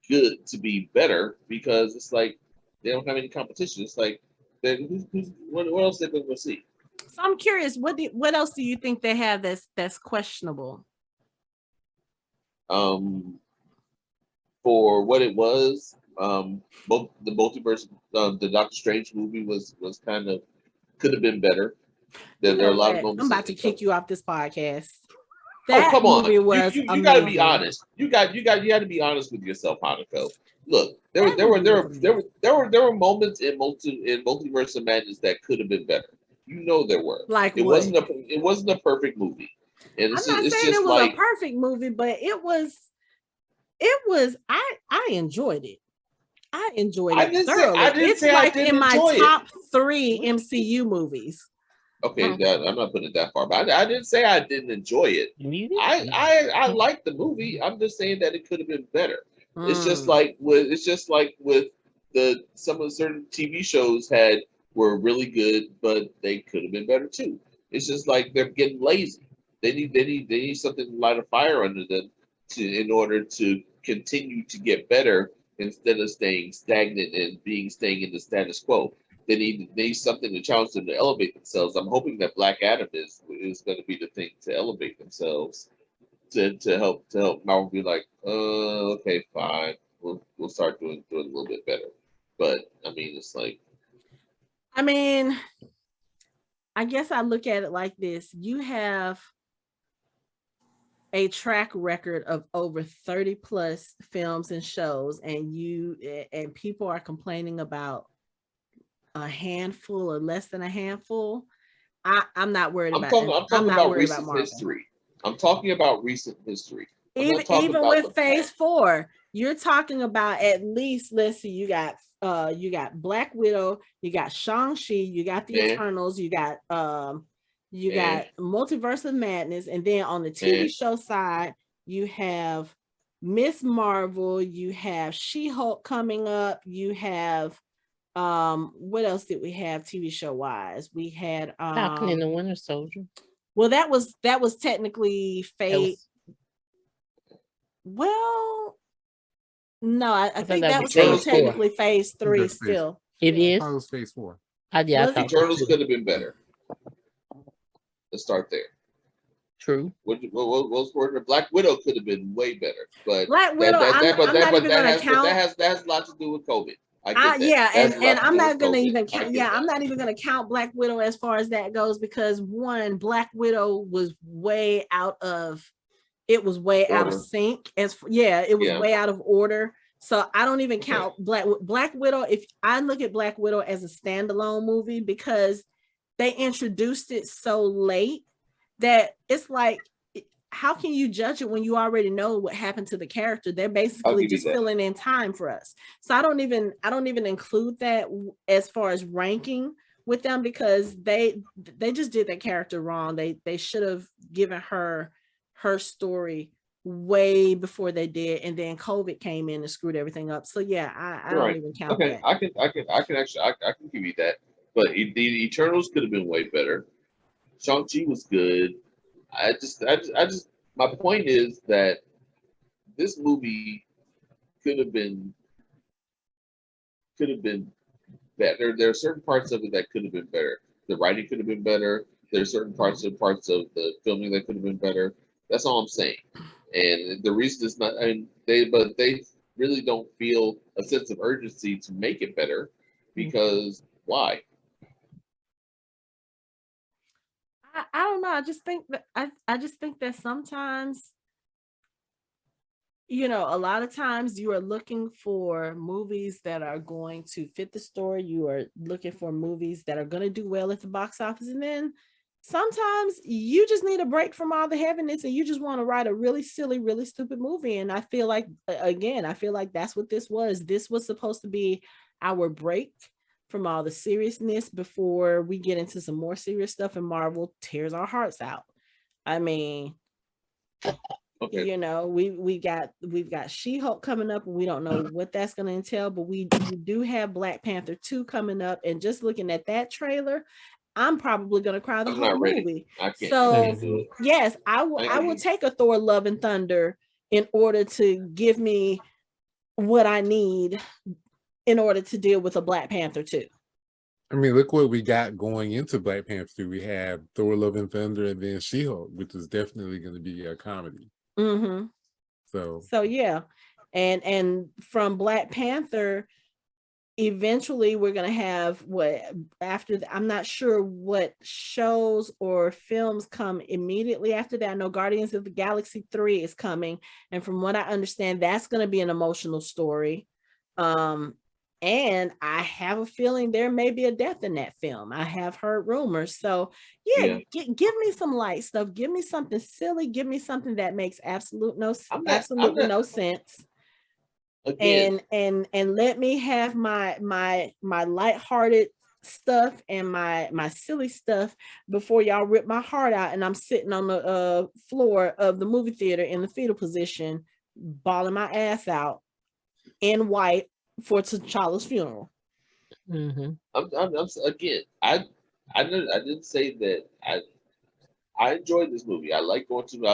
good, to be better, because it's like they don't have any competition. It's like, then what else are they going to see? So I'm curious, what else do you think they have that's questionable? For what it was, both the multiverse, the Doctor Strange movie was kind of, could have been better. There are a lot of moments. I'm about to kick you off this podcast. That come on! You got to be honest. You got to be honest with yourself, Hanako. Look, there were moments in Multiverse of Madness that could have been better. There were. Like it wasn't a perfect movie. And I'm not saying it was a perfect movie, but it was. I enjoyed it. I enjoyed it thoroughly. It's like in my top 3 MCU movies. Okay, I'm not putting it that far, but I didn't say I didn't enjoy it. I liked the movie. I'm just saying that it could have been better. It's just like with some of the certain TV shows were really good, but they could have been better too. It's just like they're getting lazy. They need something to light a fire under them in order to continue to get better instead of staying stagnant and staying in the status quo. They need something to challenge them to elevate themselves. I'm hoping that Black Adam is going to be the thing to elevate themselves, to help Marvel be like, okay, fine, we'll start doing a little bit better. But I mean, it's like, I guess I look at it like this: you have a track record of over 30 plus films and shows, and people are complaining about a handful or less than a handful. I'm not worried about. I'm talking about recent history. I'm talking about recent history. Even with Phase 4, you're talking about at least, let's see, you got Black Widow, you got Shang-Chi, you got the Eternals, you got Multiverse of Madness, and then on the TV show side, you have Miss Marvel, you have She-Hulk coming up, you have what else did we have TV show wise? We had Falcon and the Winter Soldier. Well, that was technically phase. Well, no, I think that was still technically phase 3 still. It is. I was phase 4. Eternals could have been better. Let's start there. True. What Black Widow could have been way better, but Black Widow, that has a lot to do with COVID. And I'm not gonna even count. Yeah, I'm not even gonna count Black Widow as far as that goes, because one, Black Widow was way out of. It was way out of sync. It was way out of order. So I don't even count Black Widow. If I look at Black Widow as a standalone movie, because they introduced it so late that it's like, how can you judge it when you already know what happened to the character? They're basically just filling in time for us. So I don't even include that as far as ranking with them, because they just did that character wrong. They should have given her story way before they did, and then COVID came in and screwed everything up. So yeah, I don't even count that. I can give you that, but the Eternals could have been way better. Shang-Chi was good. I just my point is that this movie could have been better. There are certain parts of it that could have been better. The writing could have been better. There's certain parts of the filming that could have been better. That's all I'm saying. And the reason is not, they really don't feel a sense of urgency to make it better, because why? I don't know. I just think that sometimes, a lot of times you are looking for movies that are going to fit the story. You are looking for movies that are going to do well at the box office, and then sometimes you just need a break from all the heaviness and you just want to write a really silly, really stupid movie. And I feel like that's what this was. This was supposed to be our break from all the seriousness before we get into some more serious stuff, and Marvel tears our hearts out. I mean, we've got She-Hulk coming up, and we don't know what that's going to entail, but we do have Black Panther 2 coming up, and just looking at that trailer, I'm probably going to cry the whole movie. So yes, I will take a Thor Love and Thunder in order to give me what I need in order to deal with a Black Panther 2. I mean, look what we got going into Black Panther 2. We have Thor Love and Thunder, and then She-Hulk, which is definitely going to be a comedy. Mm-hmm. So yeah. And from Black Panther, eventually we're going to have I'm not sure what shows or films come immediately after that. I know Guardians of the Galaxy 3 is coming, and from what I understand, that's going to be an emotional story. And I have a feeling there may be a death in that film. I have heard rumors. So give me some light stuff. Give me something silly. Give me something that makes absolutely no sense. Again. And let me have my lighthearted stuff and my silly stuff before y'all rip my heart out and I'm sitting on the floor of the movie theater in the fetal position, bawling my ass out in white for T'Challa's funeral. Mm-hmm. I didn't say that I enjoyed this movie. I like going to.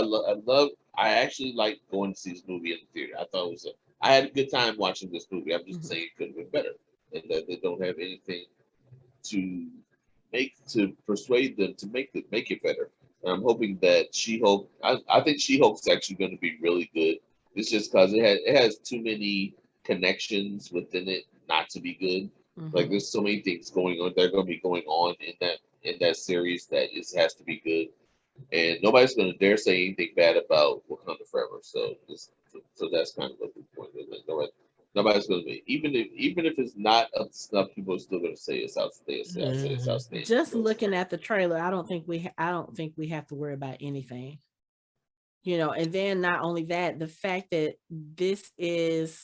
I actually like going to see this movie in the theater. I thought I had a good time watching this movie. I'm just saying it could have been better, and that they don't have anything to persuade them to make it better. And I'm hoping that She-Hulk. I think She-Hulk's actually going to be really good. It's just because it has too many connections within it not to be good. Mm-hmm. Like there's so many things going on. They're going to be going on in that series that it has to be good. And nobody's going to dare say anything bad about Wakanda Forever. So that's kind of what the point is. Like nobody's going to be, even if it's not up to snuff, people are still going to say it's outstanding. It's outstanding. Just looking at the trailer, I don't think we have to worry about anything. You know, and then not only that, the fact that this is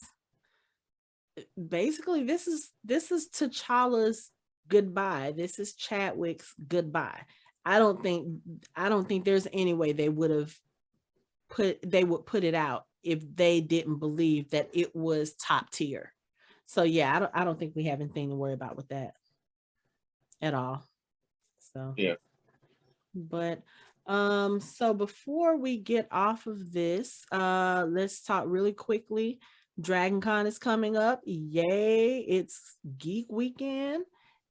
basically this is T'Challa's goodbye. This is Chadwick's goodbye. I don't think there's any way they would put it out if they didn't believe that it was top tier. So yeah, I don't think we have anything to worry about with that at all. So yeah. But so before we get off of this, let's talk really quickly. Dragon Con is coming up. Yay, it's Geek Weekend.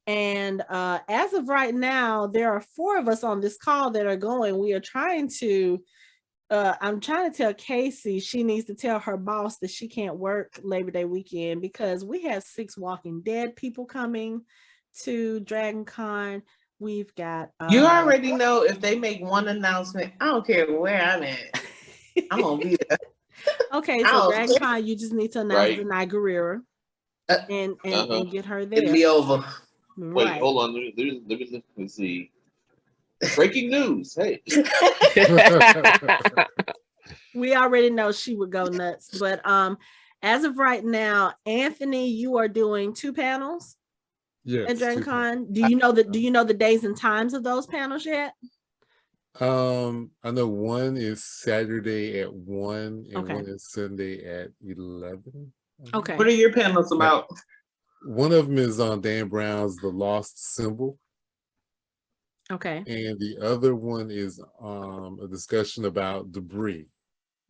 And as of right now, there are 4 of us on this call that are going. We are trying to I'm trying to tell Casey she needs to tell her boss that she can't work Labor Day weekend because we have 6 Walking Dead people coming to Dragon Con. We've got you already know if they make one announcement, I don't care where I'm at. I'm gonna be there. Okay, so Dragon Con, you just need to announce the Night Guerrera and get her there. It'll be over. Right. Wait, hold on. Let me see. Breaking news. Hey. We already know she would go nuts. But as of right now, Anthony, you are doing 2 panels at Dragon Con. Do you know the days and times of those panels yet? I know one is Saturday at 1 and one is Sunday at 11. Okay. What are your panels about? One of them is on Dan Brown's The Lost Symbol. Okay. And the other one is a discussion about Debris.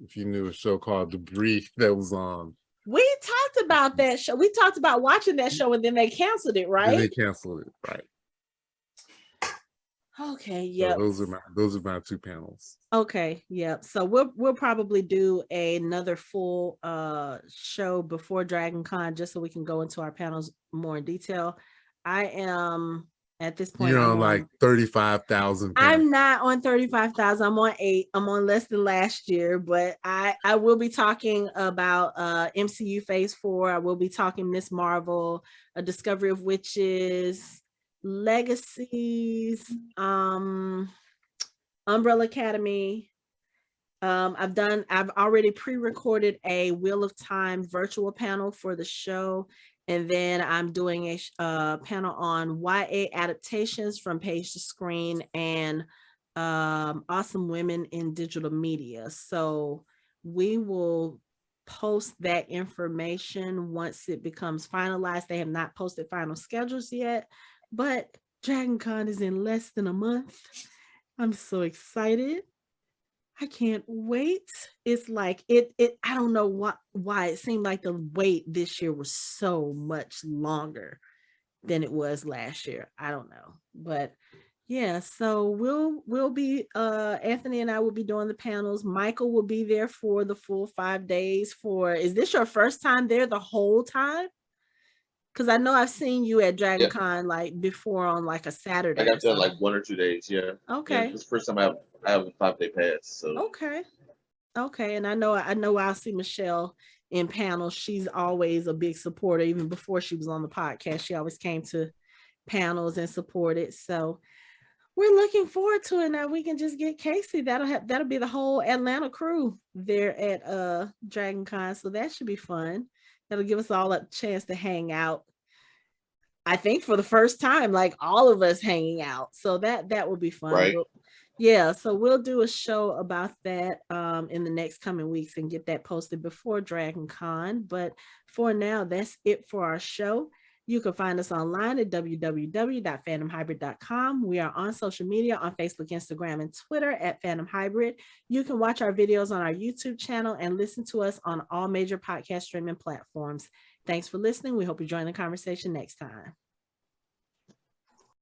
If you knew a show called Debris that was on. We talked about that show. We talked about watching that show and then they canceled it, right? Then they canceled it, right. Okay, yeah. So those are my 2 panels. Okay, yeah. So we'll probably do another full show before Dragon Con just so we can go into our panels more in detail. I am at this point. You're on like 35,000. I'm not on 35,000. I'm on 8. I'm on less than last year, but I will be talking about MCU Phase 4. I will be talking Miss Marvel, A Discovery of Witches, Legacies, Umbrella Academy. I've already pre-recorded a Wheel of Time virtual panel for the show. And then I'm doing a panel on YA adaptations from page to screen and awesome women in digital media. So we will post that information once it becomes finalized. They have not posted final schedules yet, but Dragon Con is in less than a month. I'm so excited. I can't wait. It's like it I don't know why it seemed like the wait this year was so much longer than it was last year. I don't know. But yeah, so we'll be Anthony and I will be doing the panels. Michael will be there for the full 5 days. Is this your first time there the whole time? Because I know I've seen you at Dragon Con like before on like a Saturday. I got there like 1 or 2 days. Yeah. Okay. Yeah, this is the first time I have a 5-day pass. So okay. And I know I'll see Michelle in panels. She's always a big supporter. Even before she was on the podcast, she always came to panels and supported. So we're looking forward to it. Now we can just get Casey. That'll be the whole Atlanta crew there at Dragon Con. So that should be fun. That'll give us all a chance to hang out. I think for the first time, like all of us hanging out. So that will be fun. Right. Yeah, so we'll do a show about that in the next coming weeks and get that posted before Dragon Con. But for now, that's it for our show. You can find us online at www.fandomhybrid.com. We are on social media on Facebook, Instagram, and Twitter at Fandom Hybrid. You can watch our videos on our YouTube channel and listen to us on all major podcast streaming platforms. Thanks for listening. We hope you join the conversation next time.